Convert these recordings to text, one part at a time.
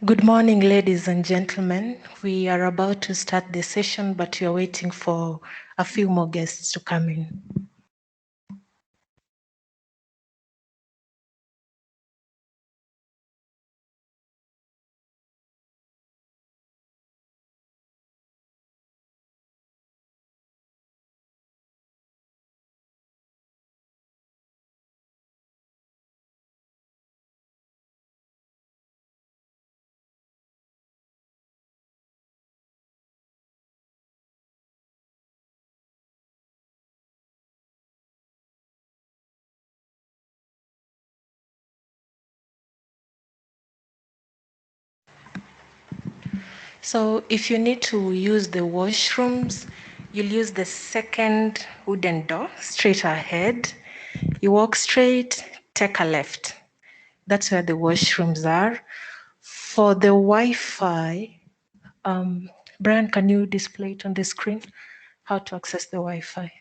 Good morning, ladies and gentlemen. We are about to start the session, but we are waiting for a few more guests to come in. So if you need to use the washrooms, you'll use the second wooden door straight ahead. You walk straight, take a left. That's where the washrooms are. For the Wi-Fi, Brian, can you display it on the screen? How to access the Wi-Fi?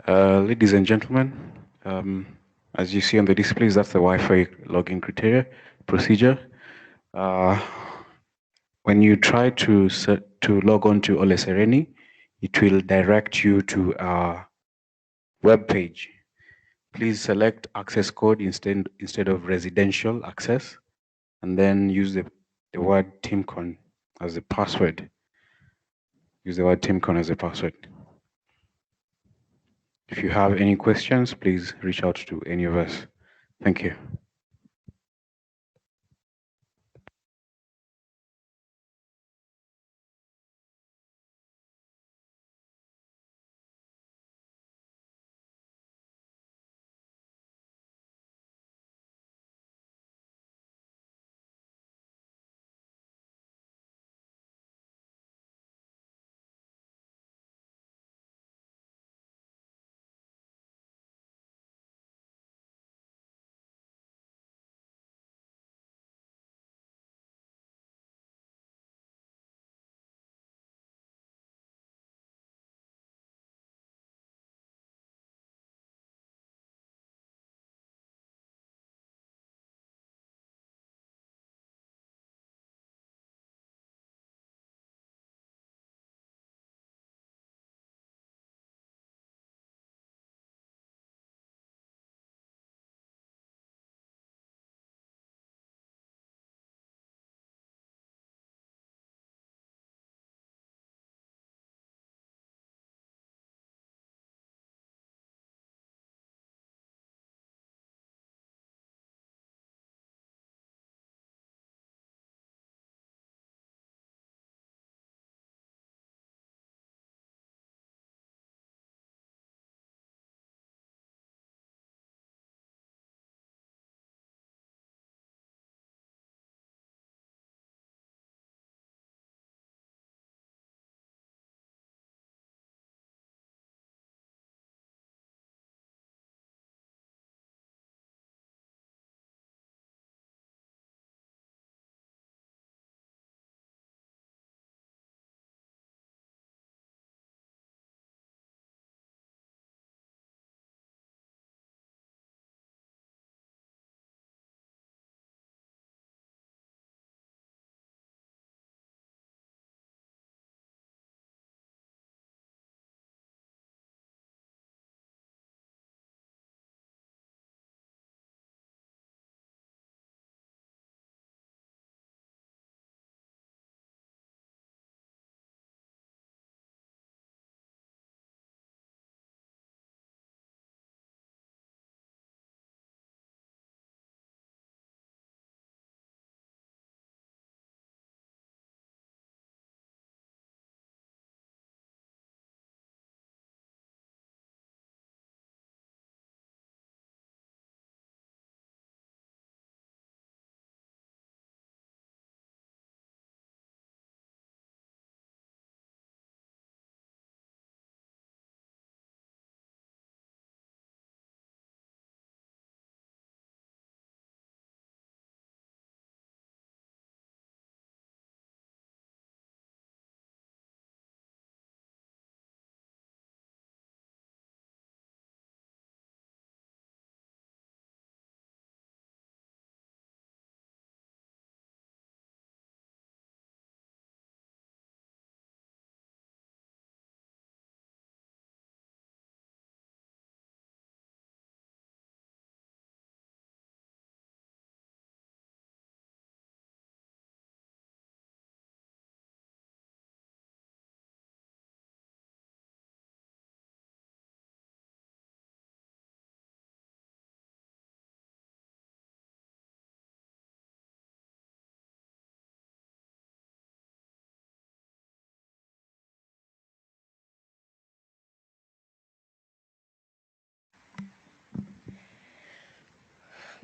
Ladies and gentlemen, as you see on the displays, that's the Wi-Fi login criteria procedure. When you try to log on to Ole Sereni, it will direct you to a web page. Please select access code instead of residential access, and then use the word TeamCon as the password. Use the word TeamCon as the password. If you have any questions, please reach out to any of us. Thank you.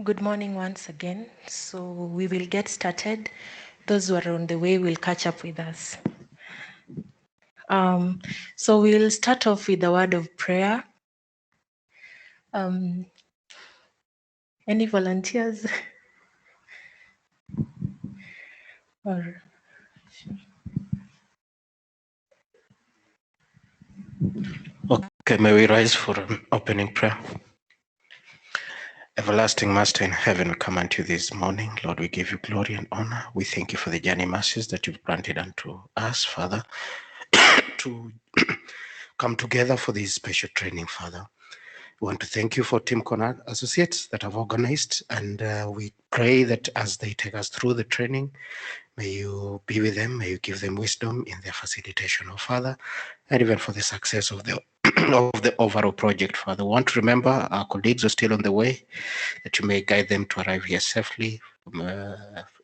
Good morning once again. So we will get started. Those who are on the way will catch up with us. So we'll start off with a word of prayer. Any volunteers? Or Okay, may we rise for an opening prayer. Everlasting Master in heaven, we come unto you this morning. Lord, we give you glory and honor. We thank you for the journey mercies that you've granted unto us, Father, to come together for this special training, Father. We want to thank you for Team KURA Associates that have organized, and we pray that as they take us through the training, may you be with them, may you give them wisdom in their facilitation, oh Father, and even for the success of the of the overall project, Father. We want to remember our colleagues are still on the way, that you may guide them to arrive here safely.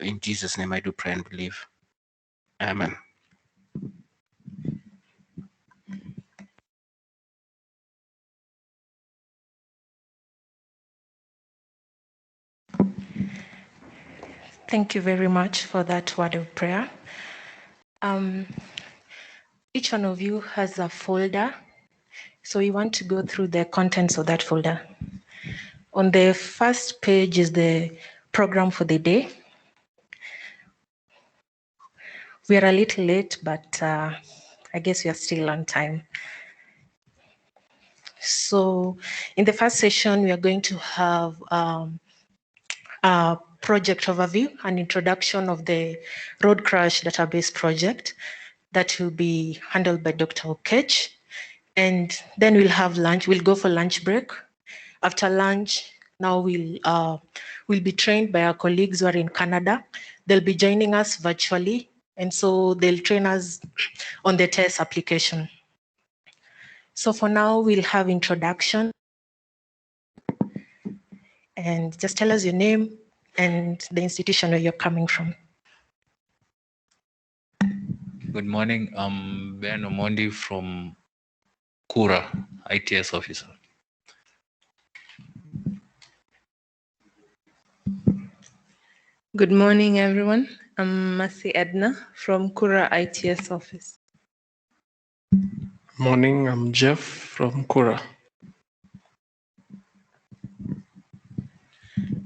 In Jesus' name I do pray and believe. Amen. thank you very much for that word of prayer. Each one of you has a folder. So we want to go through the contents of that folder. On the first page is the program for the day. We are a little late, but I guess we are still on time. So in the first session, we are going to have a project overview, an introduction of the road crash database project that will be handled by Dr. Okech. And then we'll have lunch. We'll go for lunch break. After lunch, now we'll be trained by our colleagues who are in Canada. They'll be joining us virtually. And so they'll train us on the TES application. So for now, we'll have introduction. And just tell us your name and the institution where you're coming from. Good morning. I'm Ben Omondi from KURA, ITS officer. Good morning, everyone. I'm Mercy Edna from KURA ITS office. Morning, I'm Jeff from KURA.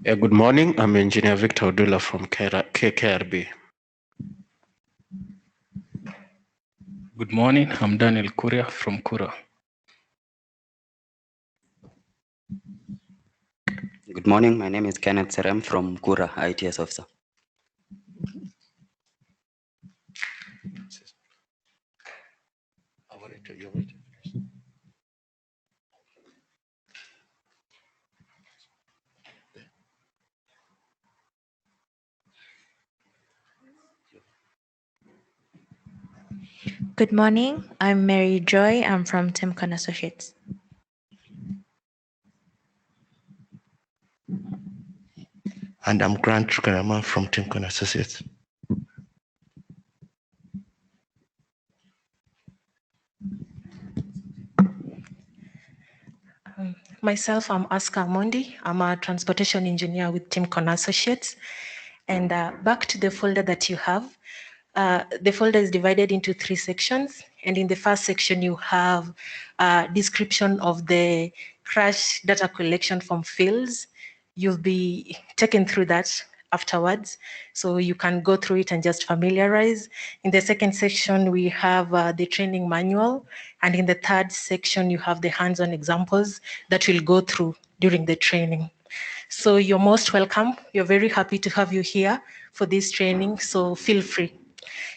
Good morning, I'm Engineer Victor Odula from KRB. Good morning, I'm Daniel Kuria from KURA. Good morning, my name is Kenneth Serem from KURA ITS officer. Good morning, I'm Mary Joy. I'm from Timcon Associates. And I'm Grant Chukarama from Timcon Associates. Myself, I'm Aska Mondi. I'm a transportation engineer with Timcon Associates. And back to the folder that you have. The folder is divided into 3 sections. And in the first section, you have a description of the crash data collection from fields. You'll be taken through that afterwards. So you can go through it and just familiarize. In the second section, we have the training manual. And in the third section, you have the hands-on examples that we'll go through during the training. So you're most welcome. We're very happy to have you here for this training, so feel free.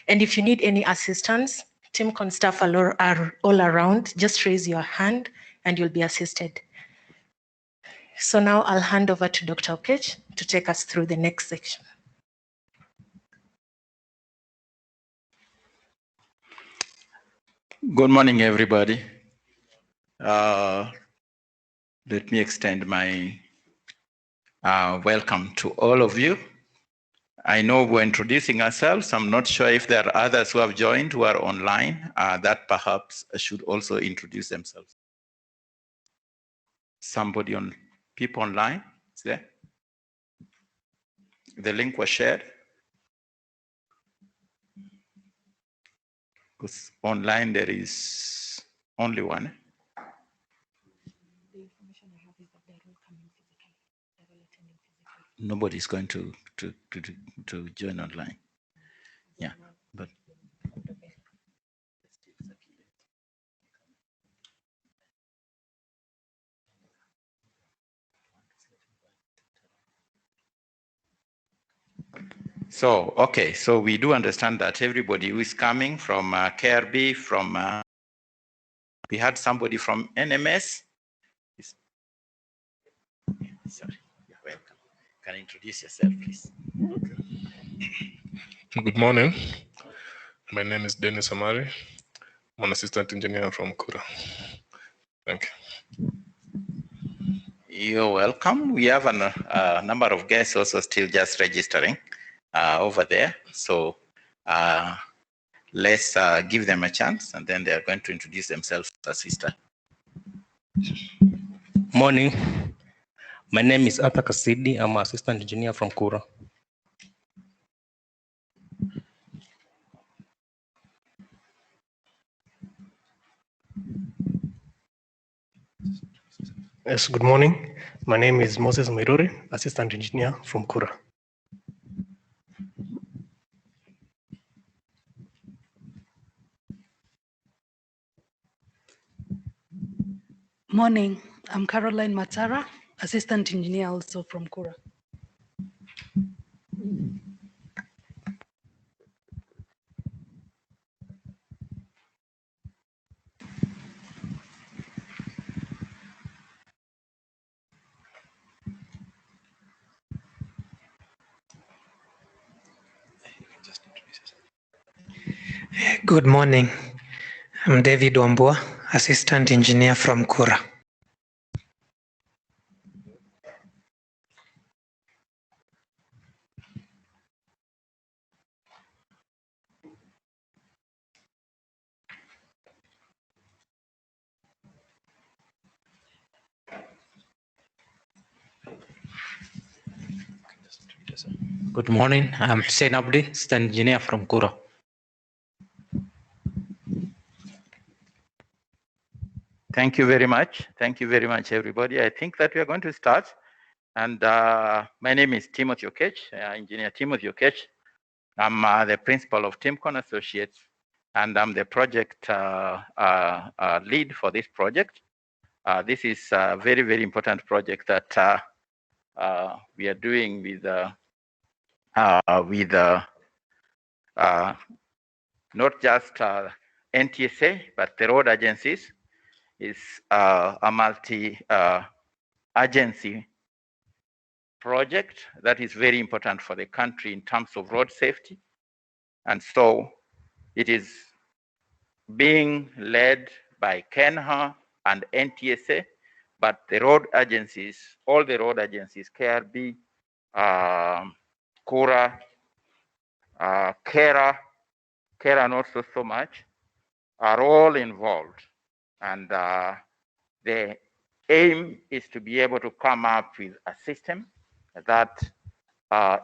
And if you need any assistance, Timcon staff are all around. Just raise your hand and you'll be assisted. So now I'll hand over to Dr. Okech to take us through the next section. Good morning, everybody. Let me extend my welcome to all of you. I know we're introducing ourselves. I'm not sure if there are others who have joined who are online that perhaps should also introduce themselves. Somebody on people online, is there? The link was shared. Because online there is only one. Nobody's going to join online. Yeah, but so okay, so we do understand that everybody who is coming from KRB, from we had somebody from NMS. Sorry, you're welcome. Can you introduce yourself, please? Good morning. My name is Dennis Amari. I'm an assistant engineer from KURA. Thank you. You're welcome. We have a number of guests also still just registering over there. So let's give them a chance, and then they are going to introduce themselves as sister. Morning. My name is Arthur Kasidi. I'm an assistant engineer from KURA. Yes, good morning. My name is Moses Miruri, assistant engineer from KURA. Morning. I'm Caroline Matara, assistant engineer also from KURA. Good morning. I'm David Wambua, assistant engineer from KURA. Good morning. I'm Hussein Abdi, assistant engineer from KURA. Thank you very much. Thank you very much, everybody. I think that we are going to start. And my name is Timothy Okech, engineer Timothy Okech. I'm the principal of TIMCON Associates, and I'm the project lead for this project. This is a very, very important project that we are doing with not just NTSA, but the road agencies. It's a multi-agency project that is very important for the country in terms of road safety. And so it is being led by KERRA and NTSA, but the road agencies, all the road agencies, KRB, KURA, KERRA not so much, are all involved. And the aim is to be able to come up with a system that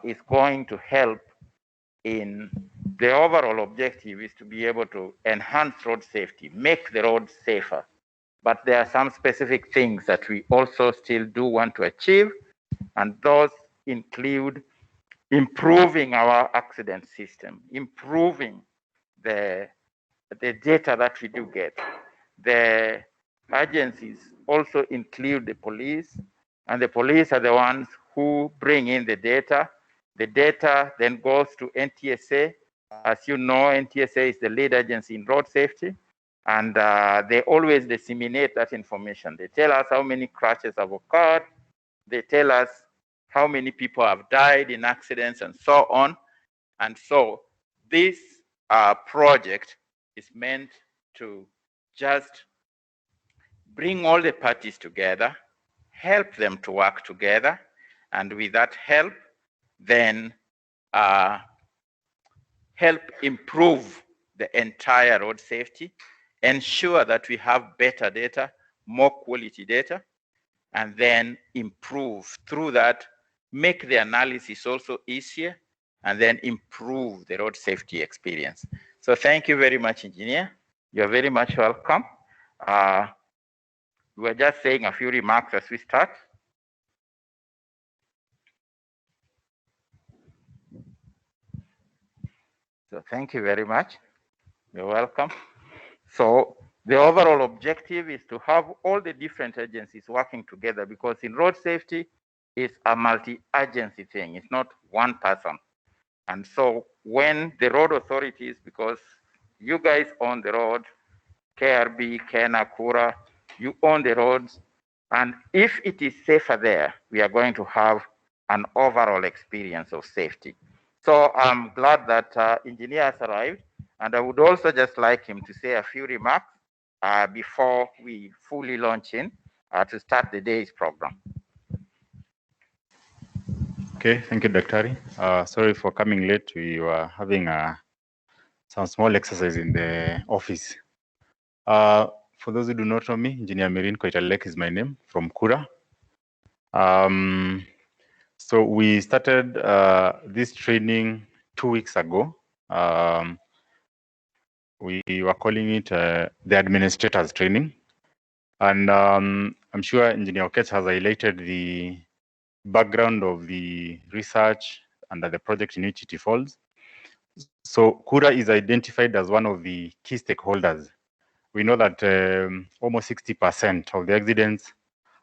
is going to help in the overall objective is to be able to enhance road safety, make the roads safer. But there are some specific things that we also still do want to achieve, and those include improving our accident system, improving the data that we do get. The agencies also include the police, and the police are the ones who bring in the data. The data then goes to NTSA. As you know, NTSA is the lead agency in road safety, and they always disseminate that information. They tell us how many crashes have occurred. They tell us how many people have died in accidents and so on. And so this project is meant to just bring all the parties together, help them to work together, and with that help, then help improve the entire road safety, ensure that we have better data, more quality data, and then improve through that make the analysis also easier, and then improve the road safety experience. So thank you very much, engineer. You're very much welcome. We're just saying a few remarks as we start. So thank you very much. You're welcome. So the overall objective is to have all the different agencies working together, because in road safety, it's a multi-agency thing. It's not one person. And so when the road authorities, because you guys own the road, KRB, KERRA, KURA, you own the roads, and if it is safer there, we are going to have an overall experience of safety. So I'm glad that engineer has arrived, and I would also just like him to say a few remarks before we fully launch in to start the day's program. Okay, thank you, Daktari. Sorry for coming late. We were having some small exercise in the office. For those who do not know me, Engineer Mirin Koitalek is my name, from KURA. So we started this training 2 weeks ago. We were calling it the administrators training. And I'm sure Engineer Okech has highlighted the background of the research under the project in which it falls. So KURA is identified as one of the key stakeholders. We know that almost 60% of the accidents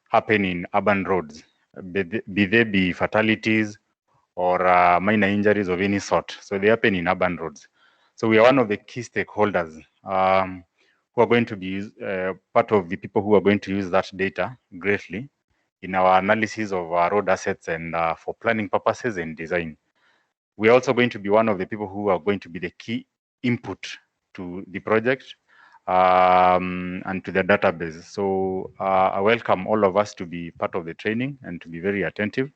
happen in urban roads, be they be fatalities or minor injuries of any sort. So they happen in urban roads. So we are one of the key stakeholders who are going to be part of the people who are going to use that data greatly in our analysis of our road assets and for planning purposes and design. We are also going to be one of the people who are going to be the key input to the project and to the database. So I welcome all of us to be part of the training and to be very attentive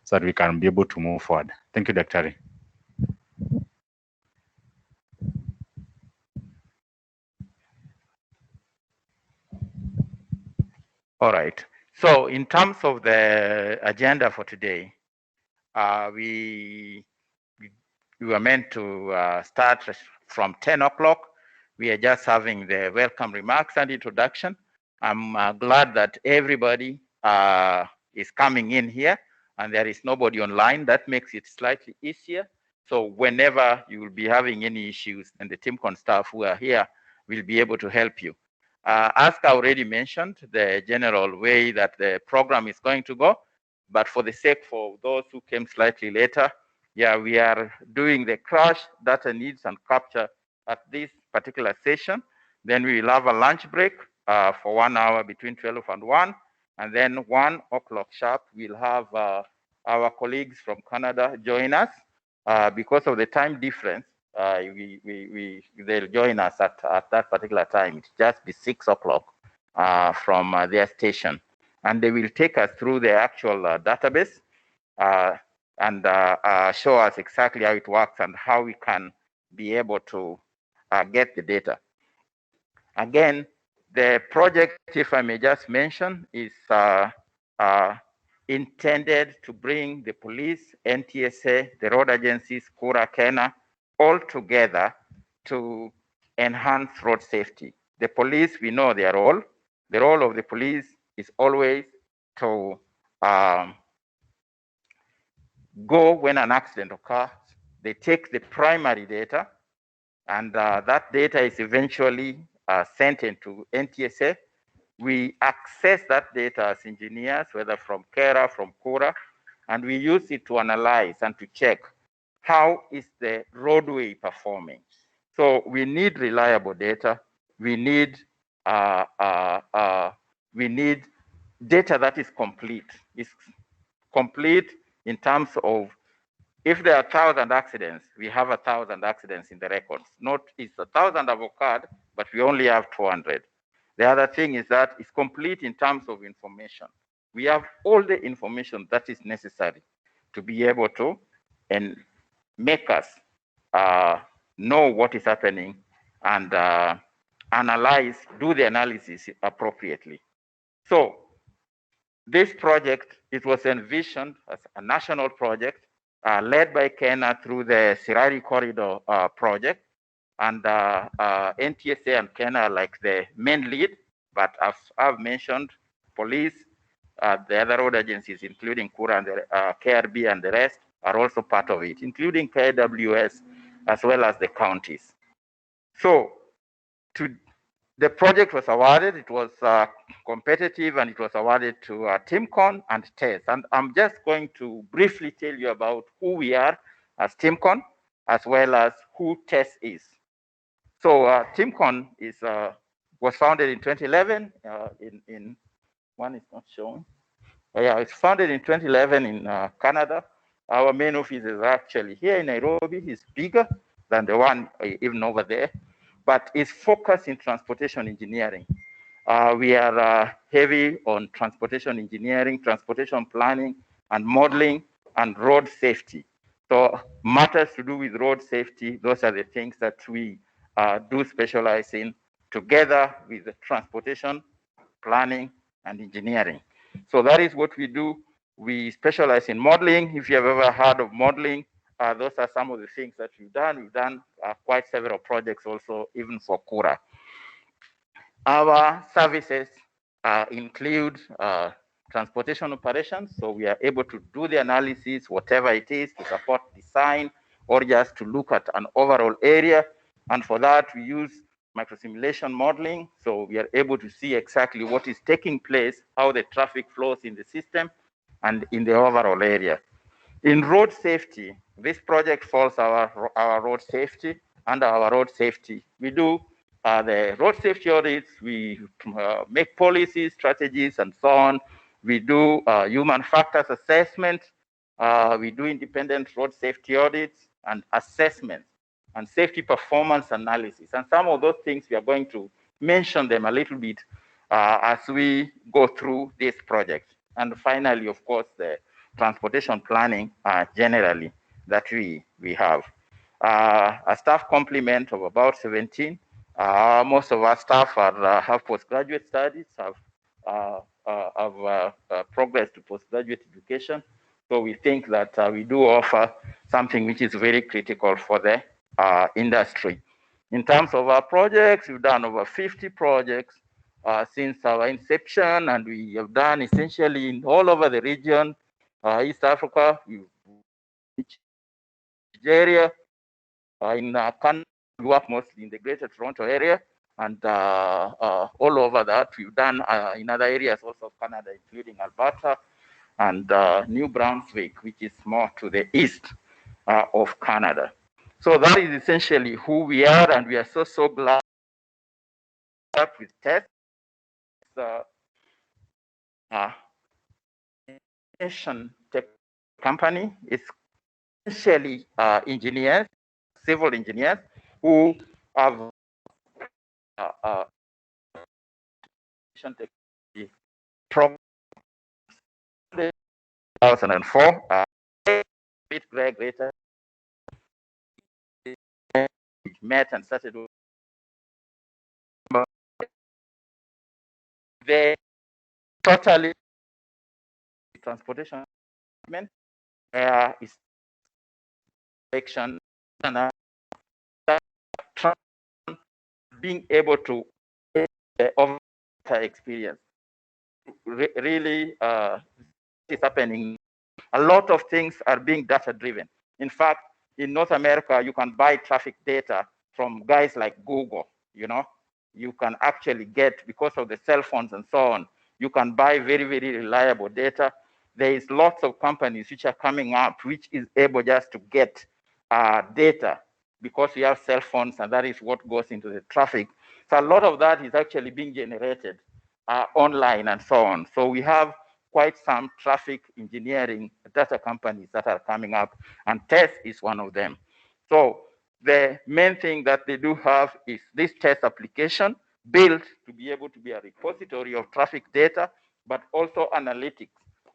so that we can be able to move forward. Thank you, Daktari. All right. So in terms of the agenda for today, we were meant to start from 10 o'clock. We are just having the welcome remarks and introduction. I'm glad that everybody is coming in here and there is nobody online. That makes it slightly easier. So whenever you will be having any issues, and the TIMCON staff who are here will be able to help you. As I already mentioned, the general way that the program is going to go, but for the sake for those who came slightly later, yeah, we are doing the crash data needs and capture at this particular session. Then we will have a lunch break for 1 hour between 12 and 1. And then 1 o'clock sharp, we'll have our colleagues from Canada join us. Because of the time difference, they'll join us at that particular time. It's just be 6 o'clock from their station. And they will take us through the actual database and show us exactly how it works and how we can be able to get the data. Again, the project, if I may just mention, is intended to bring the police, NTSA, the road agencies, KURA, KERRA, all together to enhance road safety. The police, we know their role. The role of the police is always to go when an accident occurs. They take the primary data, and that data is eventually sent into NTSA. We access that data as engineers, whether from KERRA, from KURA, and we use it to analyze and to check how is the roadway performing. So we need reliable data. We need data that is complete. It's complete in terms of if there are 1,000 accidents, we have 1,000 accidents in the records. Not it's 1,000 have occurred, but we only have 200. The other thing is that it's complete in terms of information. We have all the information that is necessary to be able to and make us know what is happening and analyze, do the analysis appropriately. So This project, it was envisioned as a national project led by Kenya through the Sirari Corridor project. And NTSA and Kenya are like the main lead, but as I've mentioned, police, the other road agencies, including KURA and the KRB and the rest, are also part of it, including KWS, as well as the counties. So the project was awarded, it was competitive, and it was awarded to TIMCON and TES. And I'm just going to briefly tell you about who we are as TIMCON, as well as who TES is. So TIMCON was founded in 2011 in one is not shown. Yeah, it's founded in 2011 in Canada. Our main office is actually here in Nairobi. It's bigger than the one even over there, but it's focused in transportation engineering. We are heavy on transportation engineering, transportation planning, and modeling, and road safety. So matters to do with road safety, those are the things that we do specialize in, together with the transportation planning and engineering. So that is what we do. We specialize in modeling. If you have ever heard of modeling, those are some of the things that we've done. We've done quite several projects also, even for KURA. Our services include transportation operations. So we are able to do the analysis, whatever it is, to support design, or just to look at an overall area. And for that, we use microsimulation modeling. So we are able to see exactly what is taking place, how the traffic flows in the system and in the overall area. In road safety, this project falls our road safety. Under our road safety, we do the road safety audits, we make policies, strategies, and so on. We do human factors assessment. We do independent road safety audits and assessments and safety performance analysis. And some of those things, we are going to mention them a little bit as we go through this project. And finally, of course, the transportation planning generally that we have. A staff complement of about 17. Most of our staff have postgraduate studies, have progressed to postgraduate education. So we think that we do offer something which is very critical for the industry. In terms of our projects, we've done over 50 projects since our inception, and we have done essentially in all over the region, East Africa, Nigeria, in Canada, we work mostly in the Greater Toronto area, and all over that, we've done in other areas also of Canada, including Alberta and New Brunswick, which is more to the east of Canada. So that is essentially who we are, and we are so glad with TES. Tech company is essentially engineers, civil engineers who have from 2004. Greg later met and started. They totally transportation is action and being able to over experience really is happening. A lot of things are being data driven. In fact, in North America, you can buy traffic data from guys like Google. You can actually get, because of the cell phones and so on, you can buy very reliable data. There is lots of companies which are coming up which is able just to get data because we have cell phones, and that is what goes into the traffic. So a lot of that is actually being generated online and so on. So we have quite some traffic engineering data companies that are coming up, and TES is one of them. So the main thing that they do have is this TES application built to be able to be a repository of traffic data, but also analytics.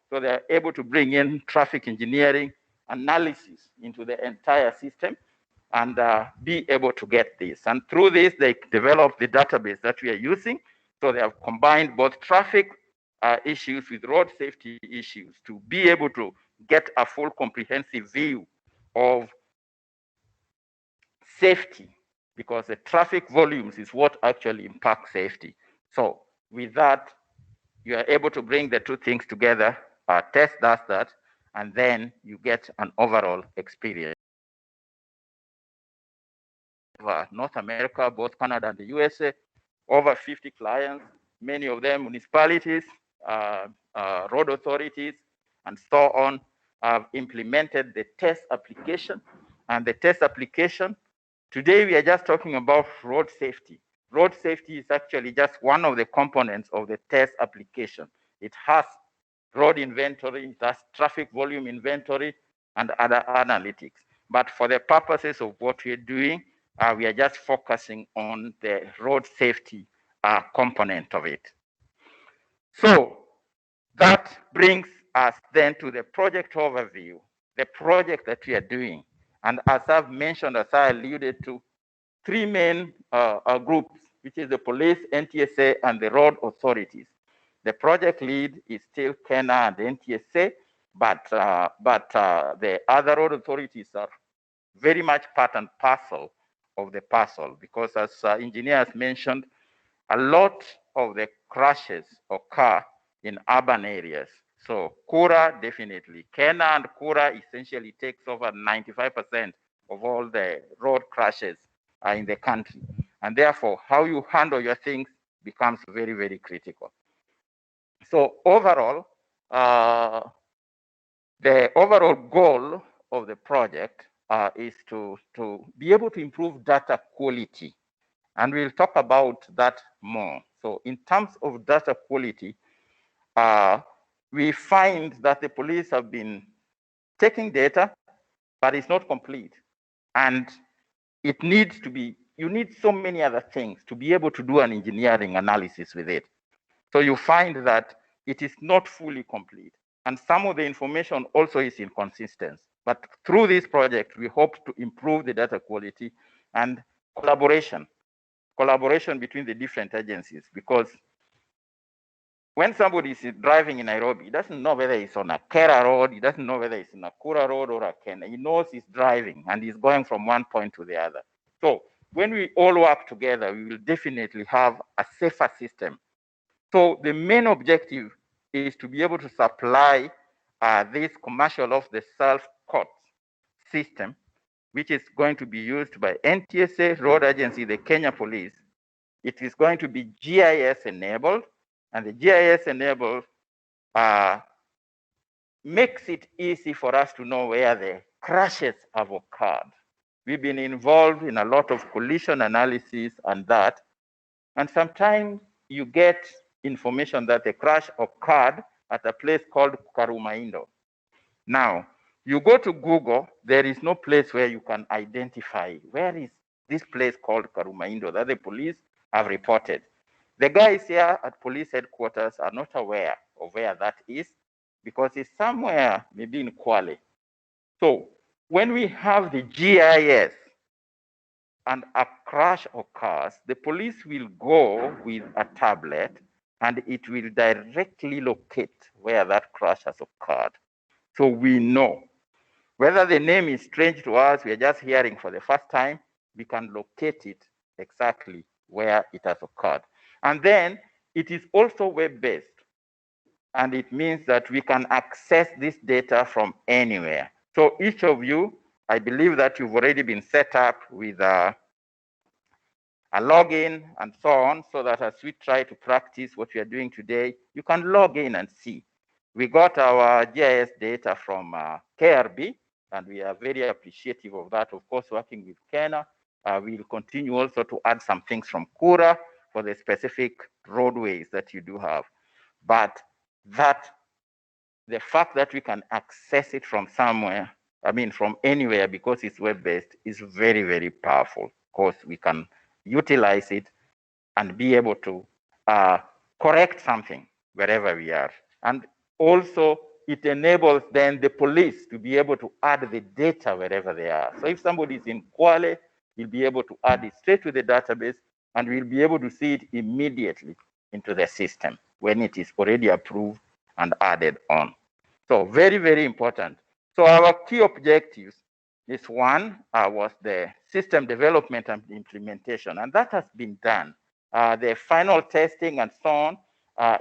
So they're able to bring in traffic engineering analysis into the entire system and be able to get this. And through this, they develop the database that we are using. So they have combined both traffic issues, with road safety issues, to be able to get a full comprehensive view of safety, because the traffic volumes is what actually impacts safety. So with that, you are able to bring the two things together. TES does that, and then you get an overall experience. North America, both Canada and the USA, over 50 clients, many of them municipalities, road authorities, and so on, have implemented the TES application. And the TES application, today we are just talking about road safety. Road safety is actually just one of the components of the TES application. It has road inventory, it has traffic volume inventory, and other analytics. But for the purposes of what we're doing, we are just focusing on the road safety component of it. So that brings us then to the project overview, the project that we are doing. And as I've mentioned, as I alluded to, three main groups, which is the police, NTSA, and the road authorities. The project lead is still KERRA and NTSA, but the other road authorities are very much part and parcel of the puzzle, because as engineers mentioned, a lot of the crashes occur in urban areas. So KURA, definitely. KERRA and KURA essentially takes over 95% of all the road crashes in the country. And therefore, how you handle your things becomes very, very critical. So overall, the overall goal of the project is to be able to improve data quality. And we'll talk about that more. So in terms of data quality, we find that the police have been taking data, but it's not complete. And it needs to be, you need so many other things to be able to do an engineering analysis with it. So you find that it is not fully complete. And some of the information also is inconsistent. But through this project, we hope to improve the data quality and collaboration between the different agencies, because when somebody is driving in Nairobi, he doesn't know whether he's on a KERRA road, he doesn't know whether he's in a KURA road or a KERRA. He knows he's driving and he's going from one point to the other. So when we all work together, we will definitely have a safer system. So the main objective is to be able to supply this commercial off-the-shelf court system, which is going to be used by NTSA, Road Agency, the Kenya Police. It is going to be GIS enabled, and the GIS enabled makes it easy for us to know where the crashes have occurred. We've been involved in a lot of collision analysis and that, and sometimes you get information that the crash occurred at a place called Karumaindo. Now, you go to Google, there is no place where you can identify where is this place called Karumaindo that the police have reported. The guys here at police headquarters are not aware of where that is, because it's somewhere maybe in Kwale. So when we have the GIS and a crash occurs, the police will go with a tablet and it will directly locate where that crash has occurred. So we know. Whether the name is strange to us, we are just hearing for the first time, we can locate it exactly where it has occurred. And then it is also web-based. And it means that we can access this data from anywhere. So each of you, I believe that you've already been set up with a login and so on, so that as we try to practice what we are doing today, you can log in and see. We got our GIS data from KRB, and we are very appreciative of that. Of course, working with KERRA, we'll continue also to add some things from KURA for the specific roadways that you do have. But that the fact that we can access it from somewhere, I mean from anywhere, because it's web-based, is very, very powerful. Of course, we can utilize it and be able to correct something wherever we are. And also, it enables then the police to be able to add the data wherever they are. So if somebody is in Kwale, we'll be able to add it straight to the database, and we'll be able to see it immediately into the system. when it is already approved and added on. So very, very important. So our key objectives, this one was the system development and implementation, and that has been done. The final testing and so on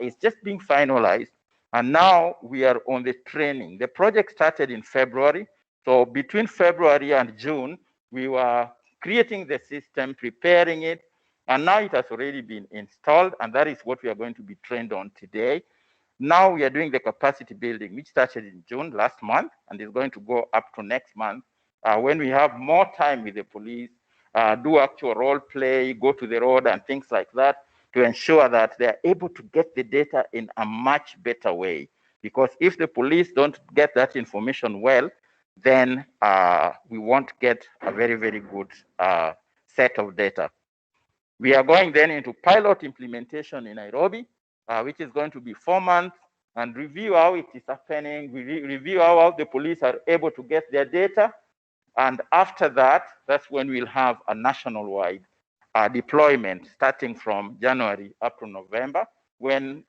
is just being finalized, and now we are on the training. The project started in February, so between February and June, we were creating the system, preparing it, and now it has already been installed, and that is what we are going to be trained on today. Now we are doing the capacity building, which started in June last month and is going to go up to next month when we have more time with the police, do actual role play, go to the road and things like that to ensure that they are able to get the data in a much better way. Because if the police don't get that information well, then we won't get a very, very good set of data. We are going then into pilot implementation in Nairobi, which is going to be 4 months, and review how it is happening. We review how the police are able to get their data. And after that, that's when we'll have a national-wide deployment starting from January up to November, when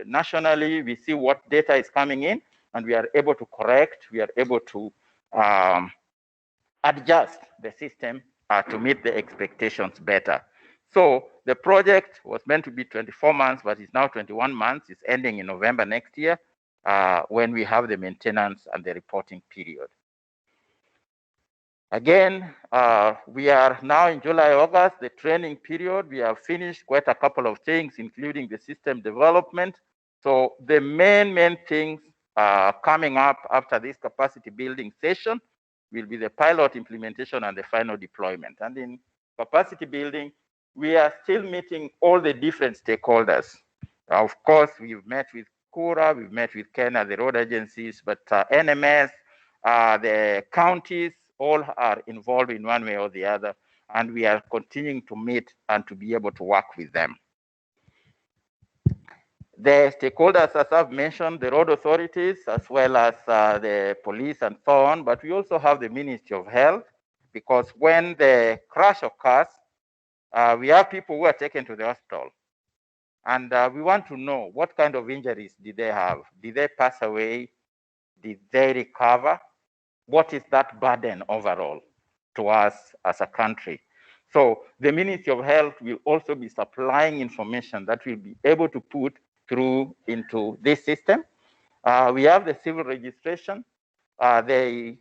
nationally we see what data is coming in and we are able to correct, we are able to adjust the system to meet the expectations better. So the project was meant to be 24 months, but it's now 21 months. It's ending in November next year when we have the maintenance and the reporting period. Again, we are now in July, August, the training period. We have finished quite a couple of things, including the system development. So the main things coming up after this capacity building session will be the pilot implementation and the final deployment. And in capacity building, we are still meeting all the different stakeholders. Of course, we've met with KURA, we've met with KERRA, the road agencies, but NMS, the counties, all are involved in one way or the other, and we are continuing to meet and to be able to work with them. The stakeholders, as I've mentioned, the road authorities, as well as the police and so on, but we also have the Ministry of Health, because when the crash occurs, we have people who are taken to the hospital. And we want to know what kind of injuries did they have? Did they pass away? Did they recover? What is that burden overall to us as a country? So the Ministry of Health will also be supplying information that we'll be able to put through into this system. We have the civil registration. They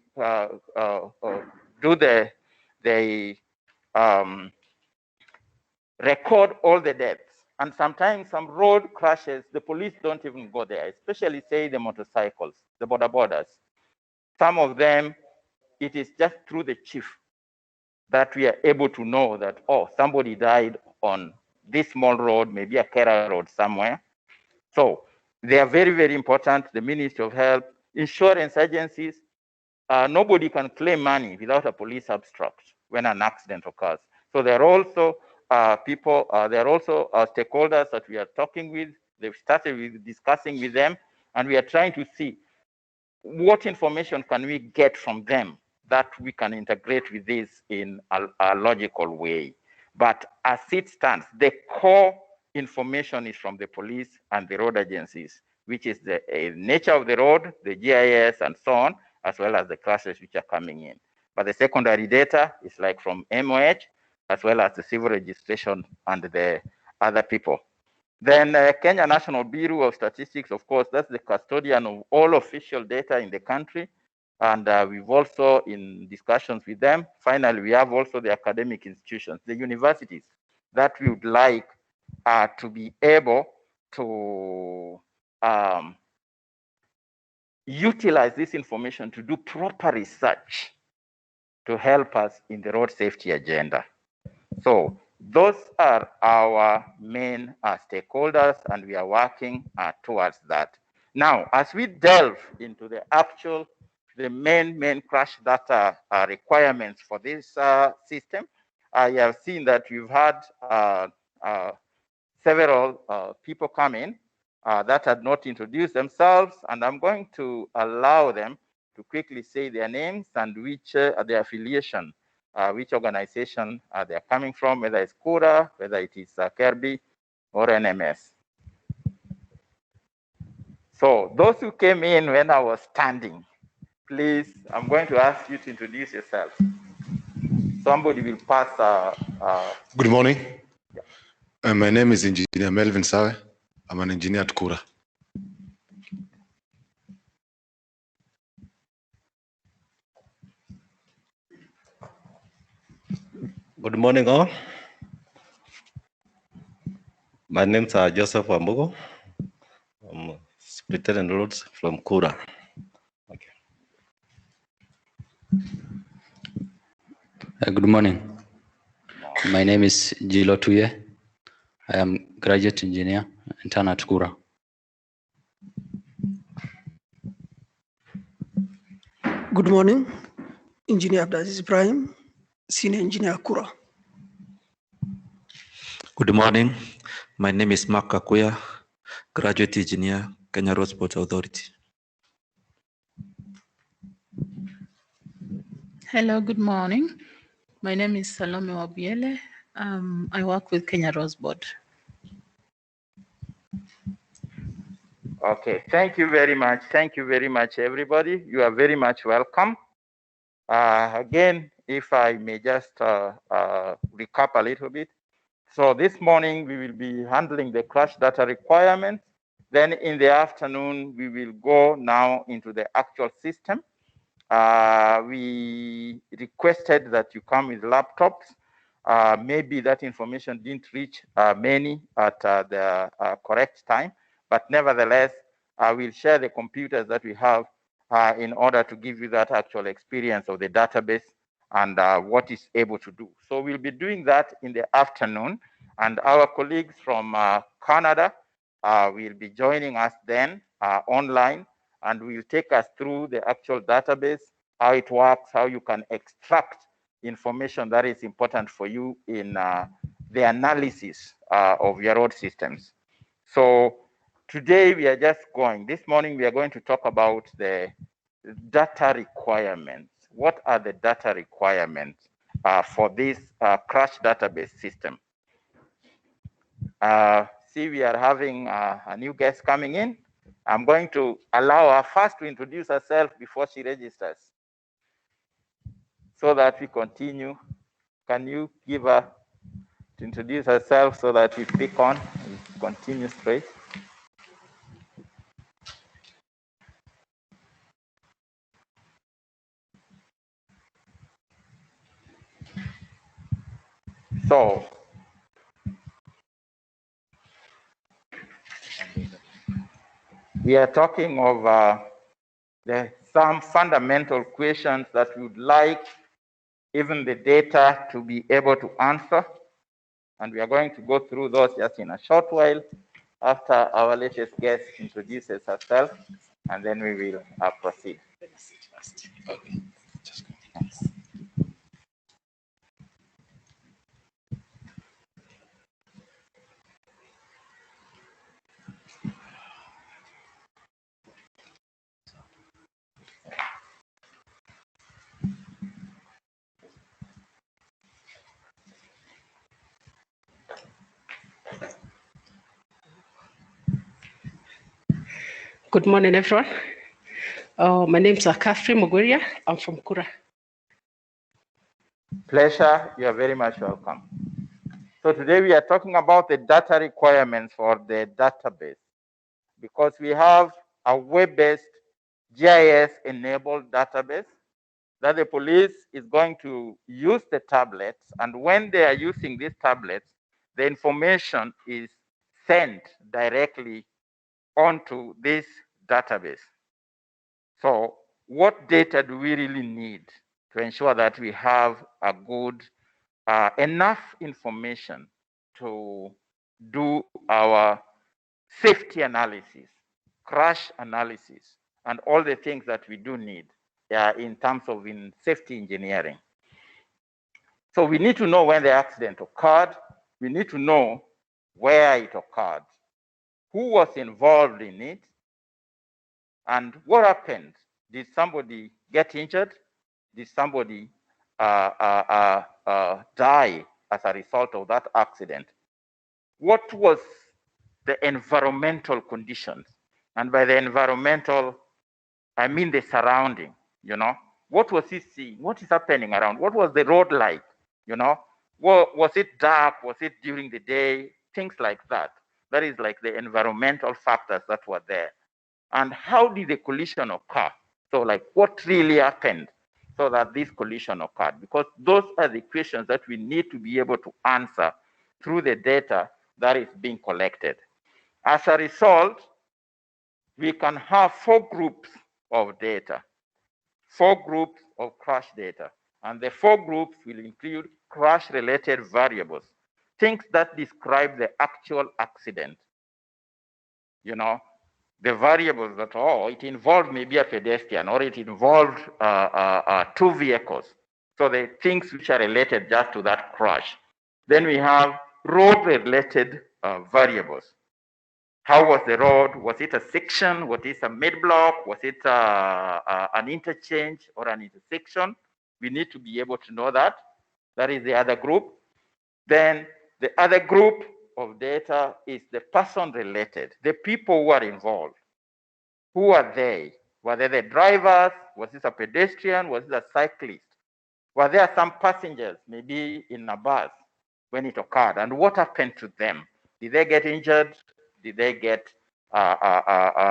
record all the deaths. And sometimes some road crashes, the police don't even go there, especially say the motorcycles, the border borders. Some of them, it is just through the chief that we are able to know that, oh, somebody died on this small road, maybe a KERRA road somewhere. So they are very, very important. The Ministry of Health, insurance agencies, nobody can claim money without a police abstract when an accident occurs. So there are also people, there are also stakeholders that we are talking with. They've started with discussing with them, and we are trying to see what information can we get from them that we can integrate with this in a logical way. But as it stands, the core information is from the police and the road agencies, which is the nature of the road, the GIS, and so on, as well as the crashes which are coming in. But the secondary data is like from MOH, as well as the civil registration and the other people. Then Kenya National Bureau of Statistics, of course, that's the custodian of all official data in the country. And we've also, in discussions with them, finally, we have also the academic institutions, the universities, that we would like to be able to utilize this information to do proper research to help us in the road safety agenda. So those are our main stakeholders, and we are working towards that. Now, as we delve into the actual, the main crash data requirements for this system, I have seen that you've had several people come in that had not introduced themselves, and I'm going to allow them to quickly say their names and which their affiliation, which organization they are coming from, whether it's KURA, whether it is KRB or NMS. So those who came in when I was standing, please, I'm going to ask you to introduce yourself. Somebody will pass. Good morning. My name is Engineer Melvin Sawe. I'm an engineer at KURA. Good morning, all. My name is Joseph Wambugo. I'm Superintendent Roads from KURA. Good morning. My name is Jilo Tuye. I am graduate engineer, intern at KURA. Good morning, Engineer Abdulaziz Ibrahim, Senior Engineer KURA. Good morning. My name is Mark Kakuya, graduate engineer, Kenya Road Sports Authority. Hello, good morning. My name is Salome Wabiele. I work with Kenya Rose Board. Okay, thank you very much. Thank you very much, everybody. You are very much welcome. Again, if I may just recap a little bit. So this morning, we will be handling the crash data requirements. Then in the afternoon, we will go now into the actual system. We requested that you come with laptops. Maybe that information didn't reach many at the correct time, but nevertheless, I will share the computers that we have in order to give you that actual experience of the database and what it's able to do. So we'll be doing that in the afternoon, and our colleagues from Canada will be joining us then online, and will take us through the actual database, how it works, how you can extract information that is important for you in the analysis of your road systems. So today we are just going, this morning we are going to talk about the data requirements. What are the data requirements for this crash database system? See, we are having a new guest coming in. I'm going to allow her first to introduce herself before she registers, so that we continue. Can you give her to introduce herself so that we pick on and continue straight? So, we are talking of some fundamental questions that we would like even the data to be able to answer. And we are going to go through those just in a short while after our latest guest introduces herself, and then we will proceed. Okay. Good morning, everyone. My name is Catherine Muguria. I'm from KURA. Pleasure. You are very much welcome. So today we are talking about the data requirements for the database, because we have a web-based GIS-enabled database that the police is going to use the tablets, and when they are using these tablets, the information is sent directly onto this database. So what data do we really need to ensure that we have a good, enough information to do our safety analysis, crash analysis, and all the things that we do need in terms of safety engineering? So we need to know when the accident occurred. We need to know where it occurred, who was involved in it, and what happened. Did somebody get injured? Did somebody die as a result of that accident? What was the environmental conditions? And by the environmental, I mean the surrounding, you know. What was he seeing? What is happening around? What was the road like? You know, was it dark? Was it during the day? Things like that. That is like the environmental factors that were there. And how did the collision occur? So like what really happened so that this collision occurred? Because those are the questions that we need to be able to answer through the data that is being collected. As a result, we can have 4 groups of data, 4 groups of crash data. And the 4 groups will include crash-related variables, things that describe the actual accident. You know, the variables that, oh, it involved maybe a pedestrian or it involved 2 vehicles. So the things which are related just to that crash. Then we have road-related variables. How was the road? Was it a section? Was it a mid-block? Was it an interchange or an intersection? We need to be able to know that. That is the other group. Then the other group of data is the person-related, the people who are involved. Who are they? Were they the drivers? Was this a pedestrian? Was it a cyclist? Were there some passengers, maybe in a bus, when it occurred? And what happened to them? Did they get injured? Did they get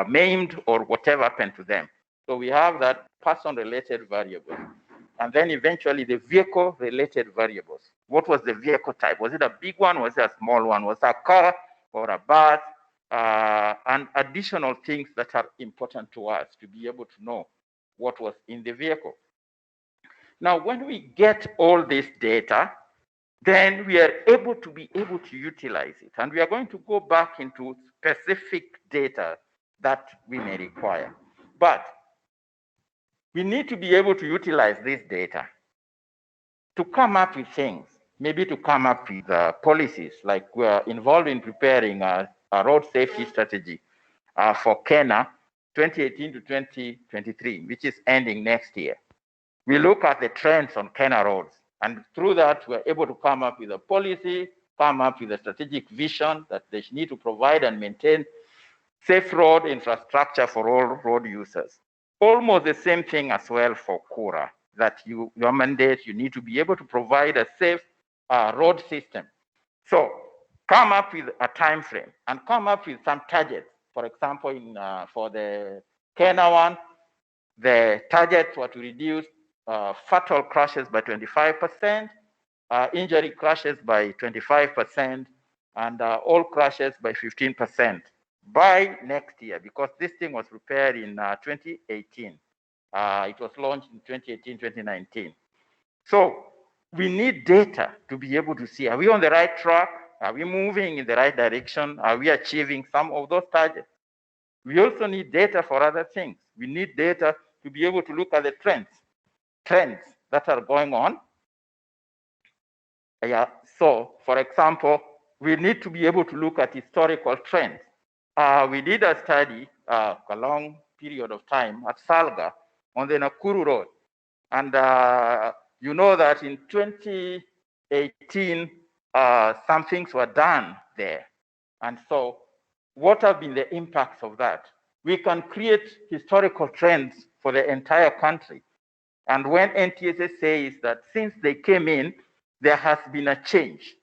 maimed or whatever happened to them? So we have that person-related variable. And then eventually the vehicle-related variables. What was the vehicle type? Was it a big one? Was it a small one? Was it a car or a bus? And additional things that are important to us to be able to know what was in the vehicle. Now, when we get all this data, then we are able to utilize it. And we are going to go back into specific data that we may require. But we need to be able to utilize this data to come up with things, maybe to come up with policies, like we're involved in preparing a road safety strategy for KERRA 2018 to 2023, which is ending next year. We look at the trends on KERRA roads, and through that, we're able to come up with a policy, come up with a strategic vision that they need to provide and maintain safe road infrastructure for all road users. Almost the same thing as well for KURA, that your mandate, you need to be able to provide a safe road system. So come up with a time frame and come up with some targets. For example, for the KERRA one, the targets were to reduce fatal crashes by 25%, injury crashes by 25%, and all crashes by 15% by next year, because this thing was prepared in 2018. It was launched in 2018, 2019. So we need data to be able to see, are we on the right track? Are we moving in the right direction? Are we achieving some of those targets? We also need data for other things. We need data to be able to look at the trends that are going on. Yeah. So, for example, we need to be able to look at historical trends. We did a study a long period of time at Salga on the Nakuru Road. And you know that in 2018, some things were done there. And so what have been the impacts of that? We can create historical trends for the entire country. And when NTSA says that since they came in, there has been a change.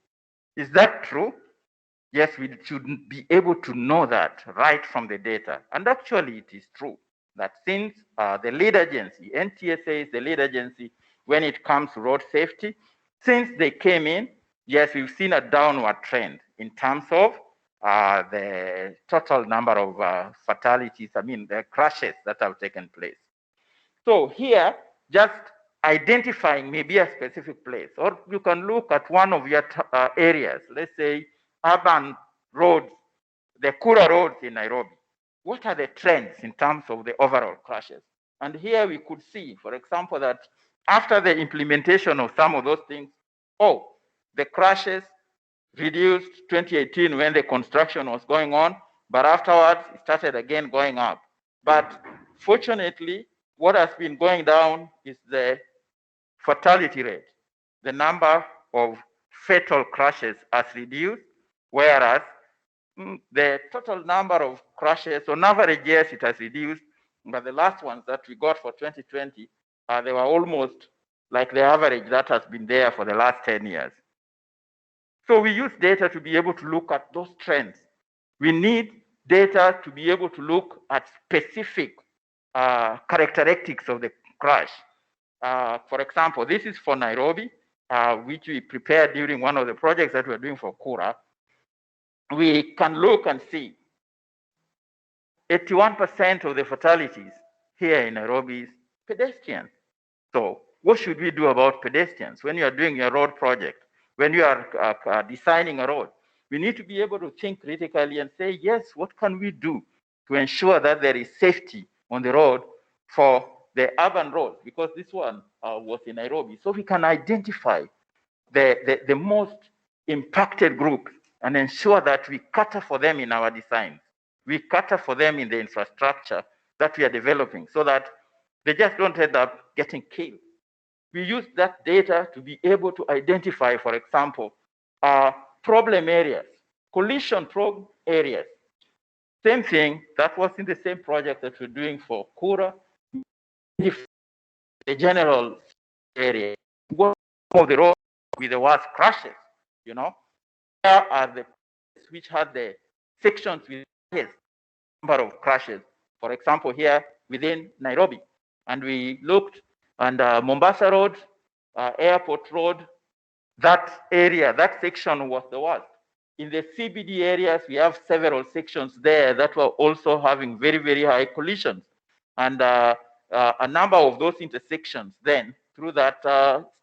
Is that true? Yes, we should be able to know that right from the data. And actually it is true that since the lead agency, NTSA is the lead agency when it comes to road safety, since they came in, yes, we've seen a downward trend in terms of the total number of fatalities, the crashes that have taken place. So here, just identifying maybe a specific place, or you can look at one of your areas, let's say urban roads, the KURA roads in Nairobi. What are the trends in terms of the overall crashes? And here we could see, for example, that after the implementation of some of those things, the crashes reduced 2018 when the construction was going on, but afterwards it started again going up. But fortunately, what has been going down is the fatality rate. The number of fatal crashes has reduced, whereas the total number of crashes, on average, yes, it has reduced, but the last ones that we got for 2020, they were almost like the average that has been there for the last 10 years. So we use data to be able to look at those trends. We need data to be able to look at specific characteristics of the crash. For example, this is for Nairobi, which we prepared during one of the projects that we're doing for KURA. We can look and see 81% of the fatalities here in Nairobi is pedestrians. So what should we do about pedestrians when you are doing a road project, when you are designing a road? We need to be able to think critically and say, yes, what can we do to ensure that there is safety on the road for the urban roads? Because this one was in Nairobi. So we can identify the most impacted groups and ensure that we cater for them in our designs. We cater for them in the infrastructure that we are developing so that they just don't end up getting killed. We use that data to be able to identify, for example, problem areas, collision-prone areas. Same thing, that was in the same project that we're doing for KURA, the general area. What of the road with the worst crashes, you know? There are the which had the sections with the number of crashes. For example, here within Nairobi, and we looked and Mombasa Road, Airport Road, that area, that section was the worst. In the CBD areas, we have several sections there that were also having very, very high collisions. And a number of those intersections then, through that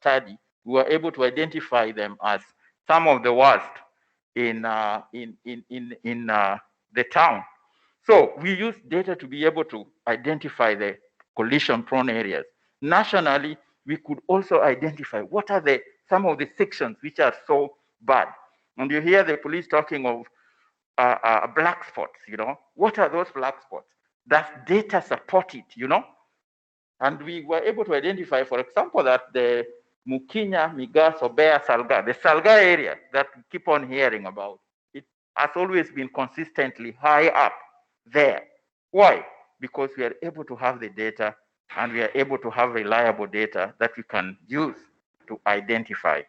study, we were able to identify them as some of the worst in the town. So we use data to be able to identify the collision-prone areas. Nationally, we could also identify what are some of the sections which are so bad. And you hear the police talking of black spots, you know. What are those black spots? Does data support it, you know? And we were able to identify, for example, that the Mukinya, Miga, Sobea, Salga, the Salga area that we keep on hearing about, it has always been consistently high up there. Why? Because we are able to have the data and we are able to have reliable data that we can use to identify.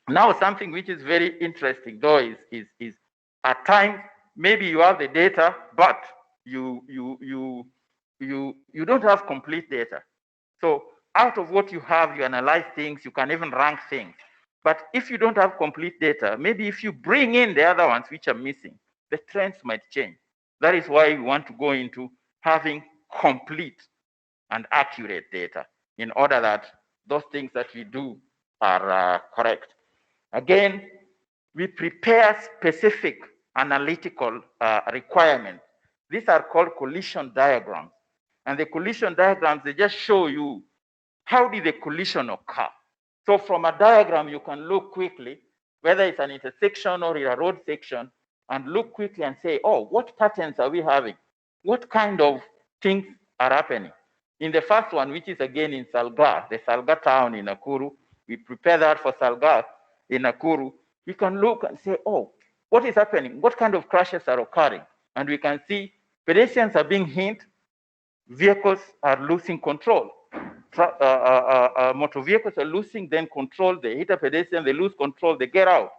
Now, something which is very interesting though is at times, maybe you have the data, but you don't have complete data. So out of what you have, you analyze things, you can even rank things. But if you don't have complete data, maybe if you bring in the other ones which are missing, the trends might change. That is why we want to go into having complete and accurate data in order that those things that we do are correct. Again, we prepare specific analytical requirements. These are called collision diagrams. And the collision diagrams, they just show you how did the collision occur. So from a diagram, you can look quickly, whether it's an intersection or a road section, and look quickly and say, oh, what patterns are we having? What kind of things are happening? In the first one, which is again in Salga, the Salga town in Nakuru, we prepare that for Salga in Nakuru. We can look and say, oh, what is happening? What kind of crashes are occurring? And we can see pedestrians are being hit, vehicles are losing control. Motor vehicles are losing then control, they hit a pedestrian, they lose control, they get out.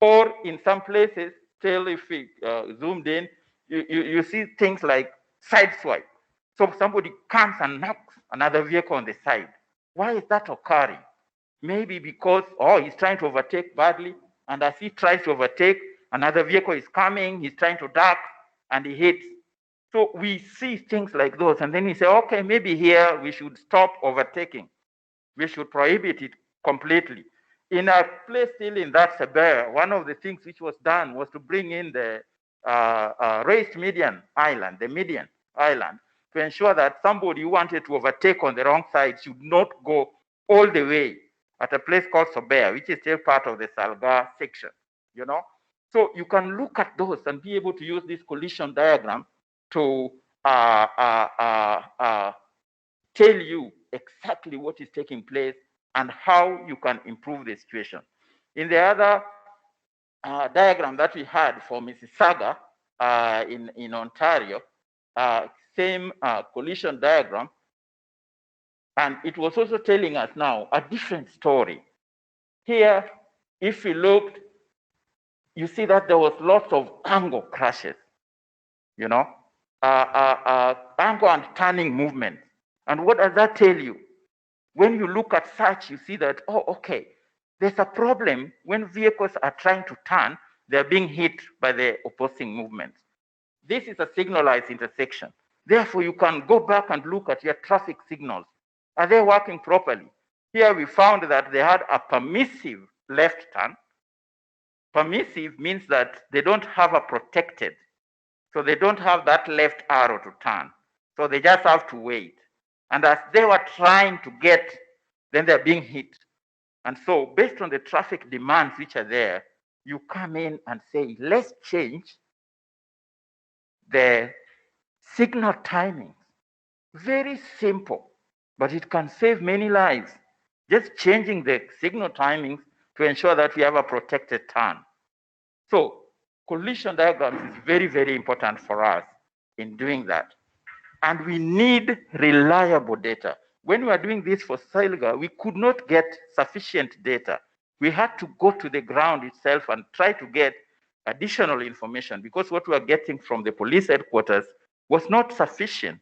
Or in some places, still if we zoomed in, you see things like side swipe. So somebody comes and knocks another vehicle on the side. Why is that occurring? Maybe because, oh, he's trying to overtake badly, and as he tries to overtake, another vehicle is coming, he's trying to duck, and he hits. So we see things like those, and then we say, okay, maybe here we should stop overtaking. We should prohibit it completely. In a place still in that Sabera, one of the things which was done was to bring in the raised median island, the median island, to ensure that somebody who wanted to overtake on the wrong side should not go all the way at a place called Sobea, which is still part of the Salga section, you know? So you can look at those and be able to use this collision diagram to tell you exactly what is taking place and how you can improve the situation. In the other diagram that we had for Mississauga in Ontario, same collision diagram, and it was also telling us now a different story. Here, if we looked, you see that there was lots of angle crashes, you know, angle and turning movement. And what does that tell you? When you look at such, you see that, oh, okay, there's a problem when vehicles are trying to turn, they're being hit by the opposing movement. This is a signalized intersection. Therefore, you can go back and look at your traffic signals. Are they working properly? Here we found that they had a permissive left turn. Permissive means that they don't have a protected. So they don't have that left arrow to turn. So they just have to wait. And as they were trying to get, then they're being hit. And so based on the traffic demands which are there, you come in and say, let's change the signal timing. Very simple, but it can save many lives. Just changing the signal timings to ensure that we have a protected turn. So collision diagrams is very, very important for us in doing that. And we need reliable data. When we were doing this for Silga, we could not get sufficient data. We had to go to the ground itself and try to get additional information because what we were getting from the police headquarters was not sufficient.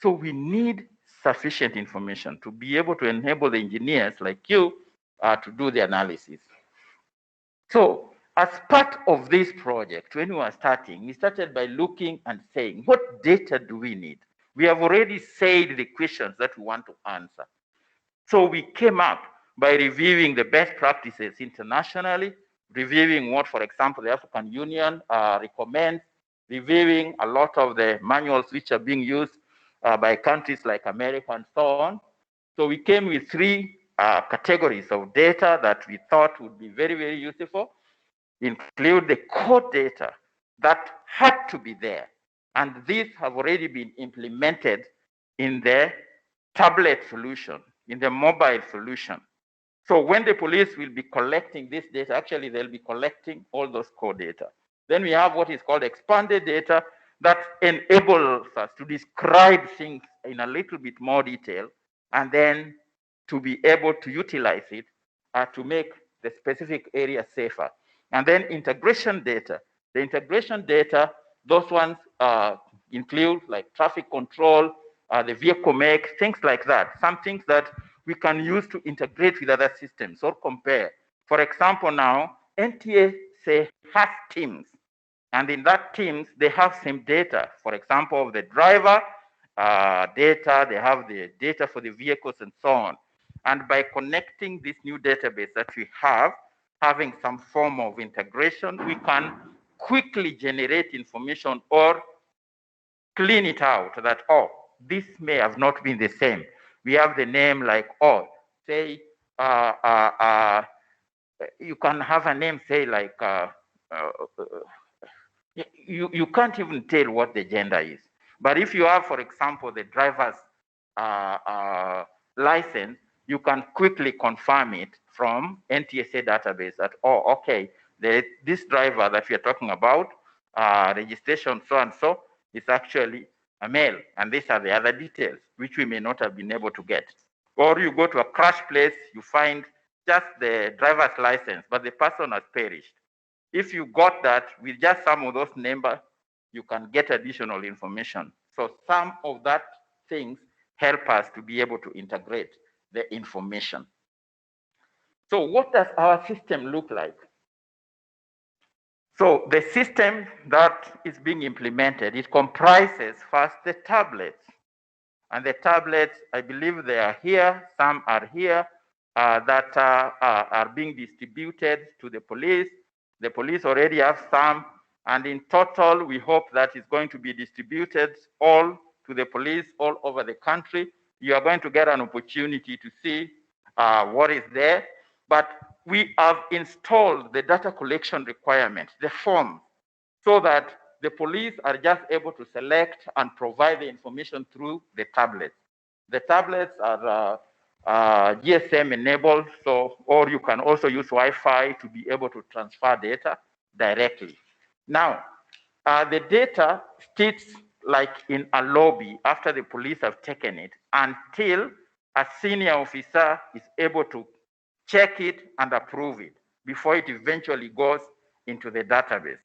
So we need sufficient information to be able to enable the engineers like you to do the analysis. So as part of this project, when we were starting, we started by looking and saying, what data do we need? We have already said the questions that we want to answer. So we came up by reviewing the best practices internationally, reviewing what, for example, the African Union recommends, reviewing a lot of the manuals which are being used by countries like America and so on. So we came with three categories of data that we thought would be very, very useful. Include the core data that had to be there. And these have already been implemented in the tablet solution, in the mobile solution. So when the police will be collecting this data, actually they'll be collecting all those core data. Then we have what is called expanded data that enables us to describe things in a little bit more detail and then to be able to utilize it to make the specific area safer. And then integration data. The integration data, those ones include like traffic control, the vehicle make, things like that. Some things that we can use to integrate with other systems or compare. For example, now, NTSA has teams. And in that teams, they have some data. For example, of the driver data, they have the data for the vehicles and so on. And by connecting this new database that we have, having some form of integration, we can quickly generate information or clean it out that, oh, this may have not been the same. We have the name like, oh, say, you can have a name, say like, you can't even tell what the gender is. But if you have, for example, the driver's license, you can quickly confirm it from NTSA database that, oh, okay, this driver that we are talking about, registration so and so, is actually a male. And these are the other details, which we may not have been able to get. Or you go to a crash place, you find just the driver's license, but the person has perished. If you got that with just some of those numbers, you can get additional information. So some of that things help us to be able to integrate the information. So what does our system look like? So the system that is being implemented, it comprises first the tablets. And the tablets, I believe they are here, some are here, that are being distributed to the police. The police already have some, and in total, we hope that it's going to be distributed all to the police all over the country. You are going to get an opportunity to see what is there, but we have installed the data collection requirements, the form, so that the police are just able to select and provide the information through the tablets. The tablets are GSM enabled, so, or you can also use Wi-Fi to be able to transfer data directly. Now, the data sits like in a lobby after the police have taken it until a senior officer is able to check it and approve it before it eventually goes into the database.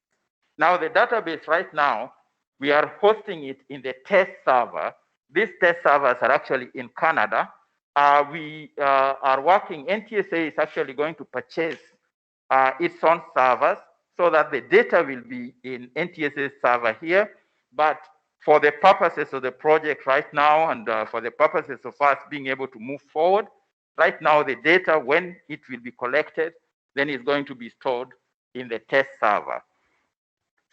Now, the database right now, we are hosting it in the test server. These test servers are actually in Canada. We are working, NTSA is actually going to purchase its own servers so that the data will be in NTSA's server here. But for the purposes of the project right now and for the purposes of us being able to move forward, right now the data, when it will be collected, then it's going to be stored in the test server.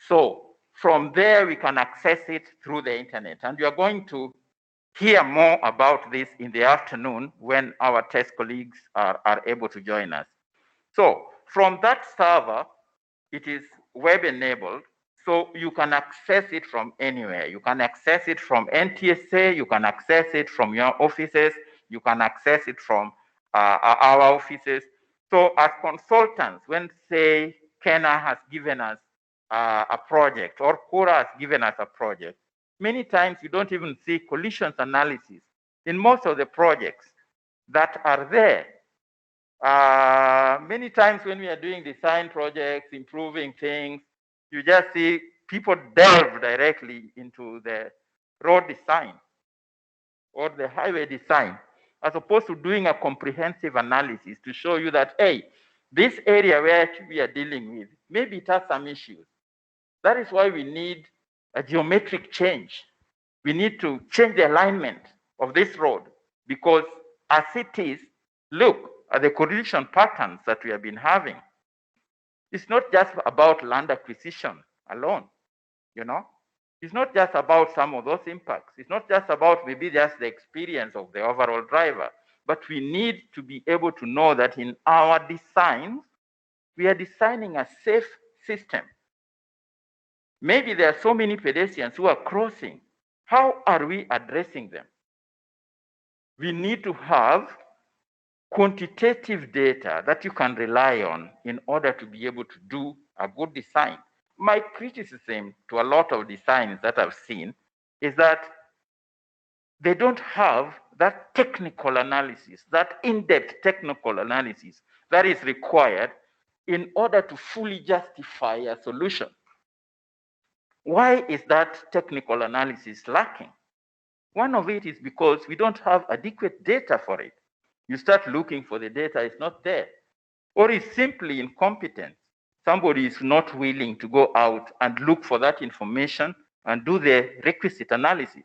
So from there, we can access it through the internet. And we are going to hear more about this in the afternoon when our test colleagues are able to join us. So from that server, it is web enabled. So you can access it from anywhere. You can access it from NTSA, you can access it from your offices, you can access it from our offices. So as consultants, when say KERRA has given us a project or KURA has given us a project, many times you don't even see collisions analysis in most of the projects that are there. Many times when we are doing design projects, improving things, you just see people delve directly into the road design or the highway design, as opposed to doing a comprehensive analysis to show you that, hey, this area where we are dealing with, maybe it has some issues. That is why we need a geometric change. We need to change the alignment of this road because as it is, look at the collision patterns that we have been having. It's not just about land acquisition alone, you know? It's not just about some of those impacts. It's not just about maybe just the experience of the overall driver, but we need to be able to know that in our designs, we are designing a safe system. Maybe there are so many pedestrians who are crossing. How are we addressing them? We need to have quantitative data that you can rely on in order to be able to do a good design. My criticism to a lot of designs that I've seen is that they don't have that technical analysis, that in-depth technical analysis that is required in order to fully justify a solution. Why is that technical analysis lacking? One of it is because we don't have adequate data for it. You start looking for the data, it's not there. Or it's simply incompetent. Somebody is not willing to go out and look for that information and do the requisite analysis.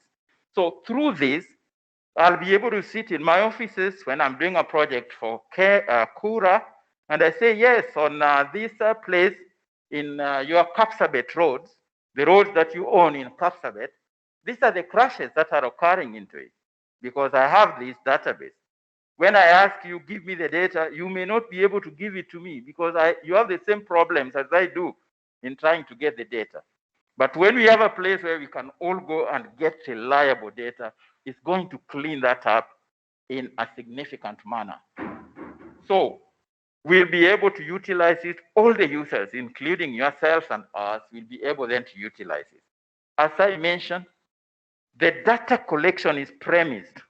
So through this, I'll be able to sit in my offices when I'm doing a project for KURA, and I say, yes, on this place in your Kapsabet roads, the roads that you own in Kapsabet, these are the crashes that are occurring into it, because I have this database. When I ask you, give me the data, you may not be able to give it to me because you have the same problems as I do in trying to get the data. But when we have a place where we can all go and get reliable data, it's going to clean that up in a significant manner. So we'll be able to utilize it. All the users, including yourselves and us, will be able then to utilize it. As I mentioned, the data collection is premised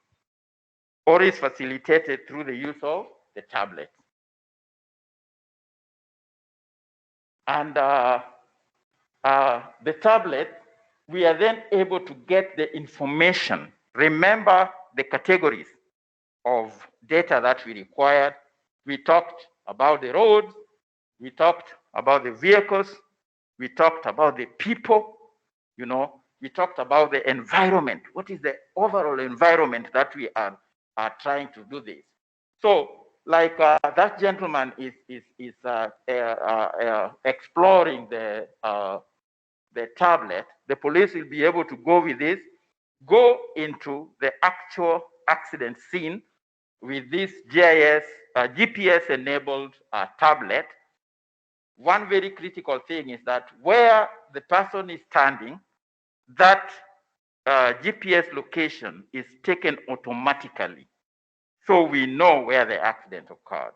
or is facilitated through the use of the tablet. And the tablet, we are then able to get the information. Remember the categories of data that we required. We talked about the roads, we talked about the vehicles, we talked about the people, you know, we talked about the environment. What is the overall environment that we are trying to do this? So, like that gentleman is exploring the tablet, the police will be able to go with this, go into the actual accident scene with this GPS-enabled tablet. One very critical thing is that where the person is standing, that GPS location is taken automatically. so we know where the accident occurred.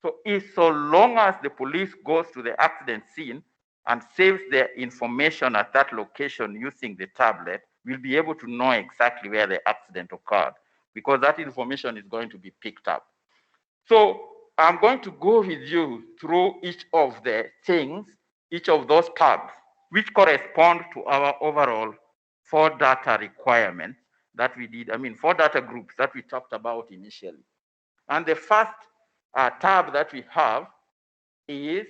So if so long as the police goes to the accident scene and saves their information at that location using the tablet, we'll be able to know exactly where the accident occurred, because that information is going to be picked up. So I'm going to go with you through each of the things, each of those tabs, which correspond to our overall 4 data requirements that we did, 4 data groups that we talked about initially. And the first tab that we have is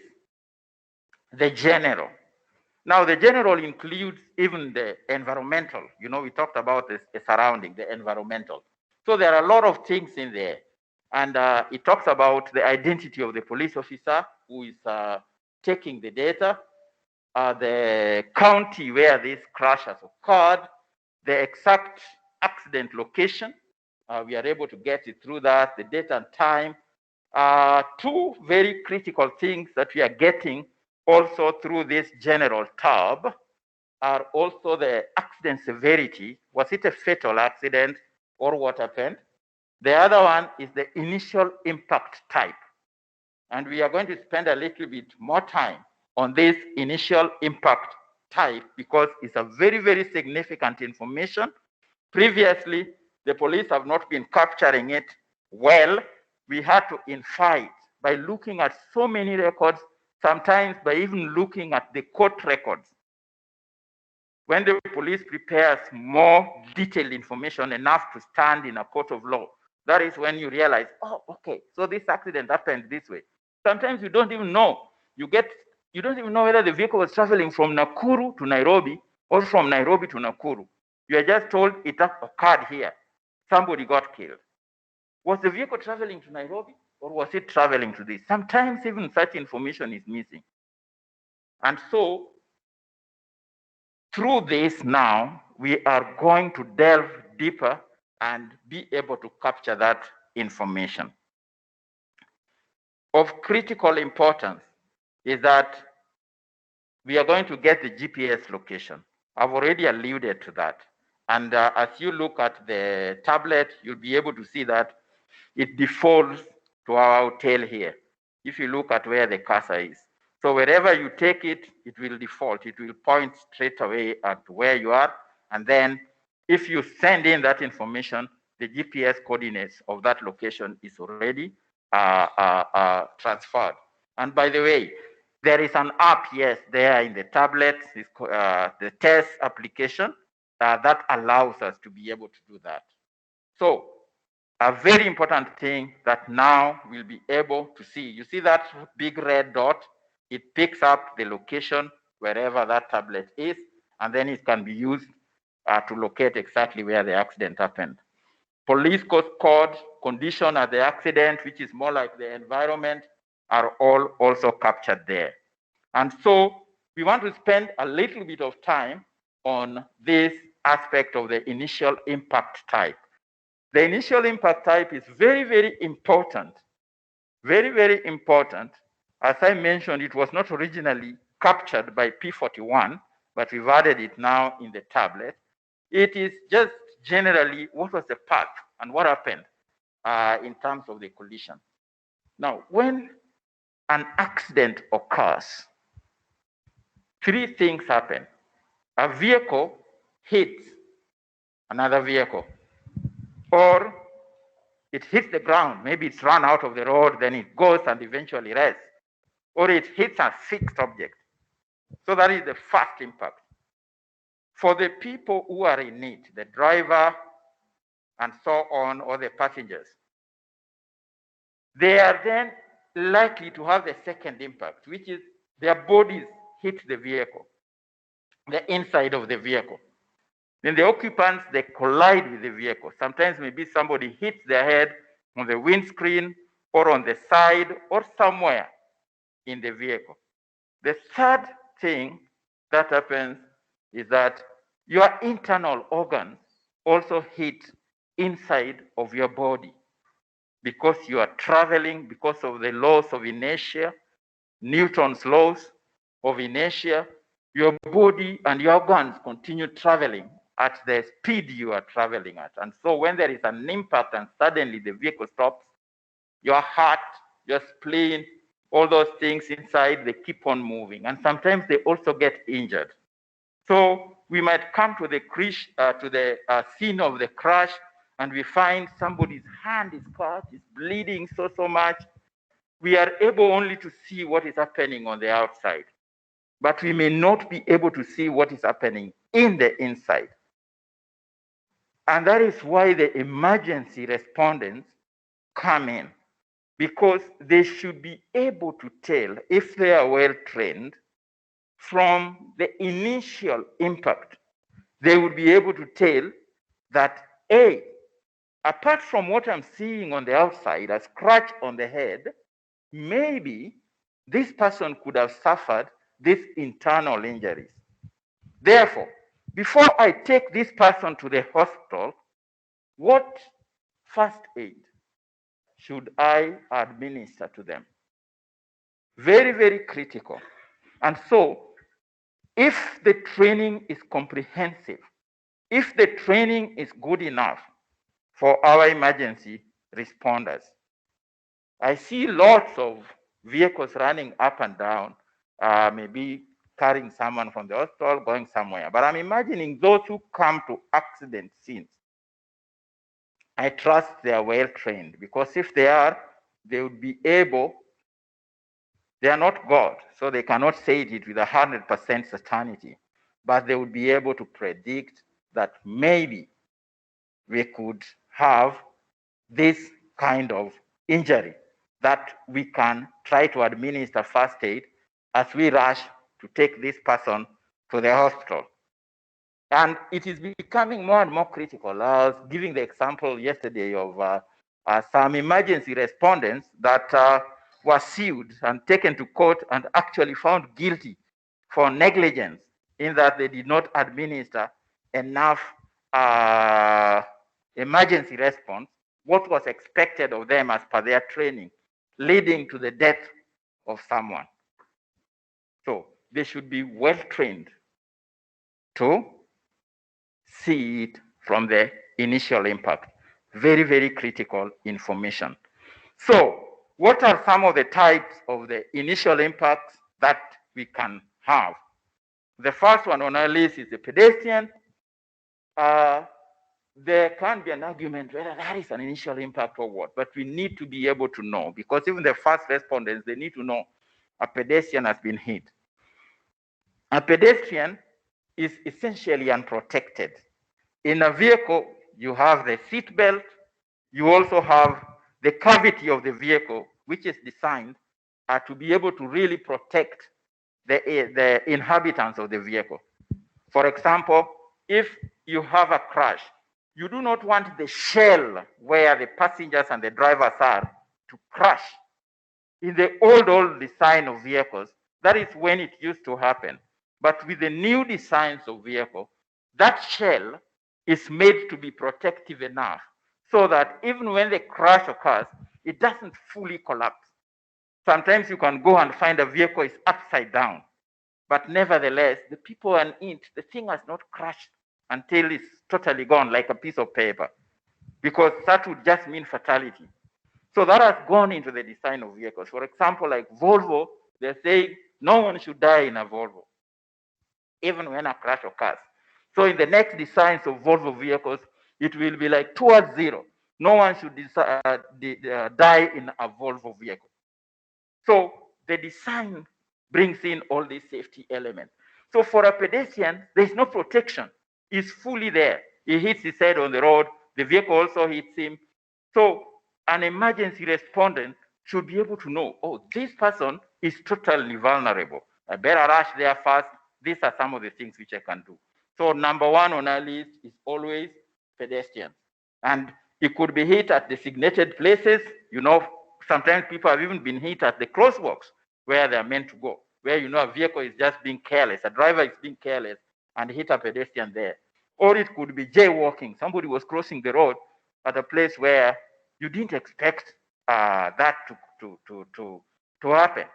the general. Now, the general includes even the environmental. You know, we talked about the surrounding, the environmental. So there are a lot of things in there. And it talks about the identity of the police officer who is taking the data, the county where this crash has occurred, the exact accident location. We are able to get it through that, the date and time. 2 very critical things that we are getting also through this general tab are also the accident severity. Was it a fatal accident or what happened? The other one is the initial impact type. And we are going to spend a little bit more time on this initial impact type because it's a very, very significant information. Previously, the police have not been capturing it well. We had to infer it by looking at so many records, sometimes by even looking at the court records. When the police prepares more detailed information enough to stand in a court of law, that is when you realize, oh, okay, so this accident happened this way. Sometimes you don't even know. You don't even know whether the vehicle was traveling from Nakuru to Nairobi or from Nairobi to Nakuru. You are just told it occurred here. Somebody got killed. Was the vehicle traveling to Nairobi or was it traveling to this? Sometimes even such information is missing. And so through this now, we are going to delve deeper and be able to capture that information. Of critical importance is that we are going to get the GPS location. I've already alluded to that. And as you look at the tablet, you'll be able to see that it defaults to our hotel here. If you look at where the cursor is. So wherever you take it, it will default. It will point straight away at where you are. And then if you send in that information, the GPS coordinates of that location is already transferred. And by the way, there is an app, yes, there in the tablet, it's the TES application that allows us to be able to do that. So a very important thing that now we'll be able to see. You see that big red dot? It picks up the location wherever that tablet is, and then it can be used to locate exactly where the accident happened. Police code, condition at the accident, which is more like the environment, are all also captured there. And so we want to spend a little bit of time on this aspect of the initial impact type. The initial impact type is very, very important. Very, very important. As I mentioned, it was not originally captured by P41, but we've added it now in the tablet. It is just generally what was the path and what happened in terms of the collision. Now, when an accident occurs, 3 things happen. A vehicle hits another vehicle, or it hits the ground. Maybe it's run out of the road, then it goes and eventually rests, or it hits a fixed object. So that is the first impact. For the people who are in it, the driver and so on, or the passengers, they are then likely to have the second impact, which is their bodies hit the vehicle, the inside of the vehicle. Then the occupants, they collide with the vehicle. Sometimes maybe somebody hits their head on the windscreen or on the side or somewhere in the vehicle. The third thing that happens is that your internal organs also hit inside of your body because you are traveling, because of the laws of inertia, Newton's laws of inertia. Your body and your organs continue traveling at the speed you are traveling at. And so when there is an impact and suddenly the vehicle stops, your heart, your spleen, all those things inside, they keep on moving. And sometimes they also get injured. So we might come to the scene of the crash, and we find somebody's hand is cut, is bleeding so much. We are able only to see what is happening on the outside, but we may not be able to see what is happening in the inside. And that is why the emergency respondents come in, because they should be able to tell, if they are well trained, from the initial impact, they would be able to tell that, A, apart from what I'm seeing on the outside, a scratch on the head, maybe this person could have suffered these internal injuries. Therefore, before I take this person to the hospital, what first aid should I administer to them? Very, very critical. And so, if the training is comprehensive, if the training is good enough for our emergency responders, I see lots of vehicles running up and down, maybe carrying someone from the hospital, going somewhere. But I'm imagining those who come to accident scenes. I trust they are well trained, because if they are, they would be able, they are not God, so they cannot say it with 100% certainty, but they would be able to predict that maybe we could have this kind of injury that we can try to administer first aid as we rush to take this person to the hospital. And it is becoming more and more critical. I was giving the example yesterday of some emergency respondents that were sued and taken to court and actually found guilty for negligence in that they did not administer enough emergency response, what was expected of them as per their training, leading to the death of someone. So they should be well trained to see it from the initial impact. Very, very critical information. So what are some of the types of the initial impacts that we can have? The first one on our list is the pedestrian. There can be an argument whether that is an initial impact or what, but we need to be able to know, because even the first respondents, they need to know a pedestrian has been hit. A pedestrian is essentially unprotected. In a vehicle, you have the seat belt, you also have the cavity of the vehicle, which is designed to be able to really protect the inhabitants of the vehicle. For example, if you have a crash, you do not want the shell where the passengers and the drivers are to crash. In the old design of vehicles, that is when it used to happen. But with the new designs of vehicle, that shell is made to be protective enough so that even when the crash occurs, it doesn't fully collapse. Sometimes you can go and find a vehicle is upside down, but nevertheless, the people in it, the thing has not crashed until it's totally gone, like a piece of paper, because that would just mean fatality. So that has gone into the design of vehicles. For example, like Volvo, they say no one should die in a Volvo, even when a crash occurs. So in the next designs of Volvo vehicles, it will be like towards zero. No one should die in a Volvo vehicle. So the design brings in all these safety elements. So for a pedestrian, there's no protection. He's fully there. He hits his head on the road. The vehicle also hits him. So an emergency respondent should be able to know, oh, this person is totally vulnerable. I better rush there first. These are some of the things which I can do. So number one on our list is always pedestrians. And it could be hit at designated places. You know, sometimes people have even been hit at the crosswalks where they're meant to go, where you know a vehicle is just being careless, a driver is being careless and hit a pedestrian there. Or it could be jaywalking. Somebody was crossing the road at a place where you didn't expect that to happen.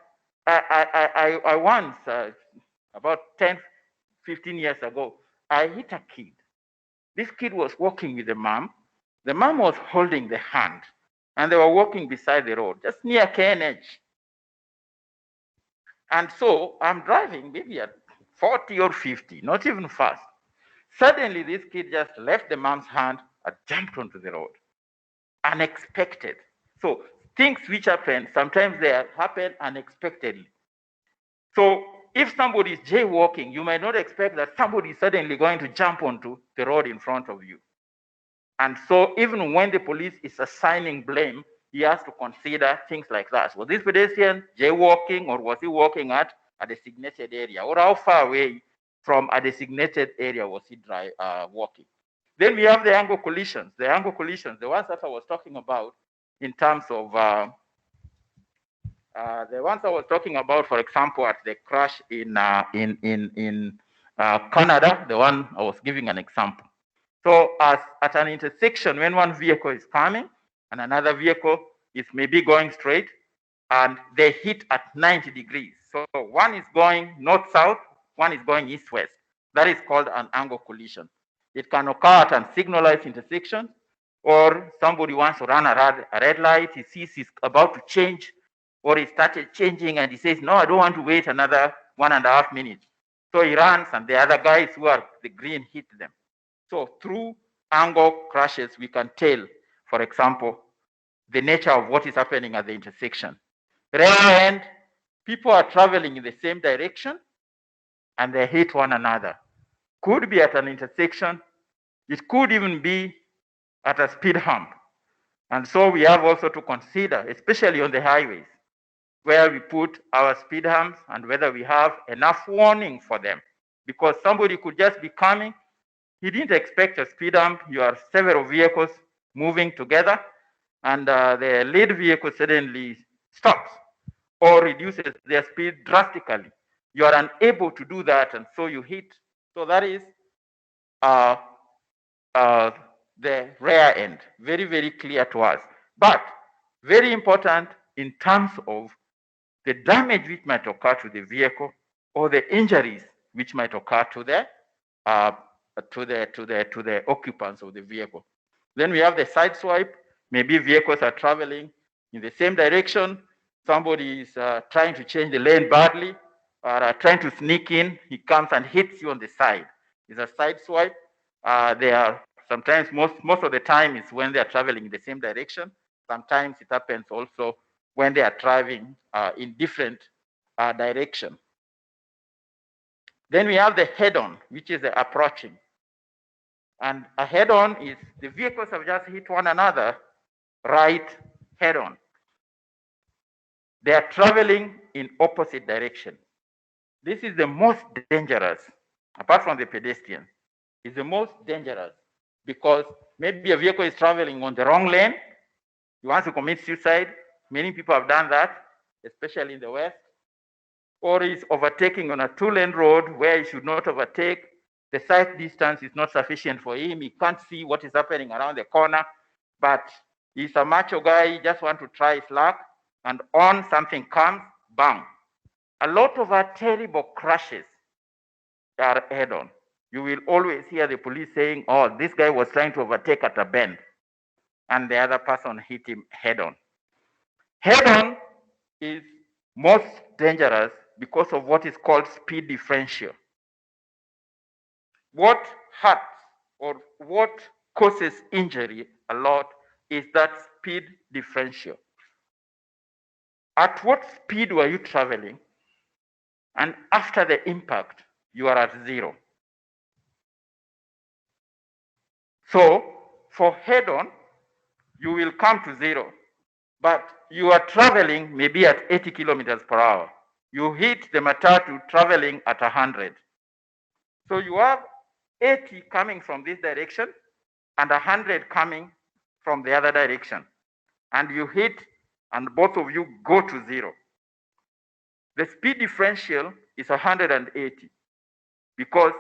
I once, about 10, 15 years ago, I hit a kid This kid was walking with the mom. The mom was holding the hand, and they were walking beside the road, just near KNH. And so I'm driving maybe at 40 or 50, not even fast. Suddenly, this kid just left the mom's hand and jumped onto the road. Unexpected. So things which happen, sometimes they happen unexpectedly. So if somebody is jaywalking, you might not expect that somebody is suddenly going to jump onto the road in front of you. And so even when the police is assigning blame, he has to consider things like that. Was this pedestrian jaywalking, or was he walking at a designated area? Or how far away from a designated area was he walking? Then we have the angle collisions. The angle collisions, the ones that I was talking about in terms of the ones I was talking about, for example, at the crash in Canada, the one I was giving an example. So as at an intersection, when one vehicle is coming and another vehicle is maybe going straight, and they hit at 90 degrees. So one is going north-south, one is going east-west. That is called an angle collision. It can occur at a signalized intersection, or somebody wants to run a red light, he sees he's about to change, or he started changing and he says, no, I don't want to wait another 1.5 minutes. So he runs, and the other guys who are the green hit them. So through angle crashes, we can tell, for example, the nature of what is happening at the intersection. Rear end, people are traveling in the same direction and they hit one another. Could be at an intersection. It could even be at a speed hump. And so we have also to consider, especially on the highways, where we put our speed humps and whether we have enough warning for them. Because somebody could just be coming, he didn't expect a speed hump. You have several vehicles moving together, and the lead vehicle suddenly stops or reduces their speed drastically. You are unable to do that, and so you hit. So that is the rear end. Very, very clear to us. But very important in terms of the damage which might occur to the vehicle or the injuries which might occur to the occupants of the vehicle. Then we have the side swipe. Maybe vehicles are traveling in the same direction. Somebody is trying to change the lane badly, or trying to sneak in. He comes and hits you on the side. It's a side swipe. They are sometimes, most of the time, is when they are traveling in the same direction. Sometimes it happens also when they are driving in different direction. Then we have the head-on, which is the approaching. And a head-on is the vehicles have just hit one another right head-on. They are traveling in opposite direction. This is the most dangerous, apart from the pedestrian, is the most dangerous because maybe a vehicle is traveling on the wrong lane. He wants to commit suicide. Many people have done that, especially in the West. Or he's overtaking on a two-lane road where he should not overtake. The sight distance is not sufficient for him. He can't see what is happening around the corner, but he's a macho guy. He just wants to try his luck, and on something comes, bang. A lot of our terrible crashes are head-on. You will always hear the police saying, oh, this guy was trying to overtake at a bend, and the other person hit him head-on. Head-on is most dangerous because of what is called speed differential. What hurts or what causes injury a lot is that speed differential. At what speed were you traveling? And after the impact, you are at zero. So for head-on, you will come to zero, but you are traveling maybe at 80 kilometers per hour. You hit the matatu traveling at 100. So you have 80 coming from this direction and 100 coming from the other direction. And you hit, and both of you go to zero. The speed differential is 180 because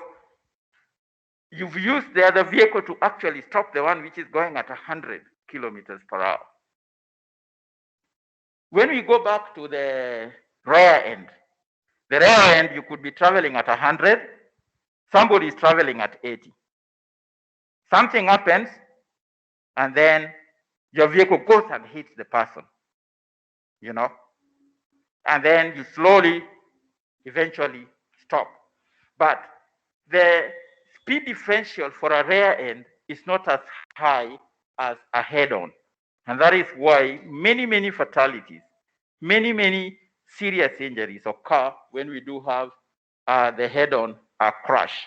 you've used the other vehicle to actually stop the one which is going at 100 kilometers per hour. When we go back to the rear end, the rear end, you could be traveling at 100, somebody is traveling at 80. Something happens, and then your vehicle goes and hits the person, you know, and then you slowly, eventually stop. But the speed differential for a rear end is not as high as a head-on. And that is why many fatalities, many serious injuries occur when we do have the head-on crash.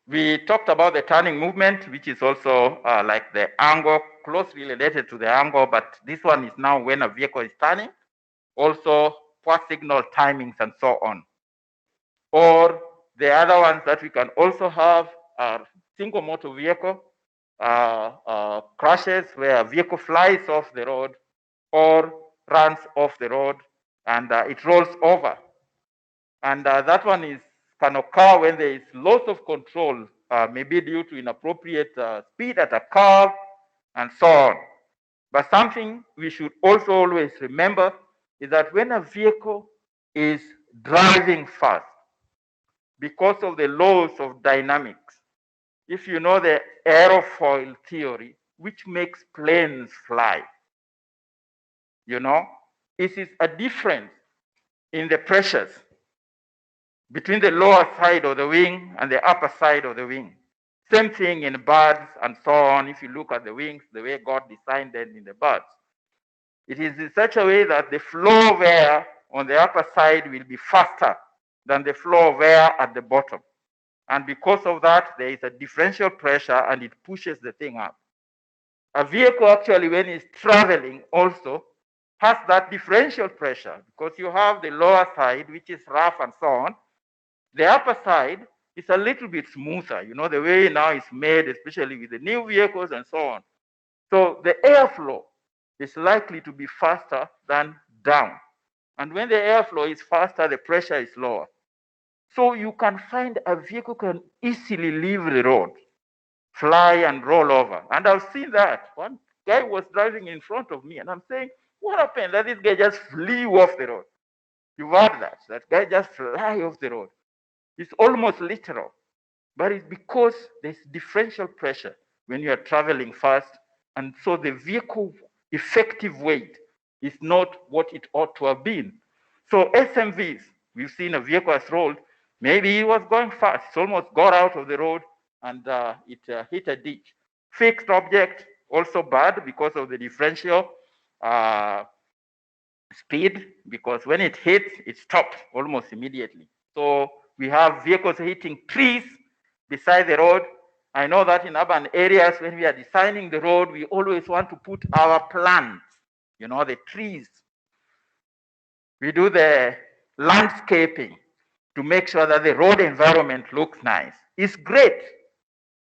We talked about the turning movement, which is also like the angle, closely related to the angle, but this one is now when a vehicle is turning, also poor signal timings and so on. Or the other ones that we can also have are single motor vehicle crashes where a vehicle flies off the road or runs off the road and it rolls over. And that one can occur when there is loss of control, maybe due to inappropriate speed at a curve and so on. But something we should also always remember is that when a vehicle is driving fast, because of the laws of dynamics, if you know the aerofoil theory, which makes planes fly, you know, it is a difference in the pressures between the lower side of the wing and the upper side of the wing. Same thing in birds and so on. If you look at the wings, the way God designed them in the birds, it is in such a way that the flow of air on the upper side will be faster than the flow of air at the bottom. And because of that, there is a differential pressure and it pushes the thing up. A vehicle actually, when it's traveling, also has that differential pressure because you have the lower side, which is rough and so on. The upper side is a little bit smoother, you know, the way now it's made, especially with the new vehicles and so on. So the airflow is likely to be faster than down. And when the airflow is faster, the pressure is lower. So you can find a vehicle can easily leave the road, fly and roll over. And I've seen that. One guy was driving in front of me and I'm saying, what happened? That this guy just flew off the road. You've heard that. That guy just fly off the road. It's almost literal. But it's because there's differential pressure when you are traveling fast. And so the vehicle effective weight is not what it ought to have been. So SMVs, we've seen a vehicle has rolled. Maybe it was going fast. It almost got out of the road and it hit a ditch. Fixed object, also bad because of the differential speed, because when it hits, it stops almost immediately. So we have vehicles hitting trees beside the road. I know that in urban areas, when we are designing the road, we always want to put our plants, you know, the trees. We do the landscaping to make sure that the road environment looks nice. It's great,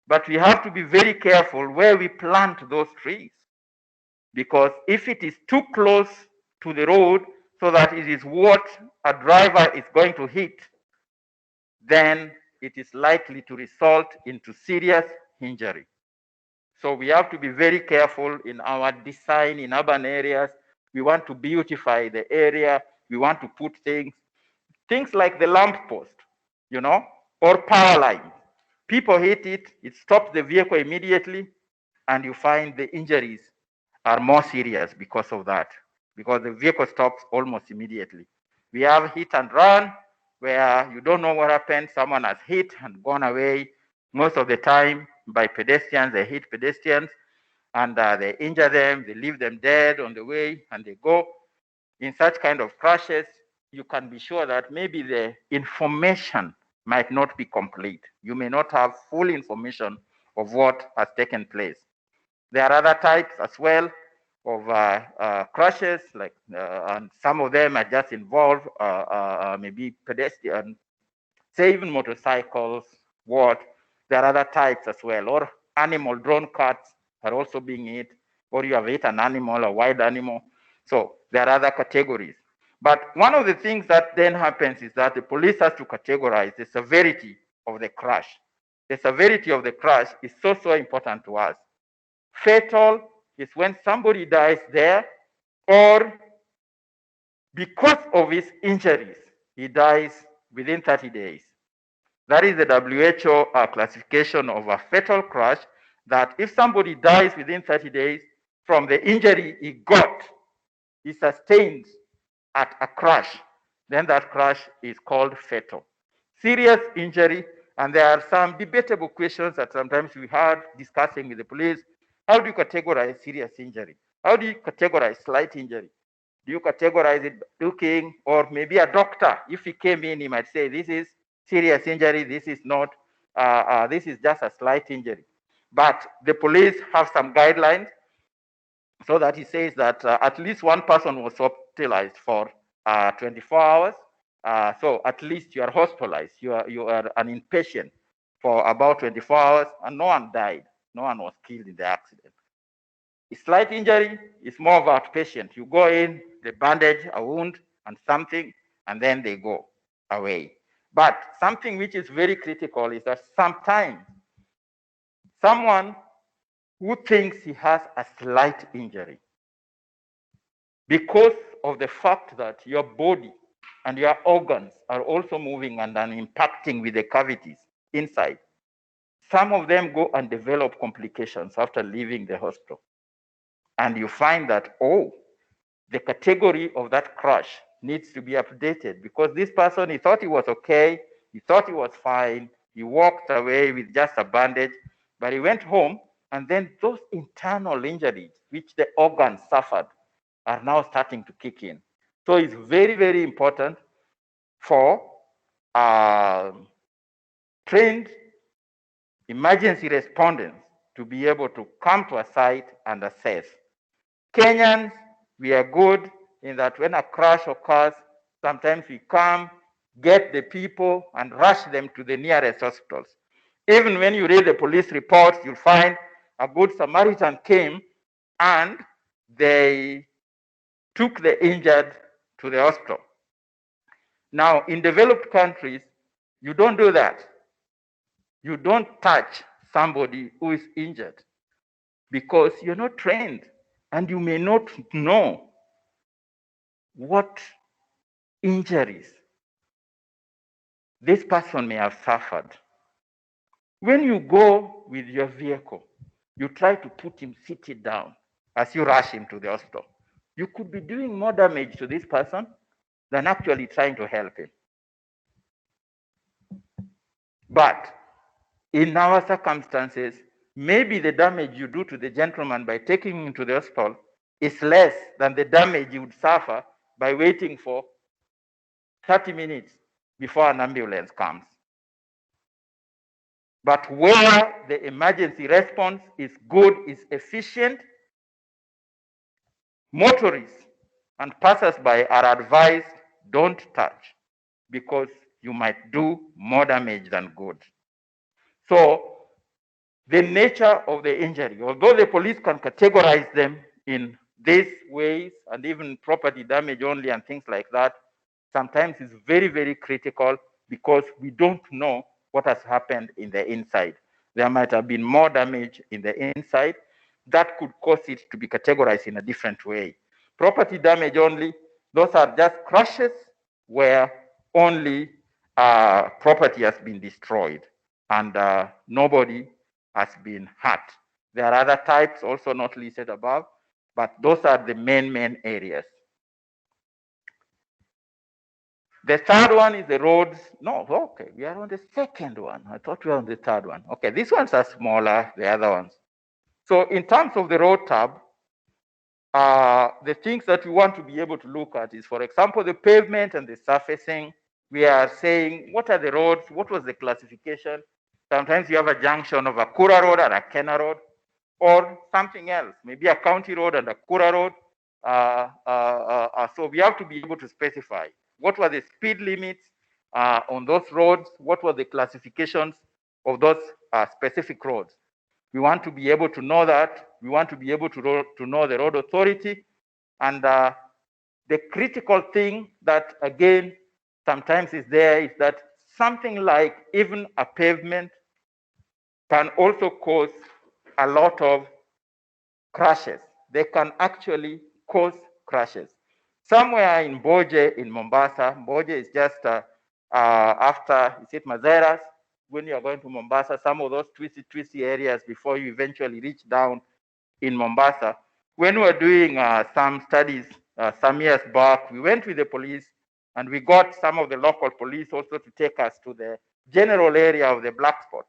but we have to be very careful where we plant those trees. Because if it is too close to the road so that it is what a driver is going to hit, then it is likely to result into serious injury. So we have to be very careful in our design in urban areas. We want to beautify the area. We want to put things like the lamp post, you know, or power line. People hit it, it stops the vehicle immediately, and you find the injuries are more serious because of that, because the vehicle stops almost immediately. We have hit and run where you don't know what happened. Someone has hit and gone away. Most of the time by pedestrians, they hit pedestrians and they injure them, they leave them dead on the way and they go. In such kind of crashes, you can be sure that maybe the information might not be complete. You may not have full information of what has taken place. There are other types as well of crashes, like, and some of them are just involve maybe pedestrian, say even motorcycles, what. There are other types as well, or animal drone cuts are also being hit, or you have hit an animal, a wild animal. So there are other categories. But one of the things that then happens is that the police has to categorize the severity of the crash. The severity of the crash is so important to us. Fatal is when somebody dies there, or because of his injuries, he dies within 30 days. That is the WHO classification of a fatal crash, that if somebody dies within 30 days from the injury he sustained at a crash, then that crash is called fatal. Serious injury, and there are some debatable questions that sometimes we had discussing with the police. How do you categorize serious injury? How do you categorize slight injury? Do you categorize it looking, or maybe a doctor, if he came in, he might say, this is serious injury, this is not, this is just a slight injury. But the police have some guidelines, so that he says that at least one person was hospitalized for 24 hours. So at least you are hospitalized, you are an inpatient for about 24 hours, and no one died. No one was killed in the accident. A slight injury is more of outpatient. You go in, they bandage a wound and something, and then they go away. But something which is very critical is that sometimes someone who thinks he has a slight injury, because of the fact that your body and your organs are also moving and impacting with the cavities inside, some of them go and develop complications after leaving the hospital. And you find that, oh, the category of that crash needs to be updated, because this person, he thought he was okay, he thought he was fine, he walked away with just a bandage, but he went home, and then those internal injuries which the organs suffered are now starting to kick in. So it's very, very important for trained emergency respondents to be able to come to a site and assess. Kenyans, we are good in that when a crash occurs, sometimes we come, get the people and rush them to the nearest hospitals. Even when you read the police reports, you'll find a good Samaritan came and they took the injured to the hospital. Now, in developed countries, you don't do that. You don't touch somebody who is injured because you're not trained and you may not know what injuries this person may have suffered. When you go with your vehicle, you try to put him seated down as you rush him to the hospital. You could be doing more damage to this person than actually trying to help him. But in our circumstances, maybe the damage you do to the gentleman by taking him to the hospital is less than the damage you would suffer by waiting for 30 minutes before an ambulance comes. But where the emergency response is good, is efficient, motorists and passers-by are advised, don't touch, because you might do more damage than good. So the nature of the injury, although the police can categorize them in these ways and even property damage only and things like that, sometimes it's very, very critical because we don't know what has happened in the inside. There might have been more damage in the inside that could cause it to be categorized in a different way. Property damage only, those are just crashes where only property has been destroyed and nobody has been hurt. There are other types also not listed above, but those are the main areas. The third one is the roads. No, okay, we are on the second one. I thought we were on the third one. Okay, these ones are smaller, the other ones. So in terms of the road tab, the things that we want to be able to look at is, for example, the pavement and the surfacing. We are saying, what are the roads? What was the classification? Sometimes you have a junction of a KURA road and a KERRA road, or something else, maybe a county road and a KURA road. So we have to be able to specify what were the speed limits on those roads, what were the classifications of those specific roads. We want to be able to know that. We want to be able to know the road authority. And the critical thing that, again, sometimes is there is that something like even a pavement can also cause a lot of crashes. They can actually cause crashes. Somewhere in Boje, in Mombasa, Boje is just after, is it Mazeras? when you are going to Mombasa, some of those twisty areas before you eventually reach down in Mombasa. When we were doing some studies some years back, we went with the police and we got some of the local police also to take us to the general area of the black spot.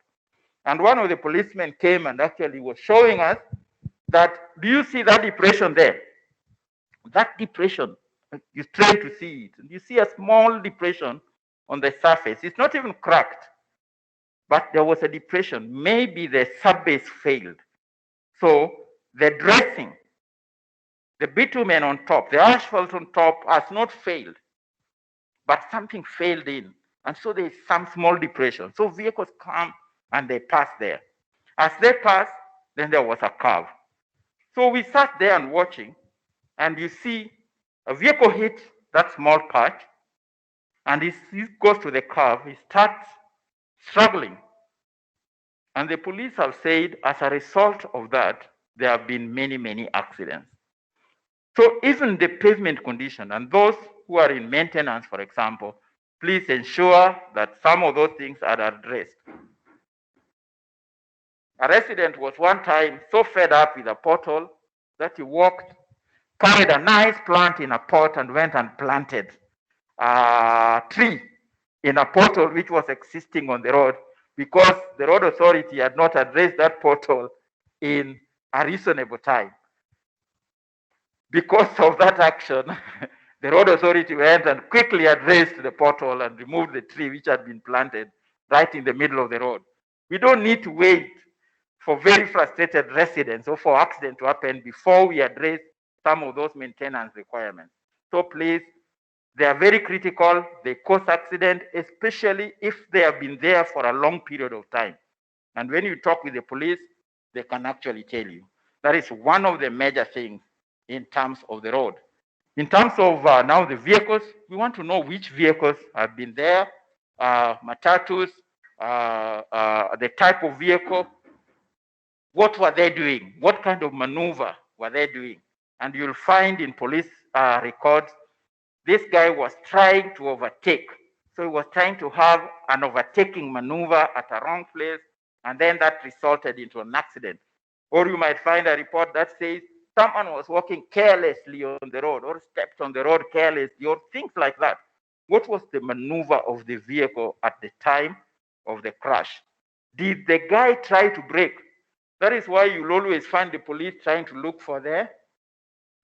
And one of the policemen came and actually was showing us that, do you see that depression there? That depression, you try to see it. You see a small depression on the surface. It's not even cracked, but there was a depression. Maybe the subbase failed. So the dressing, the bitumen on top, the asphalt on top has not failed, but something failed in. And so there is some small depression. So vehicles come and they pass there. As they pass, then there was a curve. So we sat there and watching, and you see a vehicle hit that small patch, and it goes to the curve, it starts struggling. And the police have said, as a result of that, there have been many, many accidents. So even the pavement condition, and those who are in maintenance, for example, please ensure that some of those things are addressed. A resident was one time so fed up with a pothole that he carried a nice plant in a pot and went and planted a tree in a pothole which was existing on the road, because the road authority had not addressed that pothole in a reasonable time. Because of that action, the road authority went and quickly addressed the pothole and removed the tree which had been planted right in the middle of the road. We don't need to wait for very frustrated residents or for accident to happen before we address some of those maintenance requirements. So please, they are very critical. They cause accident, especially if they have been there for a long period of time. And when you talk with the police, they can actually tell you. That is one of the major things in terms of the road. In terms of now the vehicles, we want to know which vehicles have been there, matatus, the type of vehicle, what were they doing, what kind of maneuver were they doing. And you'll find in police records, this guy was trying to overtake. So he was trying to have an overtaking maneuver at a wrong place, and then that resulted into an accident. Or you might find a report that says someone was walking carelessly on the road or stepped on the road carelessly or things like that. What was the maneuver of the vehicle at the time of the crash? Did the guy try to brake? That is why you'll always find the police trying to look for their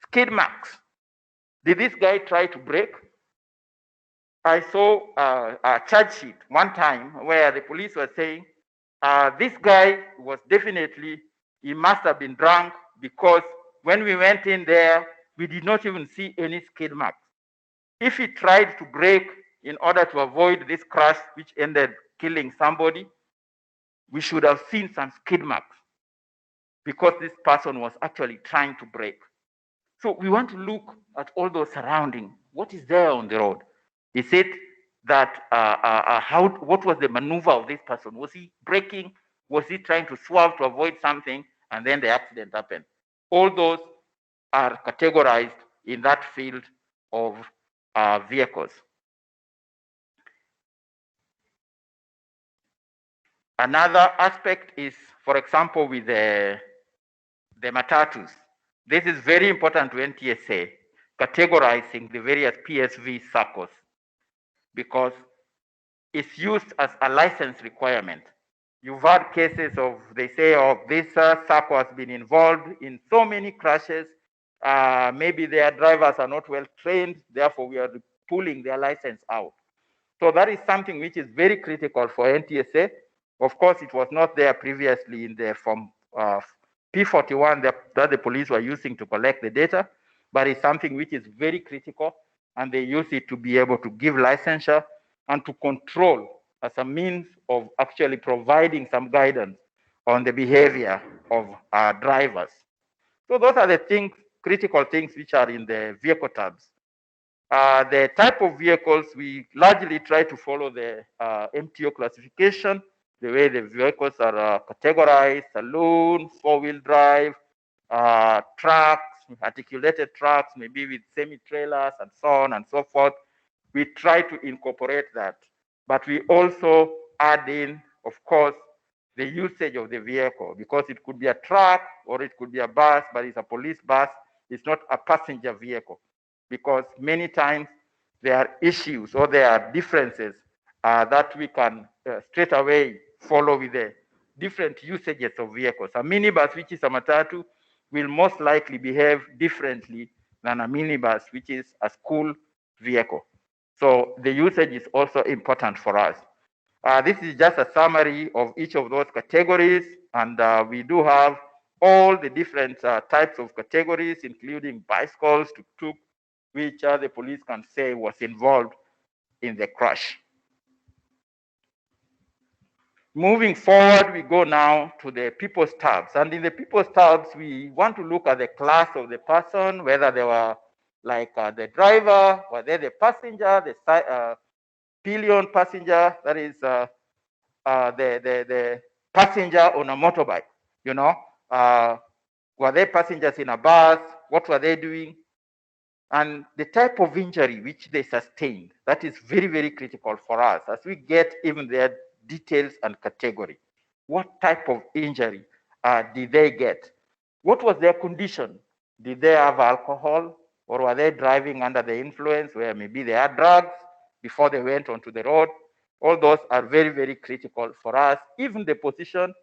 skid marks. Did this guy try to brake? I saw a charge sheet one time where the police were saying, this guy was definitely, he must have been drunk, because when we went in there, we did not even see any skid marks. If he tried to brake in order to avoid this crash, which ended killing somebody, we should have seen some skid marks, because this person was actually trying to brake. So we want to look at all those surroundings. What is there on the road? Is it that, what was the maneuver of this person? Was he braking? Was he trying to swerve to avoid something? And then the accident happened. All those are categorized in that field of vehicles. Another aspect is, for example, with the matatus. This is very important to NTSA, categorizing the various PSV circles, because it's used as a license requirement. You've had cases of, they say, oh, this circle has been involved in so many crashes. Maybe their drivers are not well trained, therefore we are pulling their license out. So that is something which is very critical for NTSA. Of course, it was not there previously in the form P41 that the police were using to collect the data, but it's something which is very critical, and they use it to be able to give licensure and to control as a means of actually providing some guidance on the behavior of drivers. So those are the things, critical things, which are in the vehicle tabs. The type of vehicles, we largely try to follow the MTO classification, the way the vehicles are categorized: saloon, four-wheel drive, trucks, articulated trucks, maybe with semi-trailers and so on and so forth. We try to incorporate that, but we also add in of course, the usage of the vehicle, because it could be a truck or it could be a bus, but it's a police bus. It's not a passenger vehicle, because many times there are issues or there are differences that we can straight away follow with the different usages of vehicles. A minibus, which is a matatu, will most likely behave differently than a minibus, which is a school vehicle. So the usage is also important for us. This is just a summary of each of those categories, and we do have all the different types of categories, including bicycles, tuk-tuk, which the police can say was involved in the crash. Moving forward, we go now to the people's tabs. And in the people's tabs, we want to look at the class of the person, whether they were like the driver, were they the passenger, the pillion passenger, that is the passenger on a motorbike, you know. Were they passengers in a bus? What were they doing? And the type of injury which they sustained, that is very, very critical for us as we get even their details and category. What type of injury did they get? What was their condition? Did they have alcohol, or were they driving under the influence where maybe they had drugs before they went onto the road? All those are very, very critical for us. Even the position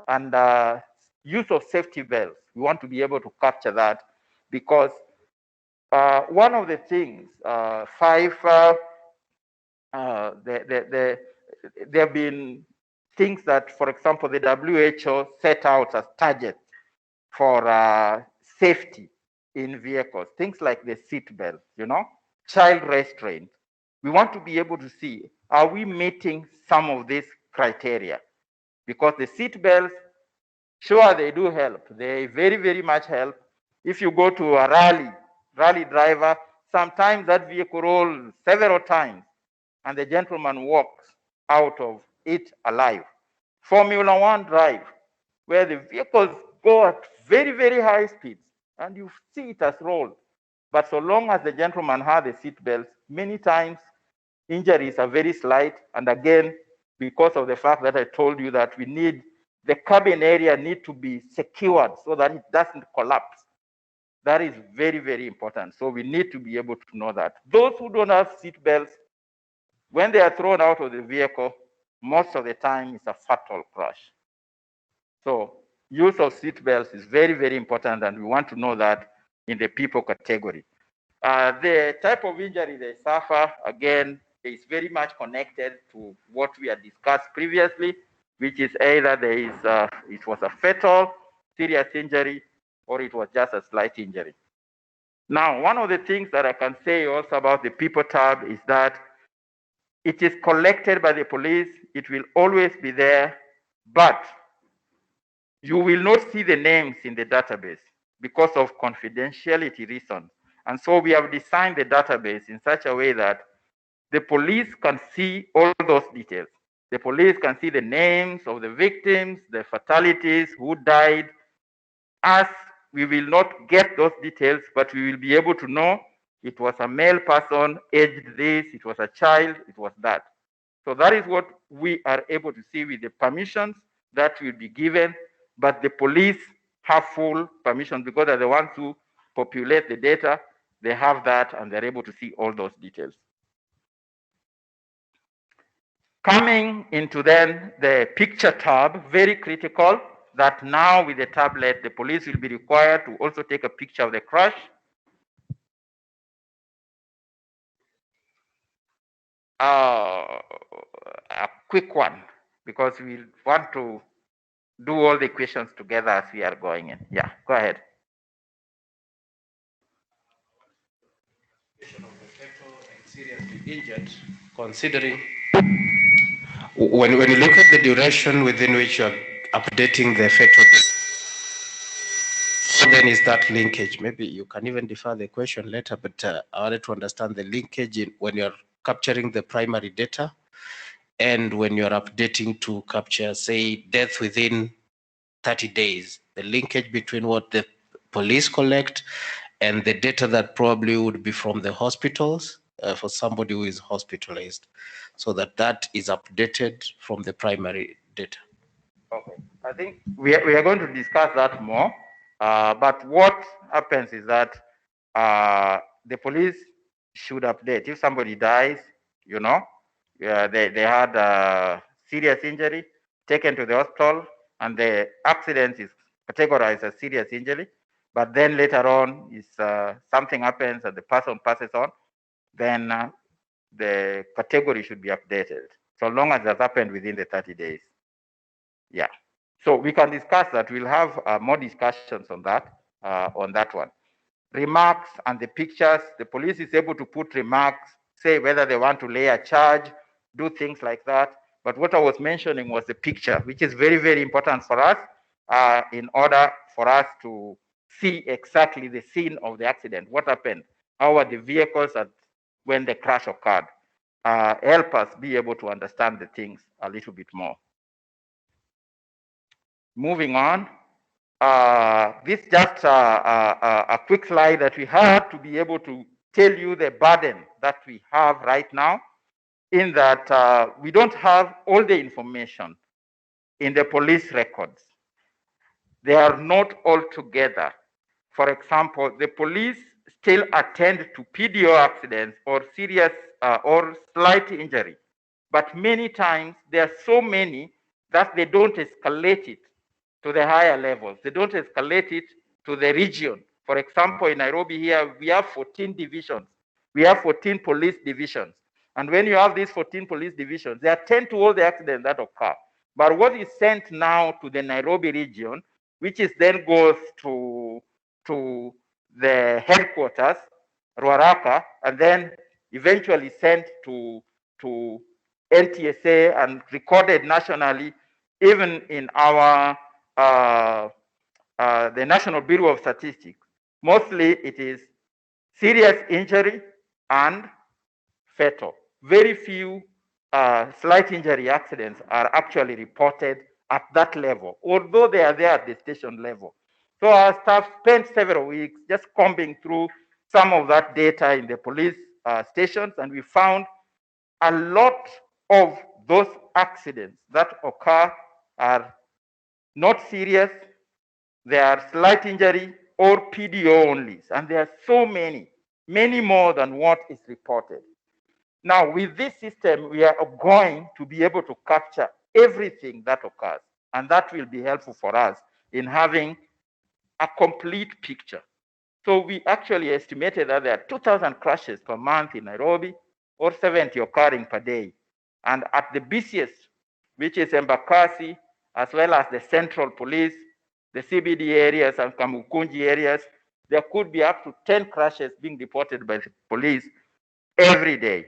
and use of safety belts, we want to be able to capture that, because one of the things, there have been things that, for example, the WHO set out as targets for safety in vehicles, things like the seat belt, you know, child restraint. We want to be able to see, are we meeting some of these criteria? Because the seat belts, sure, they do help. They very, very much help. If you go to a rally driver, sometimes that vehicle rolls several times and the gentleman walks out of it alive. Formula One drive, where the vehicles go at very, very high speeds and you see it as rolled. But so long as the gentleman had the seat belts, many times injuries are very slight. And again, because of the fact that I told you that we need the cabin area need to be secured so that it doesn't collapse. That is very, very important. So we need to be able to know that. Those who don't have seat belts, when they are thrown out of the vehicle, most of the time it's a fatal crash. So use of seat belts is very, very important, and we want to know that in the people category. The type of injury they suffer, again, is very much connected to what we had discussed previously, which is either there is it was a fatal, serious injury, or it was just a slight injury. Now, one of the things that I can say also about the people tab is that it is collected by the police. It will always be there, but you will not see the names in the database because of confidentiality reasons. And so we have designed the database in such a way that the police can see all those details. The police can see the names of the victims, the fatalities, who died. As we will not get those details, but we will be able to know it was a male person, aged this, it was a child, it was that. So that is what we are able to see with the permissions that will be given, but the police have full permission because they're the ones who populate the data. They have that and they're able to see all those details. Coming into then the picture tab, very critical that now with the tablet, the police will be required to also take a picture of the crash. A quick one, because we want to do all the questions together as we are going in. Yeah, go ahead. Seriously injured, considering when you look at the duration within which you are updating the fetal, then is that linkage? Maybe you can even defer the question later, but I wanted to understand the linkage in when you're capturing the primary data and when you're updating to capture, say, death within 30 days, the linkage between what the police collect and the data that probably would be from the hospitals for somebody who is hospitalized, so that is updated from the primary data. Okay, I think we are going to discuss that more. But what happens is that the police should update. If somebody dies, you know, they had a serious injury, taken to the hospital, and the accident is categorized as serious injury. But then later on, is something happens and the person passes on, then the category should be updated, so long as it has happened within the 30 days. Yeah. So we can discuss that. We'll have more discussions on that one. Remarks and the pictures, the police is able to put remarks, say whether they want to lay a charge, do things like that. But what I was mentioning was the picture, which is very, very important for us in order for us to see exactly the scene of the accident. What happened? How were the vehicles when the crash occurred? Help us be able to understand the things a little bit more. Moving on, this just a quick slide that we had to be able to tell you the burden that we have right now, in that we don't have all the information in the police records. They are not all together. For example, the police still attend to PDO accidents or serious or slight injury, but many times there are so many that they don't escalate it to the higher levels. They don't escalate it to the region. For example, in Nairobi here, we have 14 divisions. We have 14 police divisions. And when you have these 14 police divisions, they attend to all the accidents that occur. But what is sent now to the Nairobi region, which is then goes to the headquarters, Ruaraka, and then eventually sent to NTSA and recorded nationally, even in our the National Bureau of Statistics. Mostly it is serious injury and fatal. Very few slight injury accidents are actually reported at that level, although they are there at the station level. So our staff spent several weeks just combing through some of that data in the police stations, and we found a lot of those accidents that occur are not serious, they are slight injury or PDO only, and there are so many, many more than what is reported. Now, with this system, we are going to be able to capture everything that occurs, and that will be helpful for us in having a complete picture. So we actually estimated that there are 2,000 crashes per month in Nairobi, or 70 occurring per day. And at the busiest, which is Embakasi, as well as the Central Police, the CBD areas and Kamukunji areas, there could be up to 10 crashes being reported by the police every day.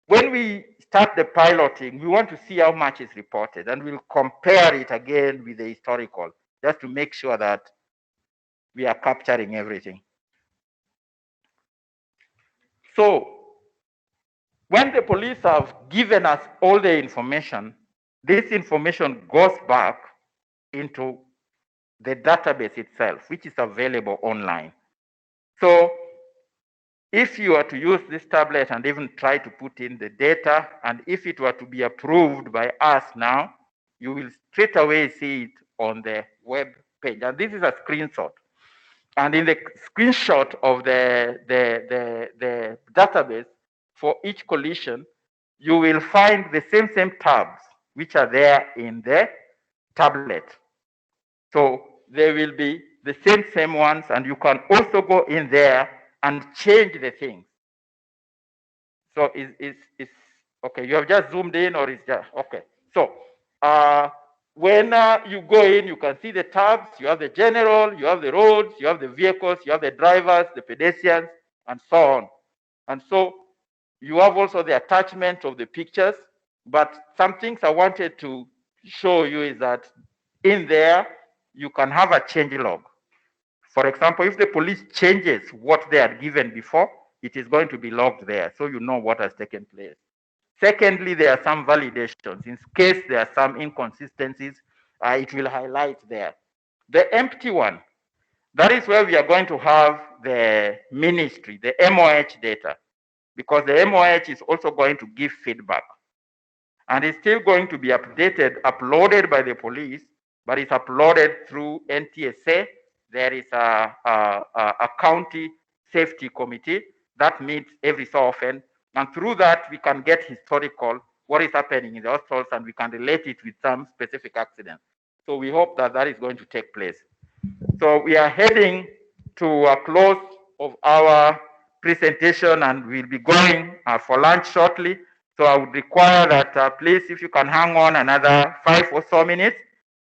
When we start the piloting, we want to see how much is reported, and we'll compare it again with the historical, just to make sure that we are capturing everything. So when the police have given us all the information, this information goes back into the database itself, which is available online. So if you are to use this tablet and even try to put in the data, and if it were to be approved by us now, you will straight away see it on the web page. And this is a screenshot. And in the screenshot of the database for each collision, you will find the same tabs which are there in the tablet. So they will be the same ones, and you can also go in there and change the things. So it's okay. You have just zoomed in, or is just okay. So when you go in, you can see the tabs. You have the general, you have the roads, you have the vehicles, you have the drivers, the pedestrians, and so on. And so you have also the attachment of the pictures. But some things I wanted to show you is that in there, you can have a change log. For example, if the police changes what they had given before, it is going to be logged there, so you know what has taken place. Secondly, there are some validations. In case there are some inconsistencies, it will highlight there. The empty one, that is where we are going to have the ministry, the MOH data. because the MOH is also going to give feedback. And it's still going to be uploaded by the police, but it's uploaded through NTSA. There is a county safety committee that meets every so often. And through that, we can get historical, what is happening in the hostels, and we can relate it with some specific accidents. So we hope that that is going to take place. So we are heading to a close of our presentation, and we'll be going for lunch shortly. So I would require that please, if you can hang on another 5 or so minutes,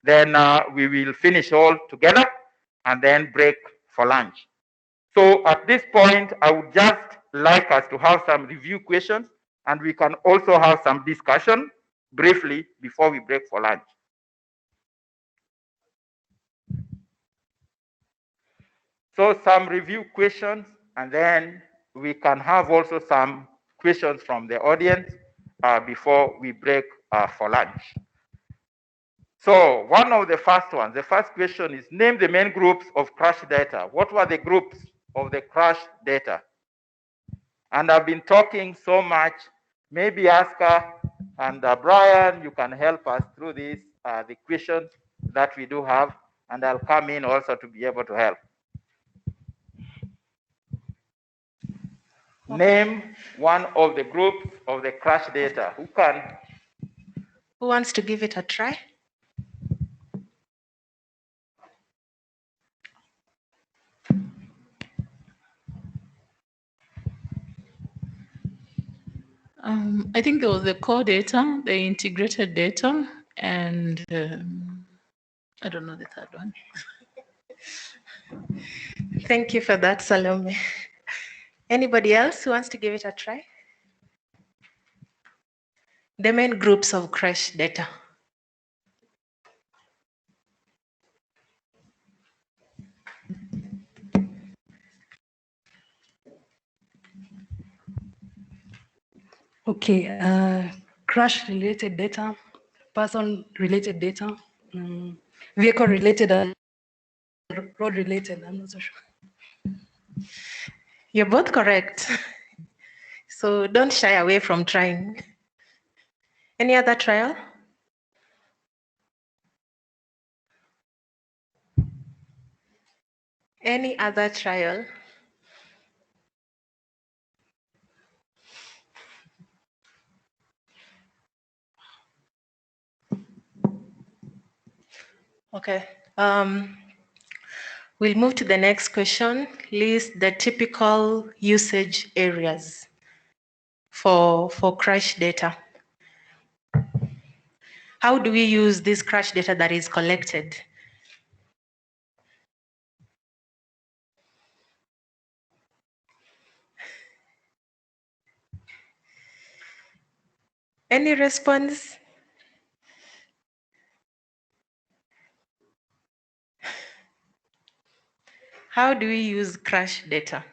then we will finish all together and then break for lunch. So at this point, I would just like us to have some review questions, and we can also have some discussion briefly before we break for lunch. So some review questions, and then we can have also some questions from the audience before we break for lunch. So one of the first ones, the first question is, name the main groups of crash data. What were the groups of the crash data? And I've been talking so much, maybe Oscar and Brian, you can help us through this, the questions that we do have, and I'll come in also to be able to help. Name one of the groups of the crash data. Who can? Who wants to give it a try? I think there was the core data, the integrated data, and I don't know the third one. Thank you for that, Salome. Anybody else who wants to give it a try? The main groups of crash data. Okay, crash-related data, person-related data, vehicle-related, and road-related. I'm not so sure. You're both correct. So don't shy away from trying. Any other trial? Any other trial? Okay. We'll move to the next question. List the typical usage areas for crash data. How do we use this crash data that is collected? Any response? How do we use crash data?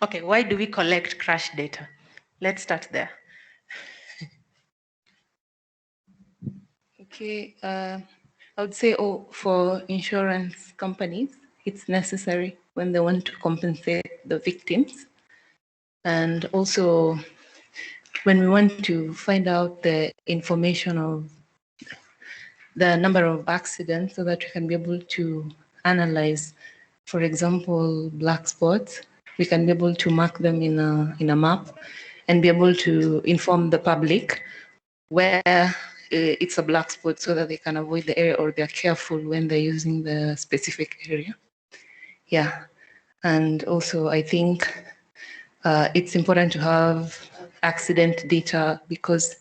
Okay, why do we collect crash data? Let's start there. Okay, I would say for insurance companies, it's necessary when they want to compensate the victims. And also when we want to find out the information of the number of accidents so that we can be able to analyze, for example, black spots, we can be able to mark them in a map and be able to inform the public where it's a black spot so that they can avoid the area or they're careful when they're using the specific area. Yeah, and also I think it's important to have accident data because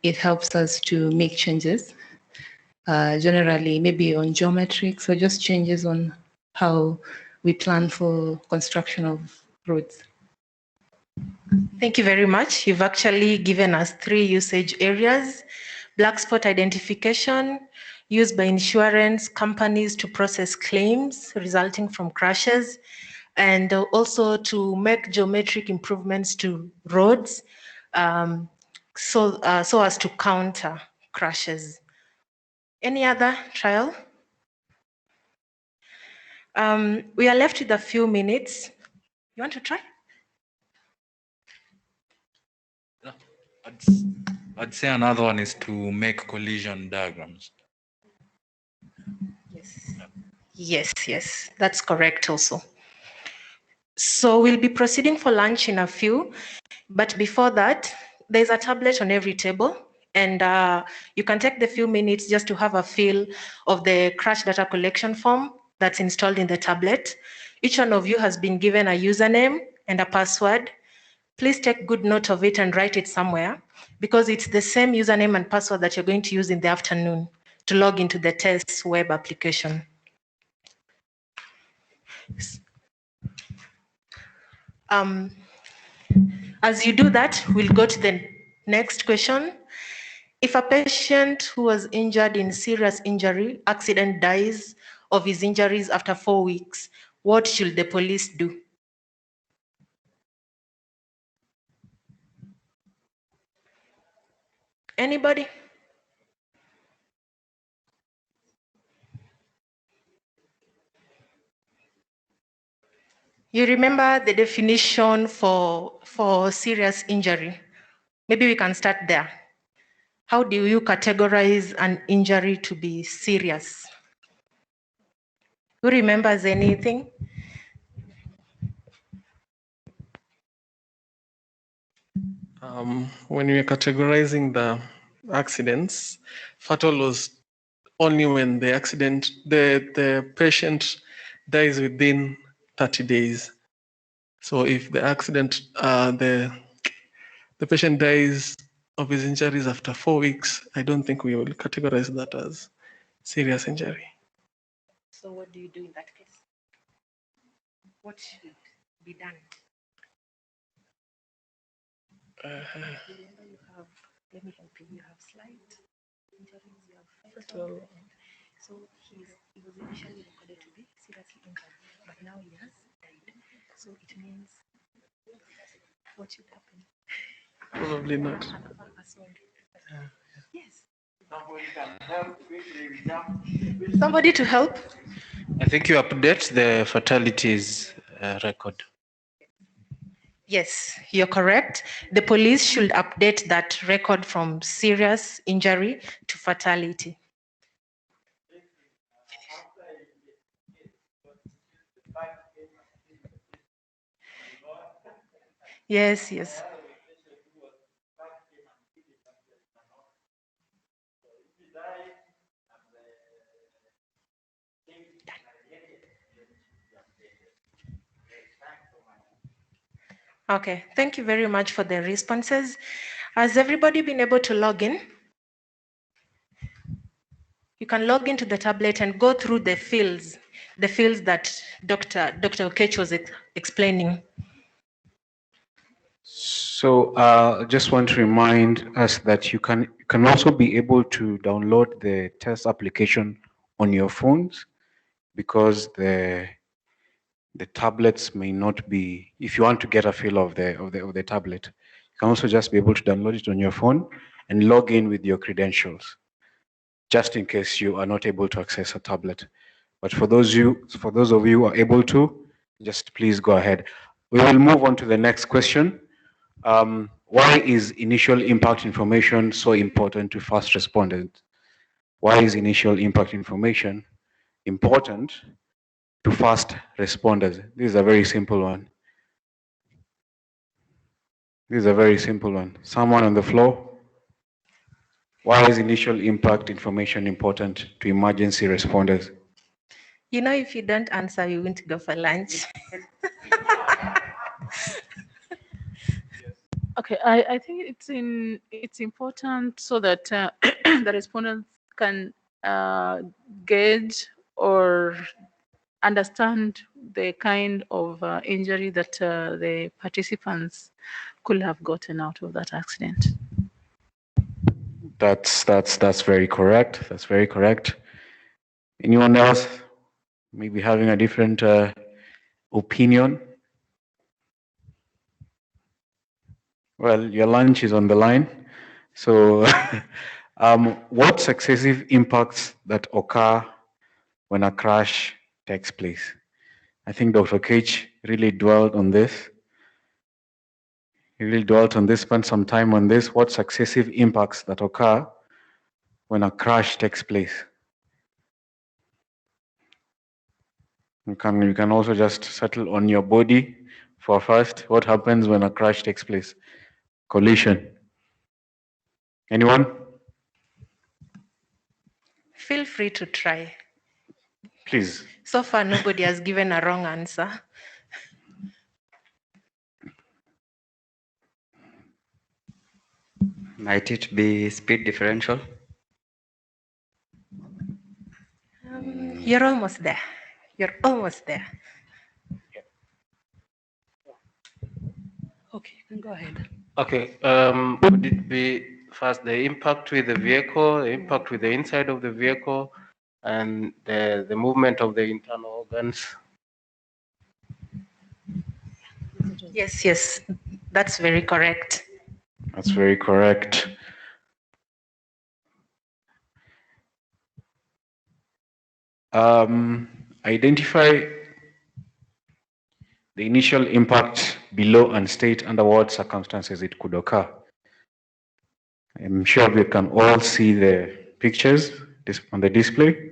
it helps us to make changes, generally maybe on geometric, so just changes on how we plan for construction of roads. Thank you very much. You've actually given us 3 usage areas: black spot identification, used by insurance companies to process claims resulting from crashes, and also to make geometric improvements to roads so as to counter crashes. Any other trial? We are left with a few minutes. You want to try? I'd say another one is to make collision diagrams. Yes, that's correct also. So we'll be proceeding for lunch in a few, but before that, there's a tablet on every table, and you can take the few minutes just to have a feel of the crash data collection form that's installed in the tablet. Each one of you has been given a username and a password. Please take good note of it and write it somewhere, because it's the same username and password that you're going to use in the afternoon to log into the TES web application. As you do that, we'll go to the next question. If a patient who was injured in serious injury accident dies of his injuries after 4 weeks, what should the police do? Anybody? You remember the definition for serious injury? Maybe we can start there. How do you categorize an injury to be serious? Who remembers anything? When we are categorizing the accidents, fatal was only when the accident, the patient dies within 30 days. So if the accident, the patient dies of his injuries after 4 weeks, I don't think we will categorize that as serious injury. So what do you do in that case? What should be done? Remember you have, let me help you, you have slight injuries, you have fatal. So he was initially recorded to be seriously injured, but now he has died. So it means, what should happen? Probably not. Yes. Somebody to help? I think you update the fatalities record. Yes, you're correct. The police should update that record from serious injury to fatality. Yes. Okay, thank you very much for the responses. Has everybody been able to log in? You can log into the tablet and go through the fields that Dr. Okech was explaining. So just want to remind us that you can also be able to download the test application on your phones, because the tablets may not be. If you want to get a feel of the tablet, you can also just be able to download it on your phone and log in with your credentials, just in case you are not able to access a tablet. But for those of you who are able to, just please go ahead. We will move on to the next question. Why is initial impact information so important to first responders? Why is initial impact information important to first responders? This is a very simple one. Someone on the floor? Why is initial impact information important to emergency responders? You know, if you don't answer, you won't go for lunch. Okay, I think it's important so that the respondents can gauge or understand the kind of injury that the participants could have gotten out of that accident. That's very correct. That's very correct. Anyone else maybe having a different opinion? Well, your lunch is on the line. So what successive impacts that occur when a crash takes place? I think Dr. Cage really dwelled on this. He really dwelt on this, spent some time on this, what successive impacts that occur when a crash takes place. You can also just settle on your body for first. What happens when a crash takes place? Collision. Anyone? Feel free to try. Please. So far, nobody has given a wrong answer. Might it be speed differential? You're almost there. You're almost there. Okay, you can go ahead. Okay, would it be first the impact with the vehicle, the impact with the inside of the vehicle, and the movement of the internal organs? Yes, yes, that's very correct. That's very correct. Identify the initial impact below and state under what circumstances it could occur. I'm sure we can all see the pictures on the display.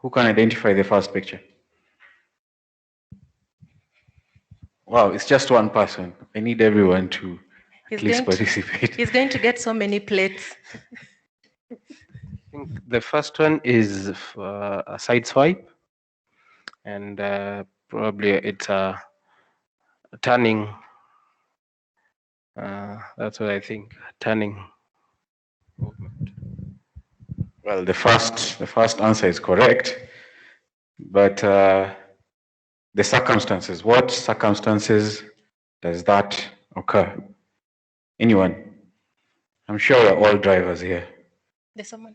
Who can identify the first picture? Wow, it's just one person. I need everyone to at least participate. He's going to get so many plates. I think the first one is a side swipe, and probably it's a turning. That's what I think. Turning. Well, the first answer is correct, but the circumstances. What circumstances does that occur? Anyone? I'm sure we're all drivers here. There's someone.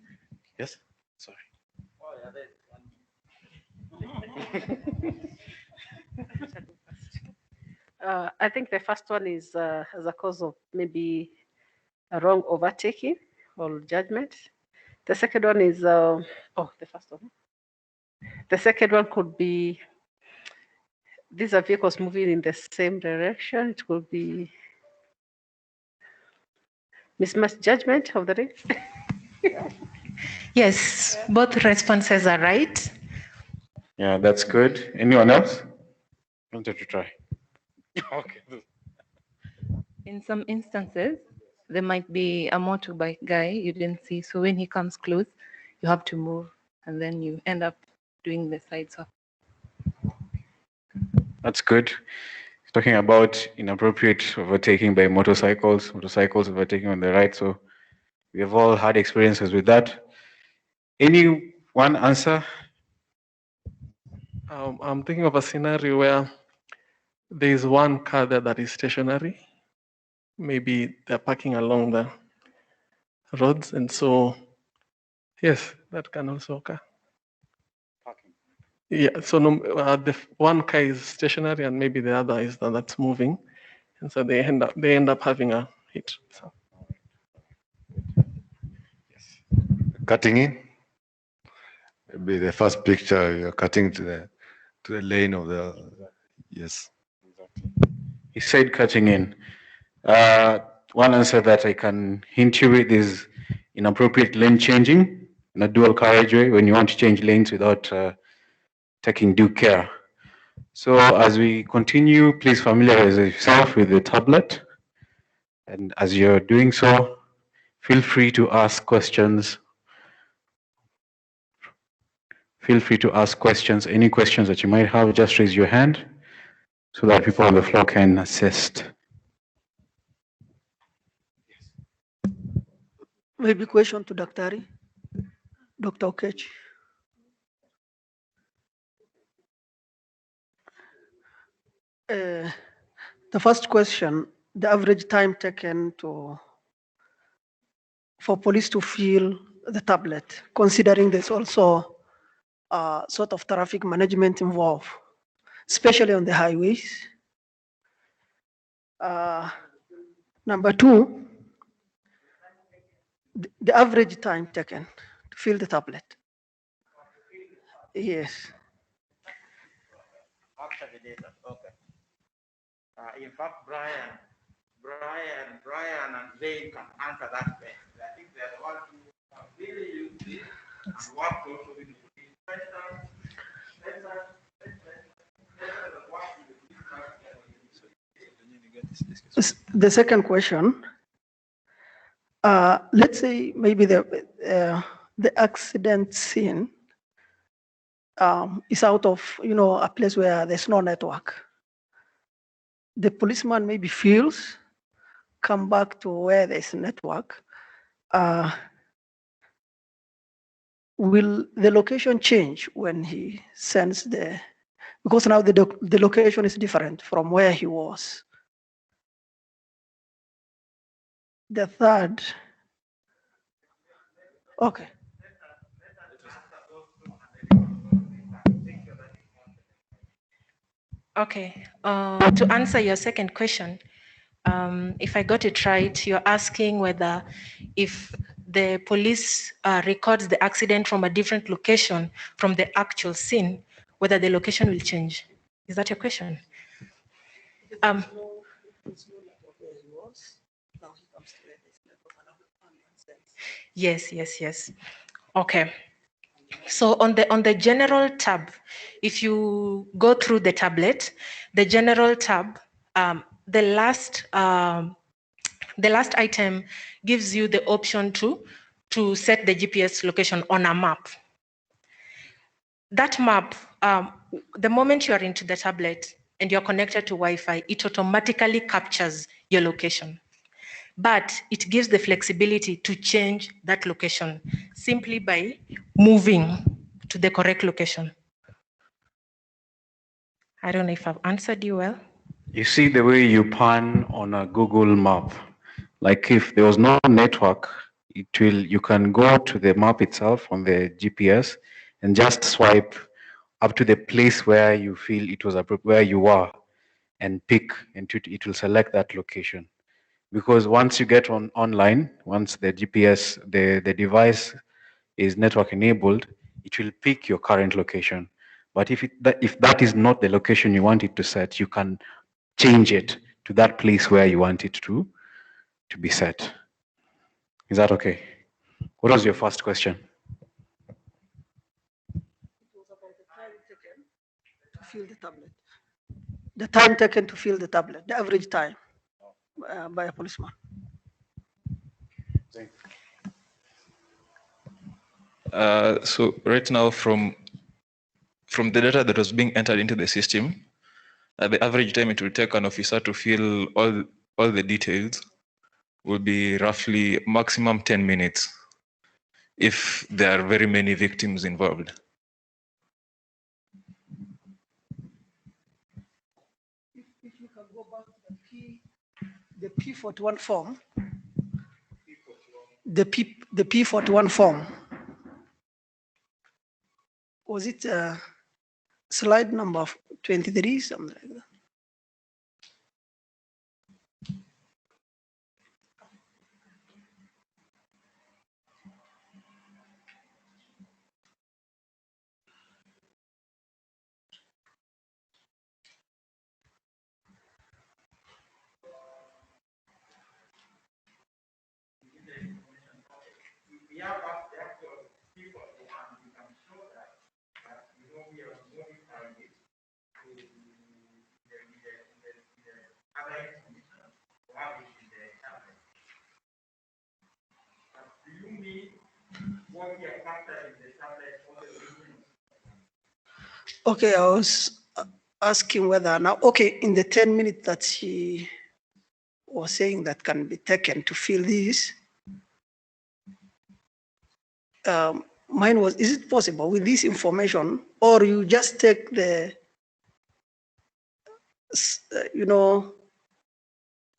Yes. Sorry. I think the first one is as a cause of maybe a wrong overtaking or judgment. The second one is, the first one. The second one could be, these are vehicles moving in the same direction. It could be mismatched judgment of the race. Yes, both responses are right. Yeah, that's good. Anyone else? Wanted to try. Okay. In some instances, there might be a motorbike guy you didn't see. So when he comes close, you have to move, and then you end up doing the side swap. That's good. Talking about inappropriate overtaking by motorcycles overtaking on the right. So we have all had experiences with that. Any one answer? I'm thinking of a scenario where there is one car there that is stationary. Maybe they're parking along the roads, and so yes, that can also occur. Yeah, so the one car is stationary, and maybe the other is that's moving, and so they end up having a hit. So. Cutting in. Maybe the first picture you're cutting to the lane of the yes. He said cutting in. One answer that I can hint you with is inappropriate lane changing in a dual carriageway when you want to change lanes without taking due care. So as we continue, please familiarize yourself with the tablet. And as you're doing so, feel free to ask questions. Feel free to ask questions. Any questions that you might have, just raise your hand so that people on the floor can assist. Maybe question to Dr. Okech. The first question, the average time taken for police to fill the tablet, considering there's also sort of traffic management involved, especially on the highways. Number two, the average time taken to fill the tablet. Yes. After the data, okay. In fact, Brian and Zane can answer that question. I think they're the ones who have really used this and worked also with the The second question, let's say maybe the accident scene is out of a place where there's no network. The policeman maybe feels, come back to where there's a network. Will the location change when he sends because now the location is different from where he was. The third, okay. Okay, to answer your second question, if I got it right, you're asking whether if the police records the accident from a different location from the actual scene, whether the location will change. Is that your question? Yes. Okay. So on the general tab, if you go through the tablet, the general tab, the last item gives you the option to set the GPS location on a map. That map, the moment you are into the tablet and you're connected to Wi-Fi, it automatically captures your location. But it gives the flexibility to change that location simply by moving to the correct location. I don't know if I've answered you well. You see the way you pan on a Google map, like if there was no network, you can go to the map itself on the GPS and just swipe up to the place where you feel it was where you were and pick, and it will select that location. Because once you get online, once the GPS, the device is network enabled, it will pick your current location. But if that is not the location you want it to set, you can change it to that place where you want it to be set. Is that okay? What was your first question? To fill the tablet. The time taken to fill the tablet, the average time by a policeman. So right now, from the data that was being entered into the system, the average time it will take an officer to fill all the details will be roughly maximum 10 minutes if there are very many victims involved. If you can go back to the P41 form, the P41 form, was it slide number 23, something like that? Okay, I was asking whether now, okay, in the 10 minutes that she was saying that can be taken to fill this, mine was, is it possible with this information, or you just take the,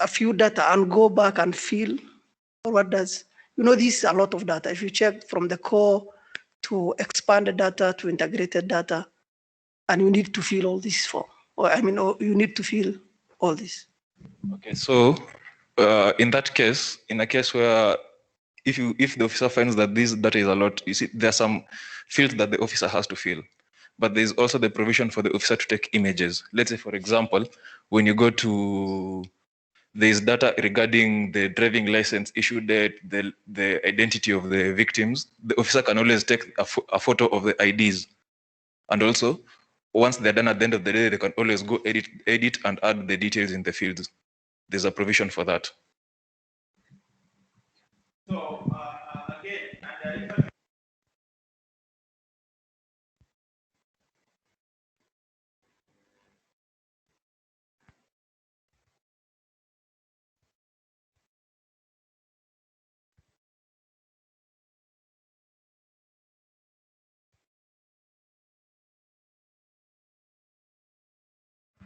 a few data and go back and fill, or what does, this is a lot of data. If you check from the core to expanded data to integrated data, and you need to fill all this form, you need to fill all this. Okay, so in that case, in a case where if the officer finds that this data is a lot, you see, there are some fields that the officer has to fill. But there's also the provision for the officer to take images. Let's say, for example, when you go to, there's data regarding the driving license issue date, the identity of the victims. The officer can always take a photo of the IDs. And also, once they're done at the end of the day, they can always go edit and add the details in the fields. There's a provision for that. So again,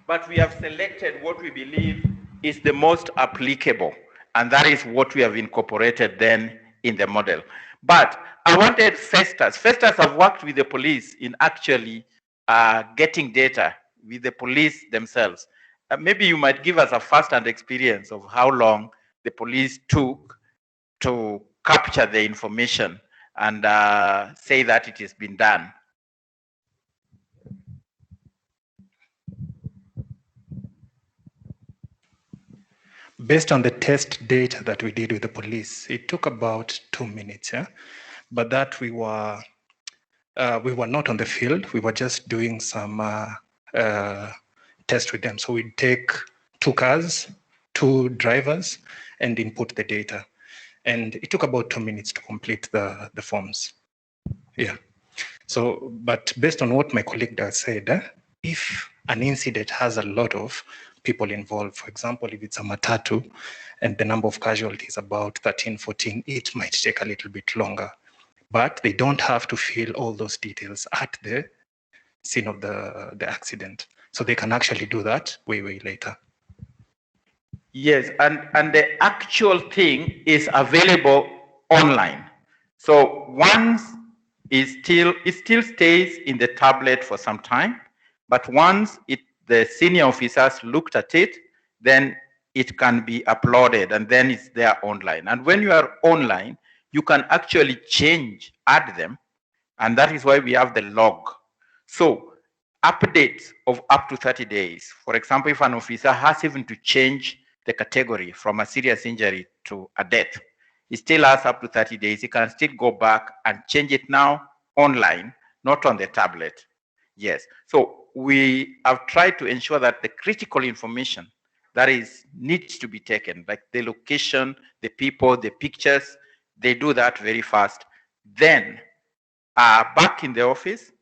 but we have selected what we believe is the most applicable, and that is what we have incorporated then in the model. But I wanted Festus. Festus have worked with the police in actually getting data with the police themselves. Maybe you might give us a first-hand experience of how long the police took to capture the information and say that it has been done. Based on the test data that we did with the police, it took about 2 minutes. Yeah? But that we were not on the field. We were just doing some test with them. So we'd take 2 cars, 2 drivers, and input the data. And it took about 2 minutes to complete the forms. Yeah. So, but based on what my colleague has said, if an incident has a lot of people involved, for example, if it's a matatu and the number of casualties about 13, 14, it might take a little bit longer. But they don't have to fill all those details at the scene of the accident. So they can actually do that way later. Yes, and the actual thing is available online. So once it still stays in the tablet for some time, but once the senior officers looked at it, then it can be uploaded and then it's there online. And when you are online, you can actually add them, and that is why we have the log. So updates of up to 30 days. For example, if an officer has even to change the category from a serious injury to a death, he still has up to 30 days. He can still go back and change it now online, not on the tablet. Yes. So we have tried to ensure that the critical information that needs to be taken, like the location, the people, the pictures, they do that very fast. Then back in the office,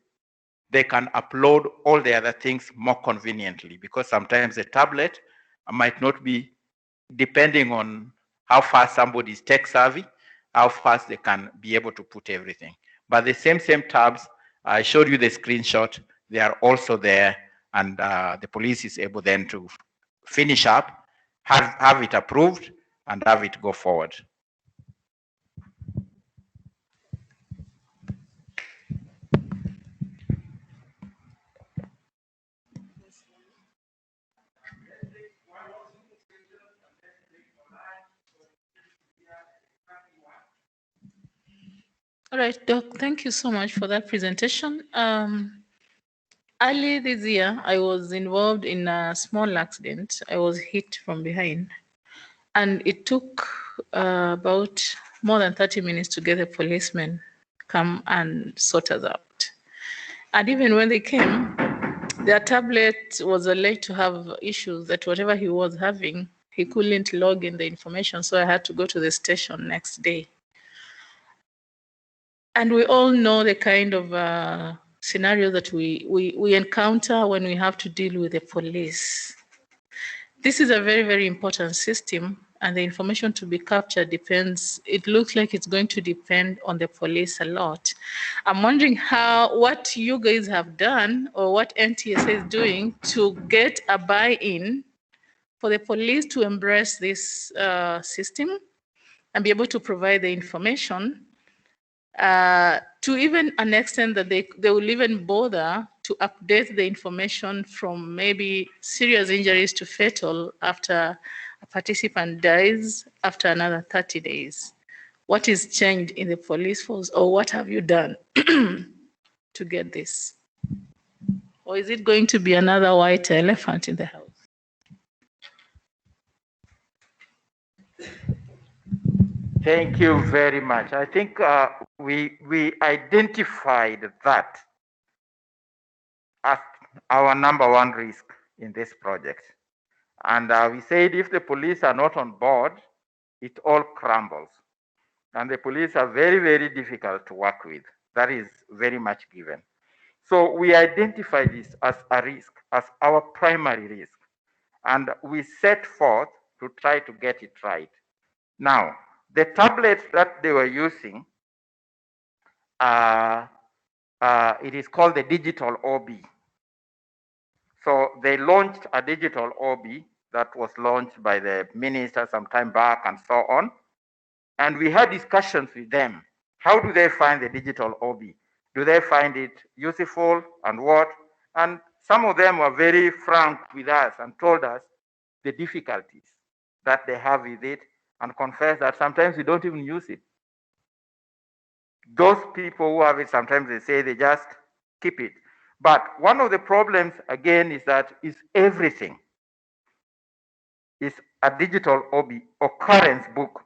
they can upload all the other things more conveniently, because sometimes the tablet might not be, depending on how fast somebody is tech savvy, how fast they can be able to put everything. But the same tabs, I showed you the screenshot, they are also there, and the police is able then to finish up, have it approved, and have it go forward. All right, Doc, thank you so much for that presentation. Early this year, I was involved in a small accident. I was hit from behind, and it took about more than 30 minutes to get a policeman come and sort us out. And even when they came, their tablet was alleged to have issues, that whatever he was having, he couldn't log in the information, so I had to go to the station next day. And we all know the kind of scenario that we encounter when we have to deal with the police. This is a very, very important system, and the information to be captured depends, it looks like it's going to depend on the police a lot. I'm wondering what you guys have done, or what NTSA is doing to get a buy-in for the police to embrace this system and be able to provide the information to even an extent that they will even bother to update the information from maybe serious injuries to fatal after a participant dies after another 30 days. what is changed in the police force, or what have you done to get this? Or is it going to be another white elephant in the house? Thank you very much. I think we identified that as our number one risk in this project. And we said if the police are not on board, it all crumbles. And the police are very, very difficult to work with. That is very much given. So we identify this as a risk, as our primary risk. And we set forth to try to get it right. Now, the tablets that they were using, it is called the digital OB. So they launched a digital OB that was launched by the minister some time back and so on. And we had discussions with them. How do they find the digital OB? Do they find it useful and what? And some of them were very frank with us and told us the difficulties that they have with it and confess that sometimes we don't even use it. Those people who have it, sometimes they say they just keep it. But one of the problems, again, is that it's everything. It's a digital OB, occurrence book.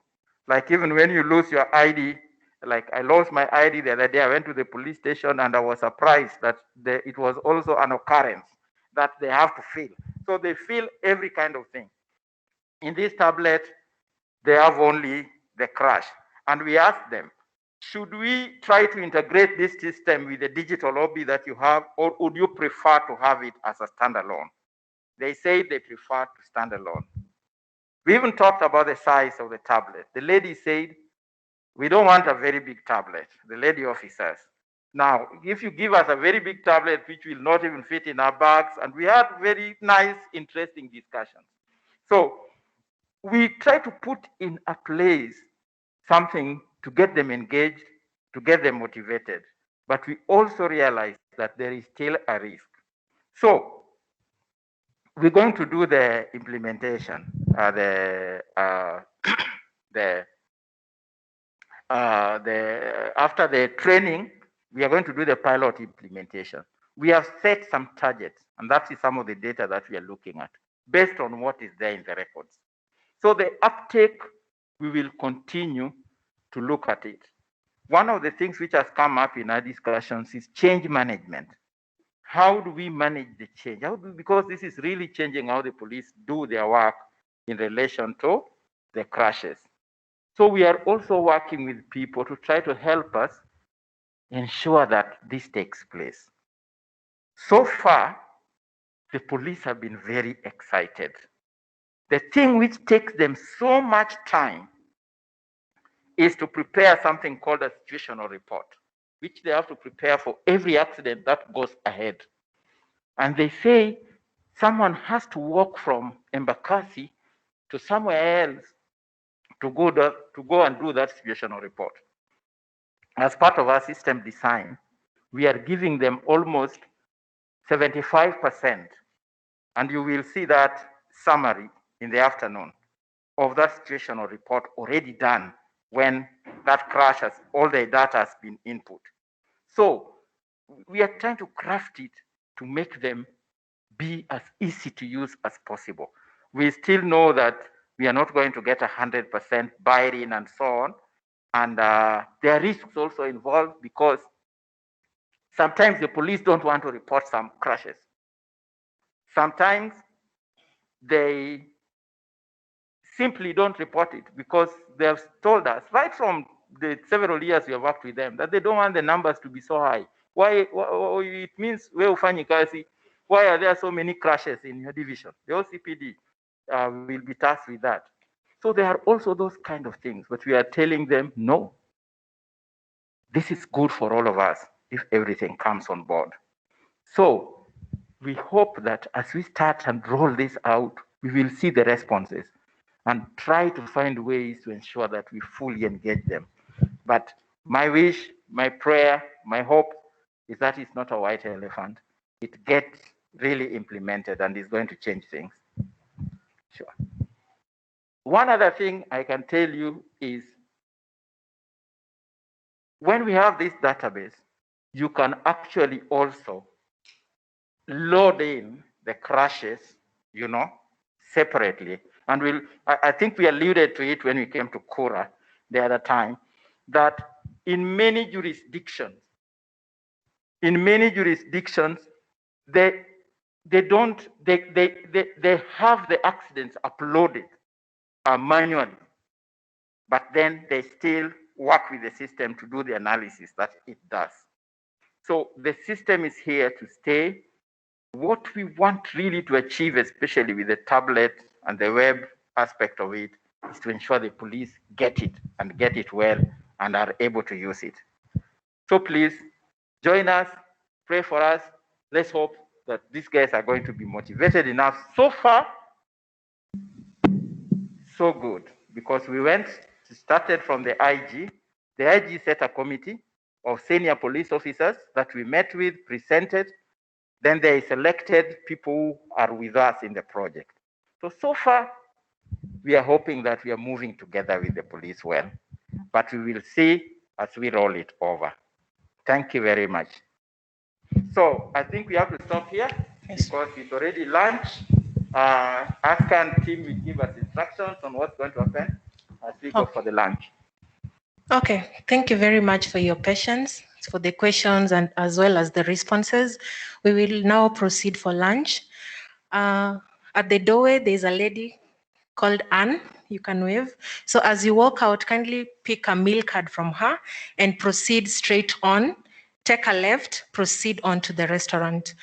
Like even when you lose your ID, like I lost my ID the other day, I went to the police station and I was surprised that it was also an occurrence that they have to fill. So they fill every kind of thing. In this tablet, they have only the crash. And we asked them, should we try to integrate this system with the digital OB that you have, or would you prefer to have it as a standalone? They say they prefer to stand alone. We even talked about the size of the tablet. The lady said, we don't want a very big tablet, the lady officers. Now, if you give us a very big tablet, which will not even fit in our bags, and we had very nice, interesting discussions. So we try to put in a place something to get them engaged, to get them motivated. But we also realize that there is still a risk. So we're going to do the implementation, after the training, we are going to do the pilot implementation. We have set some targets, and that is some of the data that we are looking at, based on what is there in the records. So the uptake, we will continue to look at it. One of the things which has come up in our discussions is change management. How do we manage the change? Because this is really changing how the police do their work in relation to the crashes. So we are also working with people to try to help us ensure that this takes place. So far, the police have been very excited. The thing which takes them so much time is to prepare something called a situational report, which they have to prepare for every accident that goes ahead. And they say someone has to walk from Embakasi to somewhere else to go and do that situational report. As part of our system design, we are giving them almost 75%. And you will see that summary in the afternoon of that situational report already done when that crash has, all the data has been input. So we are trying to craft it to make them be as easy to use as possible. We still know that we are not going to get 100% buy-in and so on. And there are risks also involved because sometimes the police don't want to report some crashes. Sometimes they simply don't report it because they have told us right from the several years we have worked with them that they don't want the numbers to be so high. Why it means why are there so many crashes in your division? The OCPD will be tasked with that. So there are also those kind of things, but we are telling them, no, this is good for all of us if everything comes on board. So we hope that as we start and roll this out, we will see the responses and try to find ways to ensure that we fully engage them. But my wish, my prayer, my hope is that it's not a white elephant. It gets really implemented and is going to change things. Sure. One other thing I can tell you is when we have this database, you can actually also load in the crashes, separately. And I think we alluded to it when we came to KURA the other time, that in many jurisdictions, they have the accidents uploaded manually, but then they still work with the system to do the analysis that it does. So the system is here to stay. What we want really to achieve, especially with the tablet and the web aspect of it, is to ensure the police get it and get it well and are able to use it. So please join us, pray for us. Let's hope that these guys are going to be motivated enough. So far, so good, because we started from the IG. The IG set a committee of senior police officers that we met with, presented. Then they selected people who are with us in the project. So far, we are hoping that we are moving together with the police well, but we will see as we roll it over. Thank you very much. So I think we have to stop here because it's already lunch. Askan team will give us instructions on what's going to happen as we go for the lunch. Okay, thank you very much for your patience, for the questions and as well as the responses. We will now proceed for lunch. At the doorway, there's a lady called Anne. You can wave. So as you walk out, kindly pick a meal card from her and proceed straight on. Take a left, proceed on to the restaurant.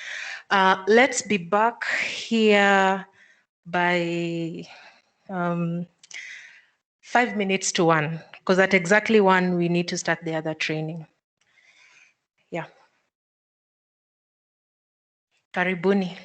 Let's be back here by 5 minutes to 1, because at exactly 1, we need to start the other training. Yeah. Karibuni.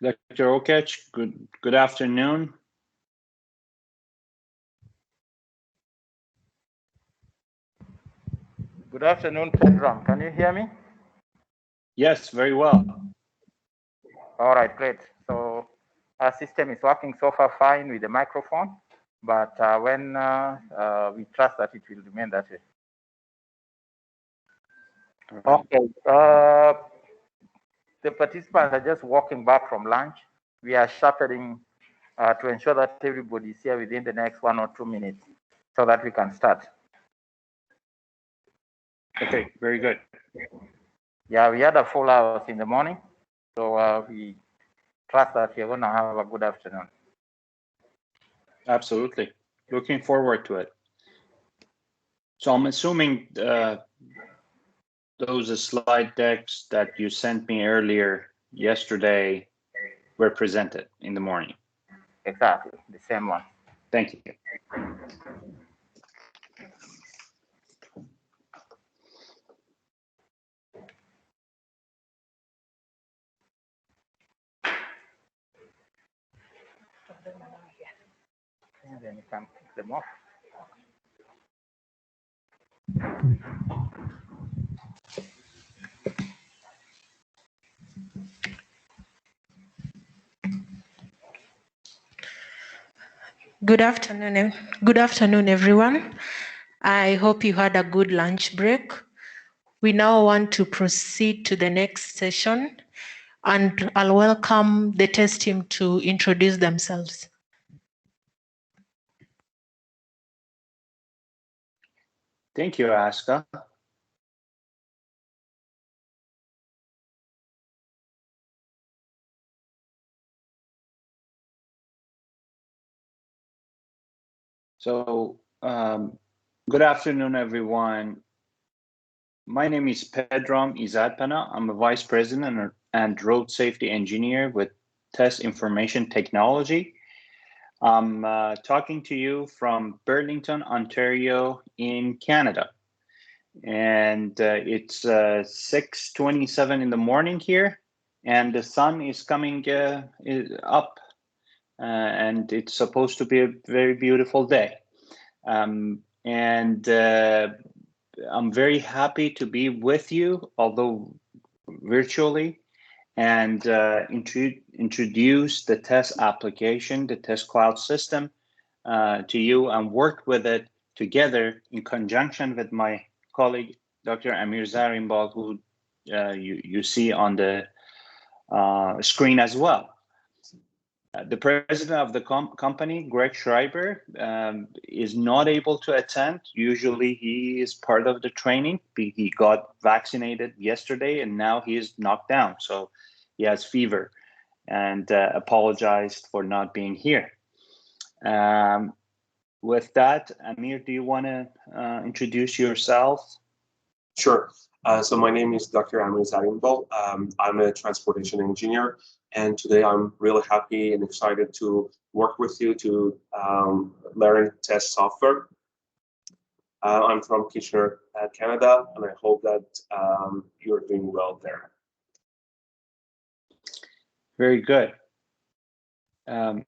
Dr. Okech, good afternoon. Good afternoon, Pedram. Can you hear me? Yes, very well. All right, great. So our system is working so far fine with the microphone, but when we trust that it will remain that way. Okay. The participants are just walking back from lunch. We are shuffling to ensure that everybody is here within the next 1 or 2 minutes so that we can start. Okay, very good. Yeah, we had a full hours in the morning, so we trust that you're going to have a good afternoon. Absolutely. Looking forward to it. So I'm assuming those slide decks that you sent me earlier yesterday were presented in the morning. Exactly, the same one. Thank you. And then you can pick them off. Good afternoon, everyone. I hope you had a good lunch break. We now want to proceed to the next session, and I'll welcome the test team to introduce themselves. Thank you, Aska. So, good afternoon, everyone. My name is Pedram Izadpana. I'm a Vice President and Road Safety Engineer with TES Information Technology. I'm talking to you from Burlington, Ontario in Canada. And it's 6:27 in the morning here, and the sun is coming up, and it's supposed to be a very beautiful day. And I'm very happy to be with you, although virtually, and introduce the TES application, the TES cloud system, to you, and work with it together in conjunction with my colleague, Dr. Amir Zarimbal, who you see on the screen as well. The president of the company, Greg Schreiber, is not able to attend. Usually he is part of the training. He got vaccinated yesterday and now he is knocked down. So he has fever and apologized for not being here. With that, Amir, do you want to introduce yourself? Sure. So my name is Dr. Amir Zarimbal. I'm a transportation engineer, and today I'm really happy and excited to work with you to learn TES software. I'm from Kitchener, Canada, and I hope that you're doing well there. Very good. Dr.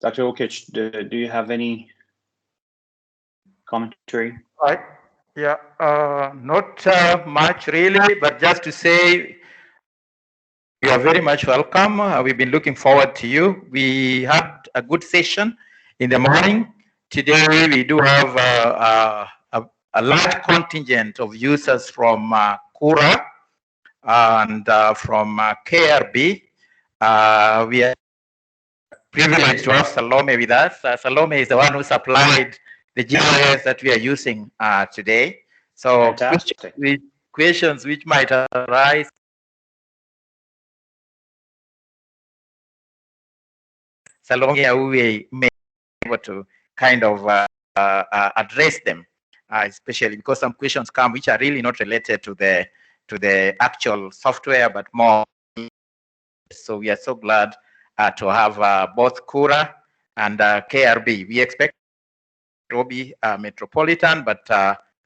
Okich, do you have any commentary? Right. Yeah, not much really, but just to say you are very much welcome. We've been looking forward to you. We had a good session in the morning. Today we do have a large contingent of users from KURA and from KRB. We are privileged to have Salome with us. Salome is the one who supplied the GIS that we are using today. So questions which might arise Salome we may be able to kind of address them, especially because some questions come which are really not related to the actual software, but more. So we are so glad to have both KURA and KRB. We expect Nairobi Metropolitan, but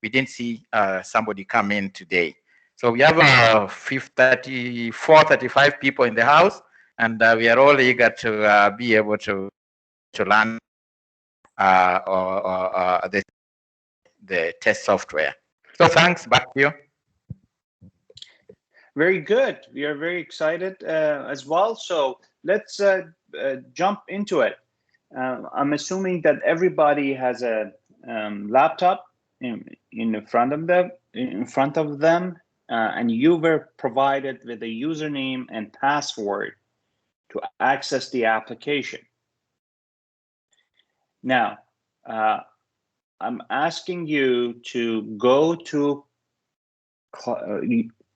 we didn't see somebody come in today. So we have 35 people in the house, and we are all eager to be able to learn the test software. So thanks, back to you. Very good. We are very excited as well. So let's jump into it. I'm assuming that everybody has a laptop in front of them, and you were provided with a username and password to access the application. Now, I'm asking you to go to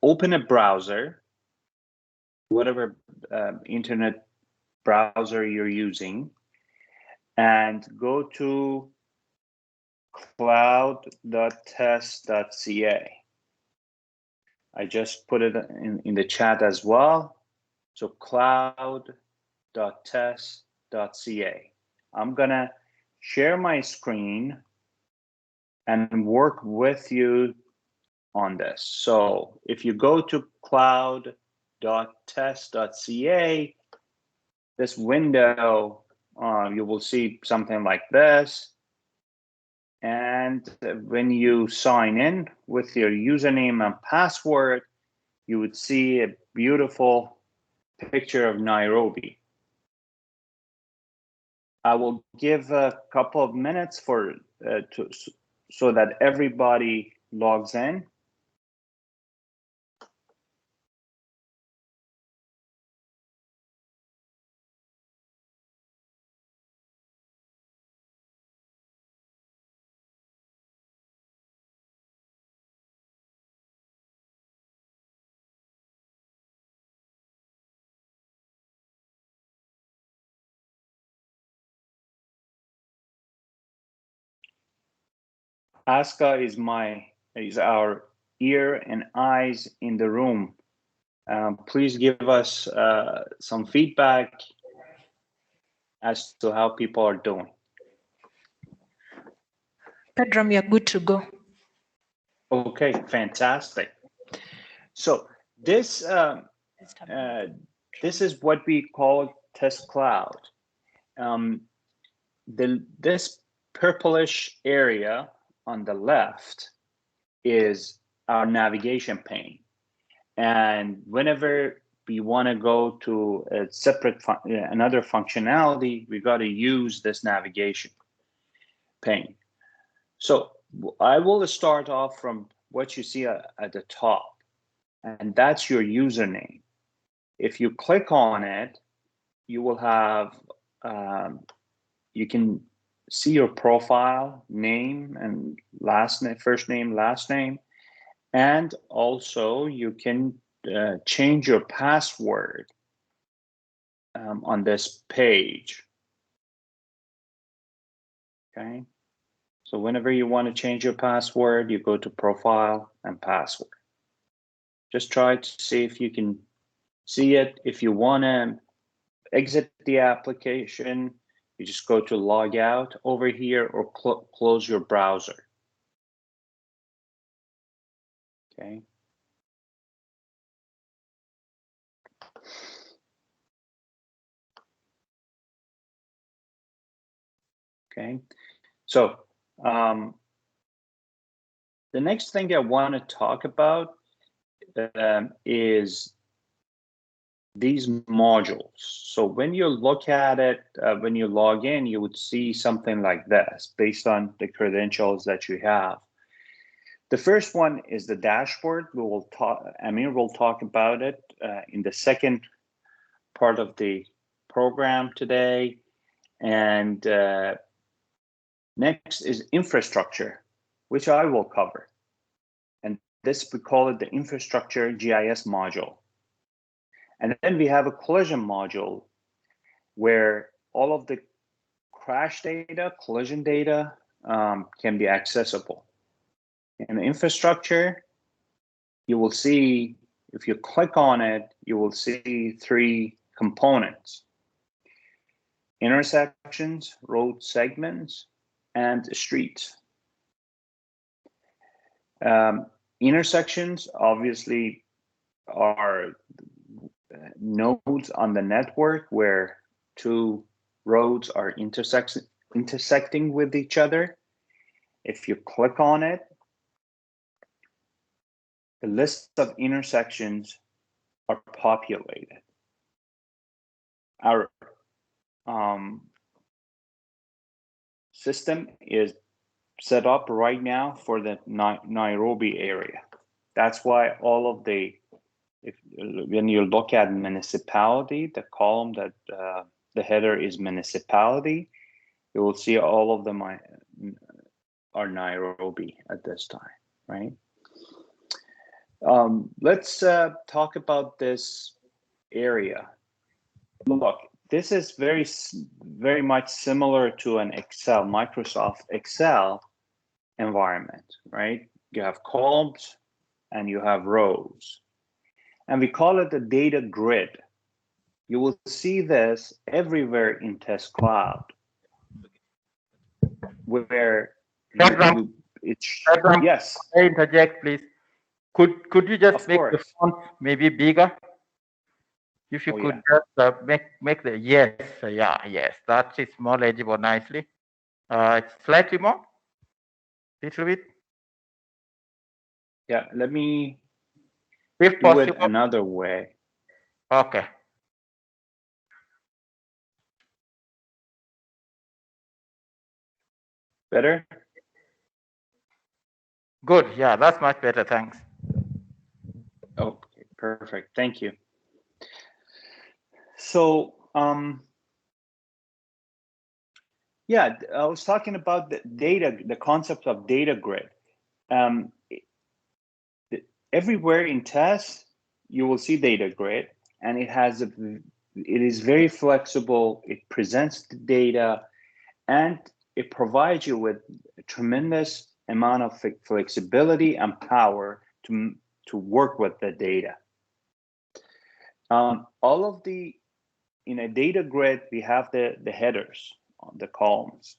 open a browser, whatever internet browser you're using, and go to cloud.test.ca. I just put it in the chat as well. So cloud.test.ca. I'm gonna share my screen and work with you on this. So if you go to cloud.test.ca, this window, you will see something like this. And when you sign in with your username and password, you would see a beautiful picture of Nairobi. I will give a couple of minutes so that everybody logs in. Aska is our ear and eyes in the room. Please give us some feedback as to how people are doing. Pedram, you're good to go. Okay, fantastic. So this is what we call Test Cloud. This purplish area on the left is our navigation pane. And whenever we want to go to a separate another functionality, we got to use this navigation pane. So I will start off from what you see at the top, and that's your username. If you click on it, you will have, you can see your profile, name and last name, first name, last name, and also you can change your password on this page. Okay, so whenever you want to change your password, you go to profile and password. Just try to see if you can see it. If you want to exit the application, you just go to log out over here or close your browser. Okay. Okay, so the next thing I want to talk about is these modules. So when you look at it, when you log in, you would see something like this based on the credentials that you have. The first one is the dashboard. We will talk, Amir will talk about it in the second part of the program today. And next is infrastructure, which I will cover. And this, we call it the infrastructure GIS module. And then we have a collision module where all of the crash data, collision data can be accessible. In the infrastructure, you will see, if you click on it, you will see 3 components: intersections, road segments, and streets. Intersections obviously are nodes on the network where two roads are intersecting with each other. If you click on it, the list of intersections are populated. Our system is set up right now for the Nairobi area. That's why all of the, when you look at municipality, the column that the header is municipality, you will see all of them are Nairobi at this time, right? Let's talk about this area. Look, this is very much similar to an Excel, Microsoft Excel environment, right? You have columns and you have rows. And we call it a data grid. You will see this everywhere in TES Cloud, where yes. May I interject, please? Could you just make the font maybe bigger? If you could just make the yes, yes, that is more legible nicely. Slightly more, little bit. Yeah, let me if do possible. it another way. Okay. Better? Good. Yeah, that's much better. Thanks. Okay, perfect. Thank you. So, yeah, I was talking about the data, the concept of data grid. Everywhere in TES, you will see data grid, and it is very flexible. It presents the data, and it provides you with a tremendous amount of flexibility and power to work with the data. All of in a data grid, we have the headers on the columns.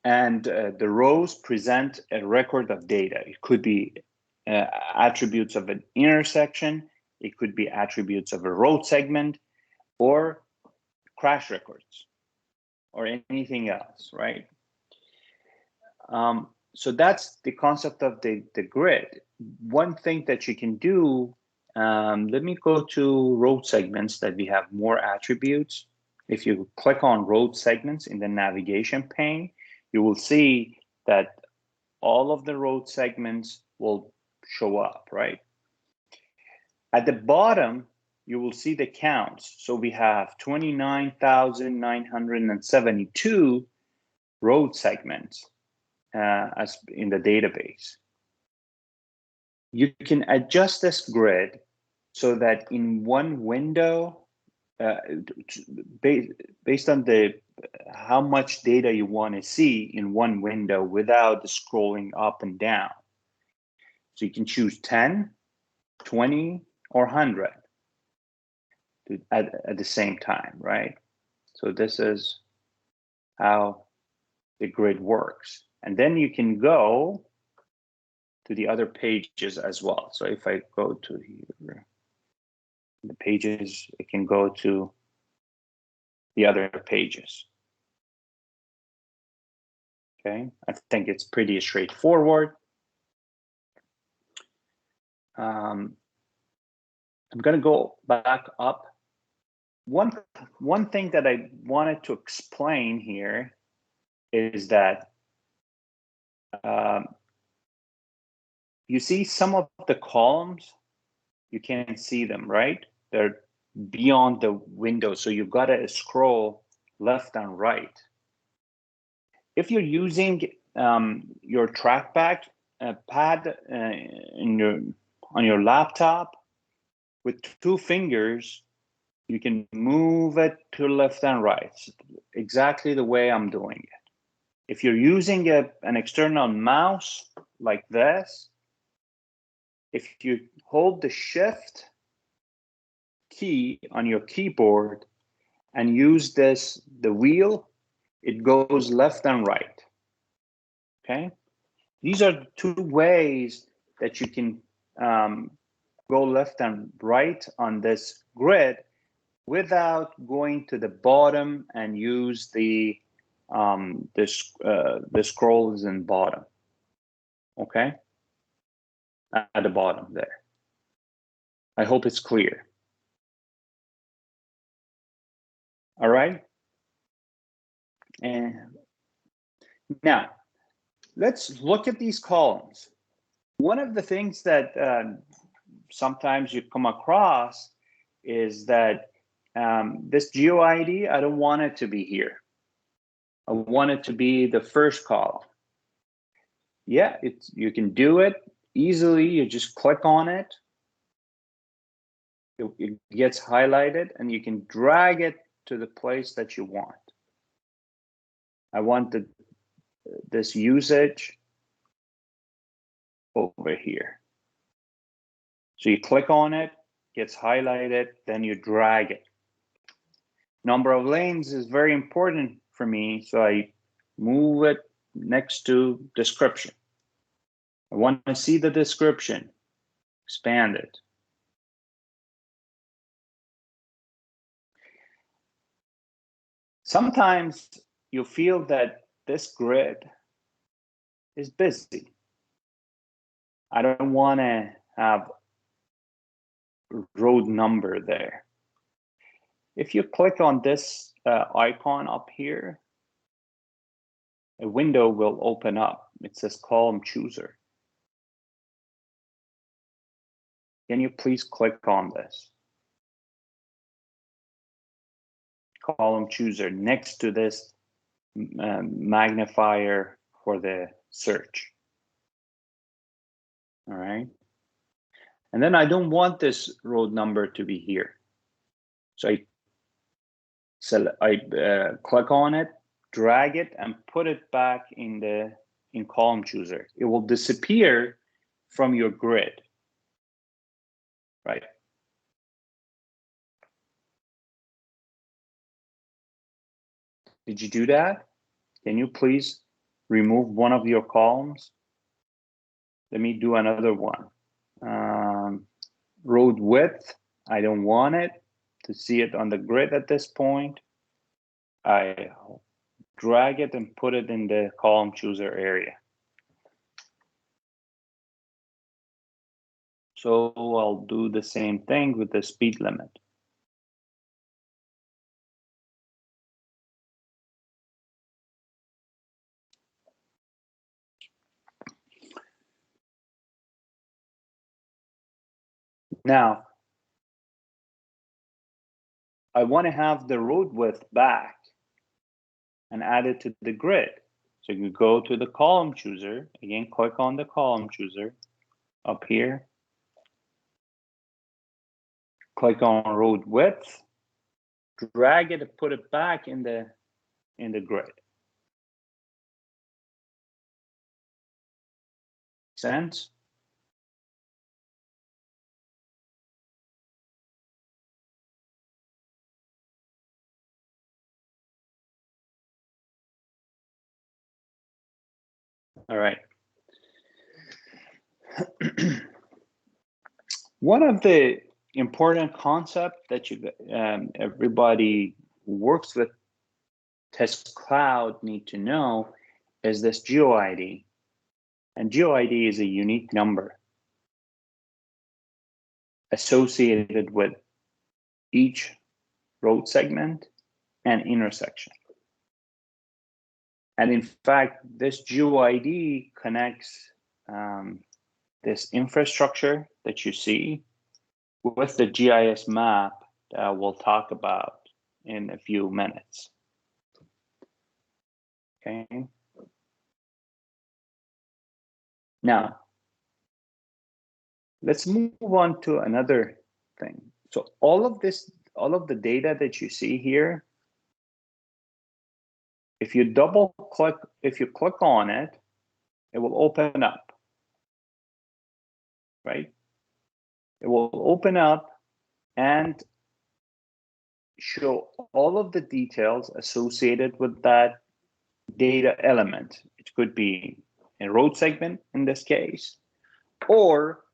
And the rows present a record of data. It could be attributes of an intersection. It could be attributes of a road segment or crash records or anything else, right? So that's the concept of the grid. One thing that you can do, let me go to road segments that we have more attributes. If you click on road segments in the navigation pane, you will see that all of the road segments will show up, right? At the bottom, you will see the counts. So we have 29,972 road segments as in the database. You can adjust this grid so that in one window, based on how much data you want to see in one window without scrolling up and down. So you can choose 10, 20, or 100 at the same time, right? So this is how the grid works. And then you can go to the other pages as well. So if I go to here, the pages, it can go to the other pages. Okay, I think it's pretty straightforward. I'm going to go back up. One thing that I wanted to explain here is that you see some of the columns, you can't see them, right? They're beyond the window, so you've got to scroll left and right. If you're using your trackpad pad on your laptop with 2 fingers, you can move it to left and right, exactly the way I'm doing it. If you're using an external mouse like this, if you hold the Shift key on your keyboard and use the wheel, it goes left and right. Okay? These are the two ways that you can go left and right on this grid without going to the bottom and use the scrolls in bottom. Okay, at the bottom there. I hope it's clear. All right. And now let's look at these columns. One of the things that sometimes you come across is that this GeoID, I don't want it to be here. I want it to be the first column. Yeah, you can do it easily. You just click on it. It gets highlighted and you can drag it to the place that you want. I want this usage over here. So you click on it, gets highlighted, then you drag it. Number of lanes is very important for me, so I move it next to description. I want to see the description, expand it. Sometimes you feel that this grid is busy. I don't want to have road number there. If you click on this icon up here, a window will open up. It says column chooser. Can you please click on this? Column chooser next to this magnifier for the search. All right. And then I don't want this road number to be here. So I click on it, drag it, and put it back in column chooser. It will disappear from your grid, right? Did you do that? Can you please remove one of your columns? Let me do another one. Road width, I don't want it to see it on the grid at this point. I drag it and put it in the column chooser area. So I'll do the same thing with the speed limit. Now, I want to have the road width back and add it to the grid. So you go to the column chooser, again, click on the column chooser up here. Click on road width, drag it and put it back in the grid. Sense? All right. One of the important concepts that everybody who works with TES Cloud need to know is this GeoID. And GeoID is a unique number associated with each road segment and intersection. And in fact, this GeoID connects this infrastructure that you see with the GIS map that we'll talk about in a few minutes. Okay. Now, let's move on to another thing. So all of the data that you see here, if you click on it, it will open up, right? It will open up and show all of the details associated with that data element. It could be a road segment in this case, or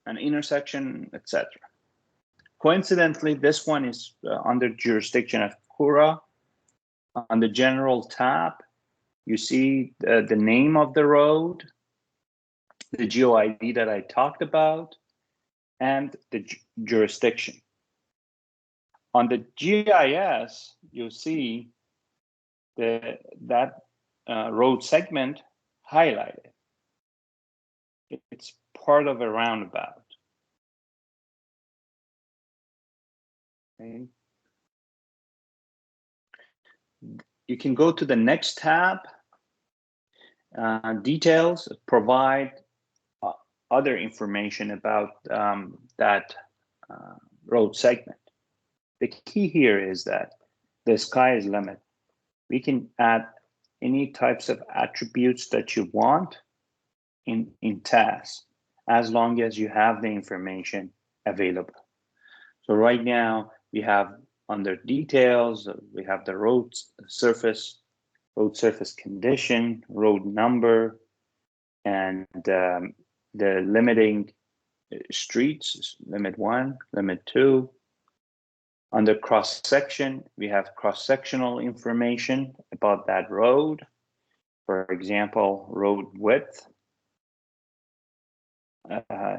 an intersection, etc. Coincidentally, this one is under jurisdiction of KURA. On the general tab, you see the name of the road, the GeoID that I talked about, and the jurisdiction. On the GIS, you'll see that road segment highlighted. It's part of a roundabout. Okay. You can go to the next tab. Details provide other information about that road segment. The key here is that the sky is limit. We can add any types of attributes that you want in TES, as long as you have the information available. So right now we have under details, we have the road surface condition, road number, and the limiting streets, limit 1, limit 2. Under cross-section, we have cross-sectional information about that road. For example, road width.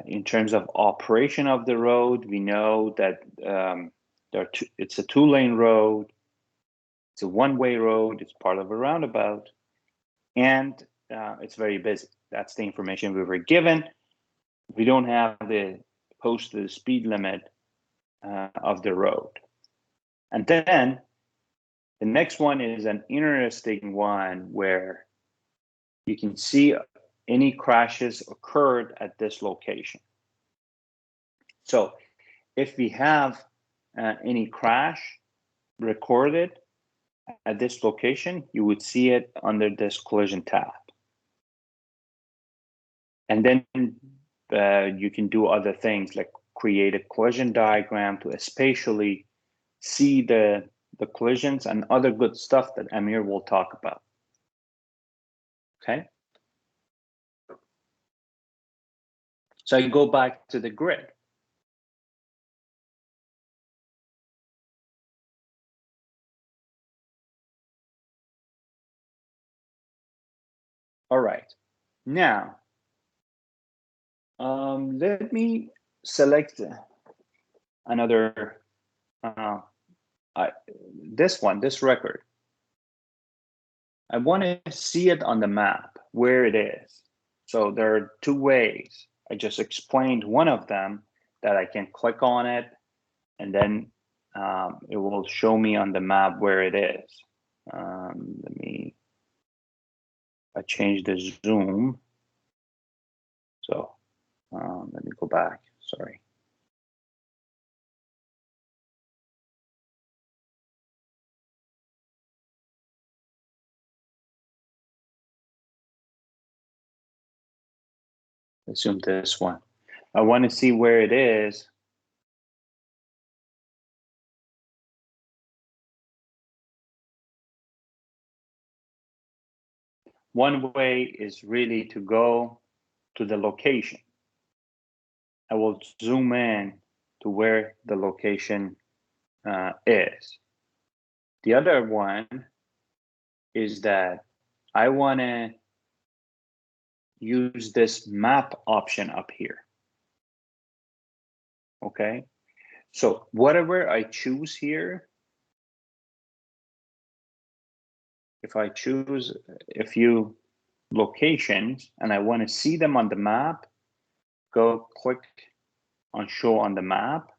In terms of operation of the road, we know that it's a 2-lane road, it's a one-way road, it's part of a roundabout, and it's very busy. That's the information we were given. We don't have the posted speed limit of the road. And then the next one is an interesting one where you can see any crashes occurred at this location. So if we have any crash recorded at this location, you would see it under this collision tab. And then you can do other things like create a collision diagram to spatially see the collisions and other good stuff that Amir will talk about. Okay. So I go back to the grid. All right. Now, let me select another, this record. I want to see it on the map where it is. So there are 2 ways. I just explained one of them, that I can click on it and then it will show me on the map where it is. I changed the zoom. So let me go back, sorry. Assume this one. I want to see where it is. One way is really to go to the location. I will zoom in to where the location is. The other one is that I want to use this map option up here. Okay, so whatever I choose here, if I choose a few locations and I want to see them on the map, go click on show on the map.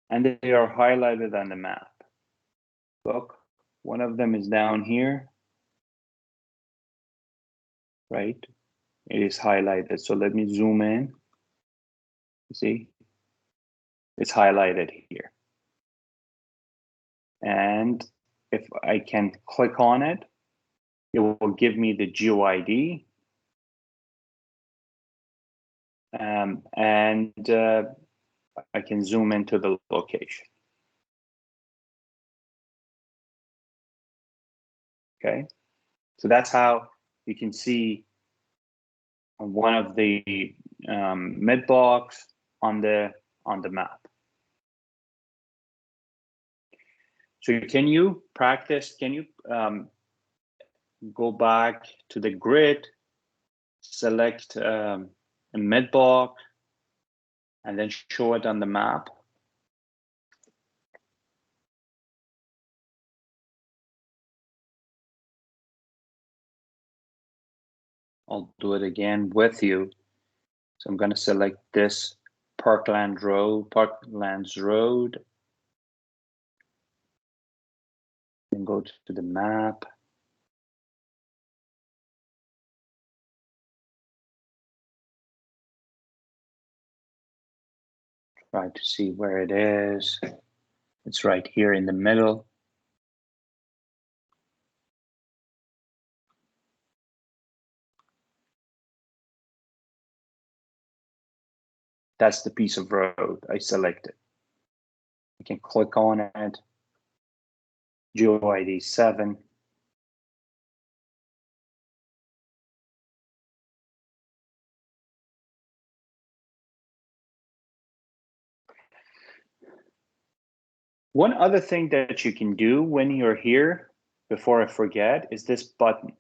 And they are highlighted on the map. Look, one of them is down here, right? It is highlighted. So let me zoom in. See, it's highlighted here. And if I can click on it, it will give me the GeoID. And I can zoom into the location. Okay, so that's how you can see one of the mid blocks on the map. So can you practice? Can you go back to the grid, select a mid block, and then show it on the map? I'll do it again with you. So I'm going to select this Parklands Road, and go to the map. Try to see where it is. It's right here in the middle. That's the piece of road I selected. I can click on it, GeoID 7. One other thing that you can do when you're here, before I forget, is this button.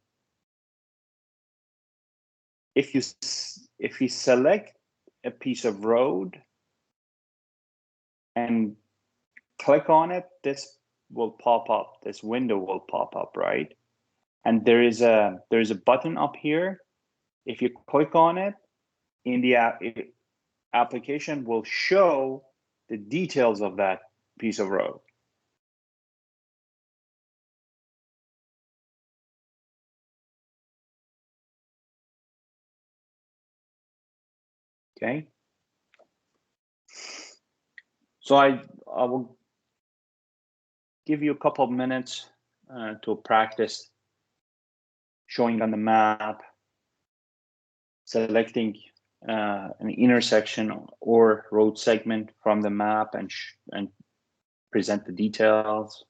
If you select a piece of road and click on it, this will pop up. This window will pop up, right? And there is a button up here. If you click on it, in the application will show the details of that piece of road. Okay. So I will give you a couple of minutes to practice showing on the map, selecting an intersection or road segment from the map and present the details.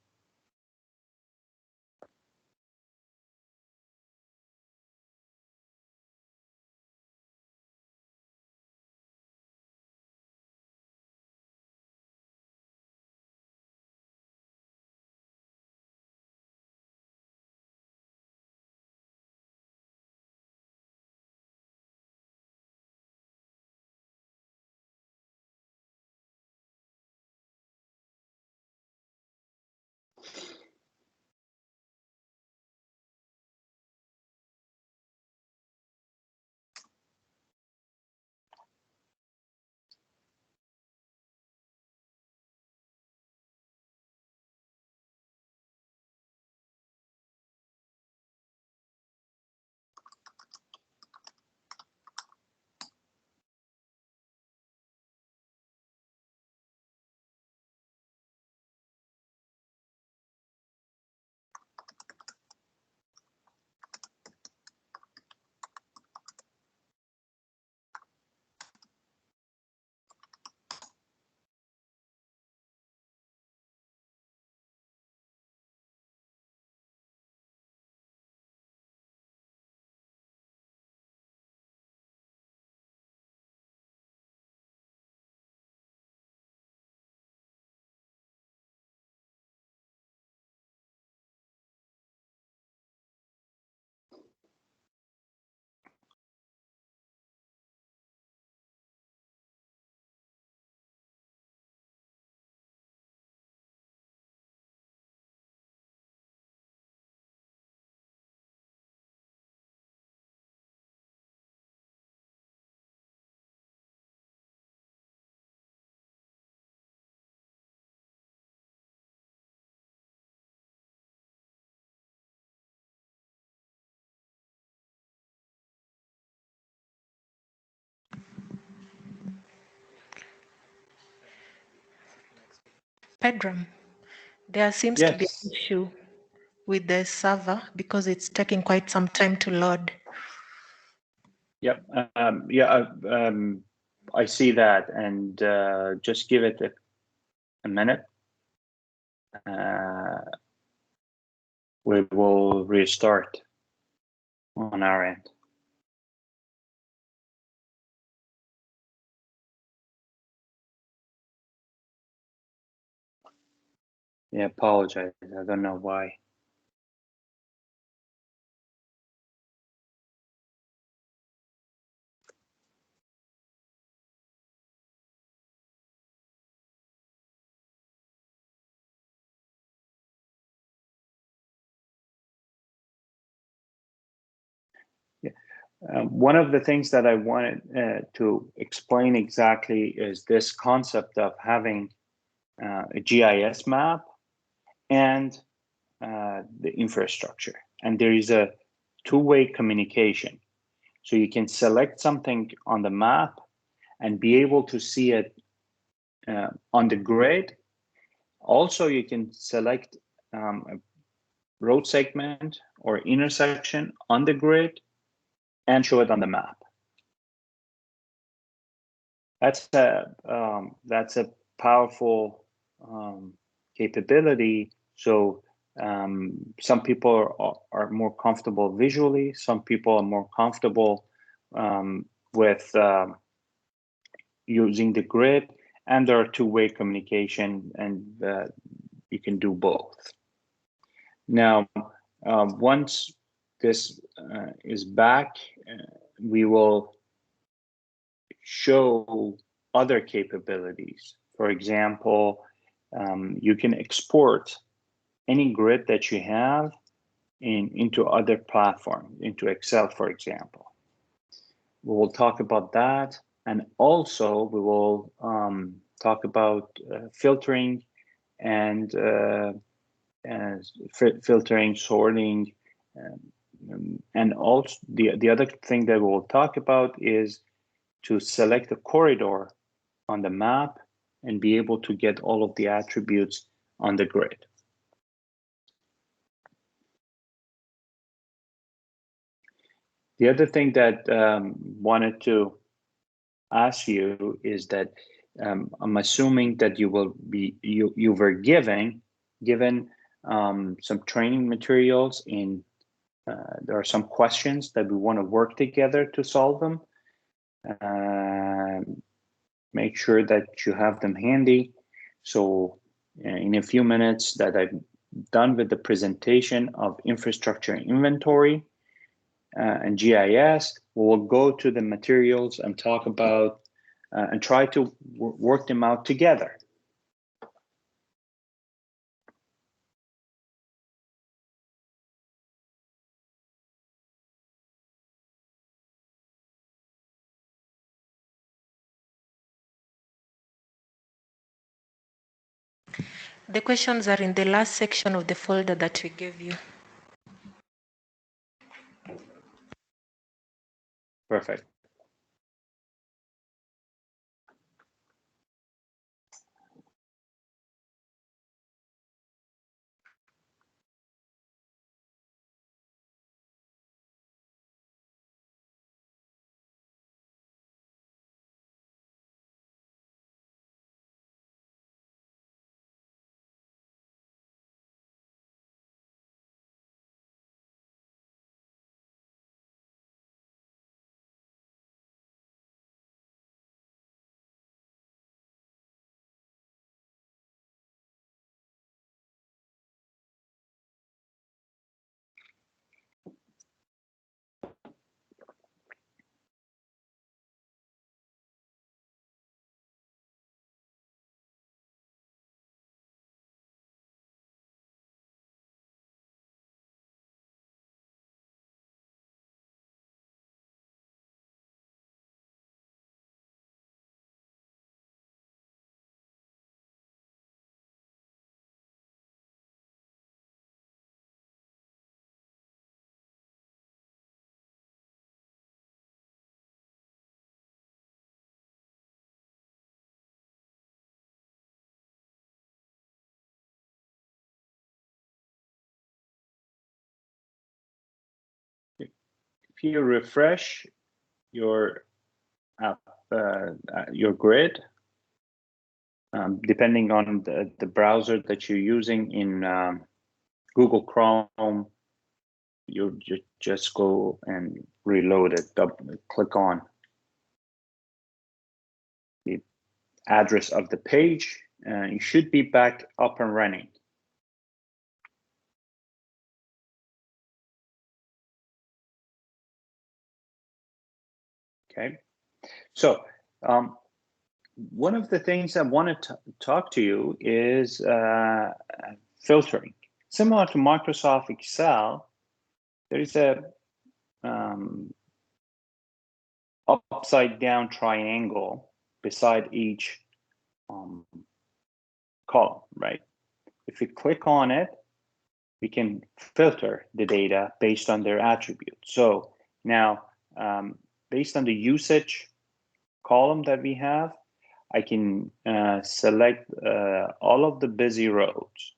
Pedram, there seems to be an issue with the server because it's taking quite some time to load. Yep. I see that, and just give it a minute. We will restart on our end. Yeah, apologize. I don't know why. One of the things that I wanted to explain exactly is this concept of having a GIS map and the infrastructure. And there is a two-way communication. So you can select something on the map and be able to see it on the grid. Also, you can select a road segment or intersection on the grid and show it on the map. That's a powerful capability. So some people are more comfortable visually. Some people are more comfortable with using the grid, and there are two-way communication, and you can do both. Now, once this is back, we will show other capabilities. For example, you can export any grid that you have into other platforms, into Excel, for example. We will talk about that, and also we will talk about filtering and filtering, sorting, and also the other thing that we will talk about is to select a corridor on the map and be able to get all of the attributes on the grid. The other thing that wanted to ask you is that I'm assuming that you were given some training materials in there are some questions that we want to work together to solve them. Make sure that you have them handy. So in a few minutes that I'm done with the presentation of infrastructure inventory and GIS, we'll go to the materials and talk about and try to work them out together. The questions are in the last section of the folder that we gave you. Perfect. If you refresh your grid, depending on the browser that you're using in Google Chrome, you just go and reload it, click on the address of the page, and you should be back up and running. Okay, so one of the things I want to talk to you is filtering. Similar to Microsoft Excel, there is a upside down triangle beside each column, right? If we click on it, we can filter the data based on their attributes. So now, based on the usage column that we have, I can select all of the busy roads.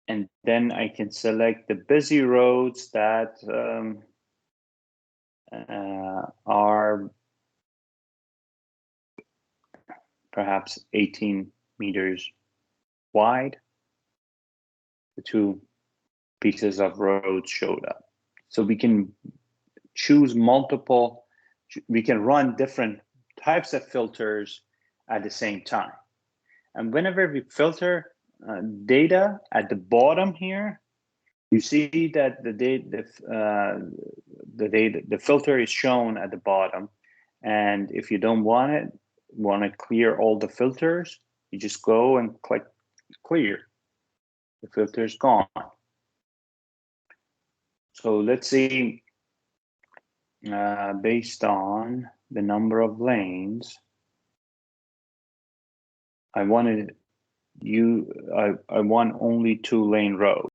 And then I can select the busy roads that are perhaps 18 meters wide. The two pieces of road showed up. So we can choose multiple, we can run different types of filters at the same time. And whenever we filter data at the bottom here, you see that the filter is shown at the bottom. And if you don't want to clear all the filters, you just go and click clear. The filter is gone. So let's see, based on the number of lanes, I want only 2-lane roads.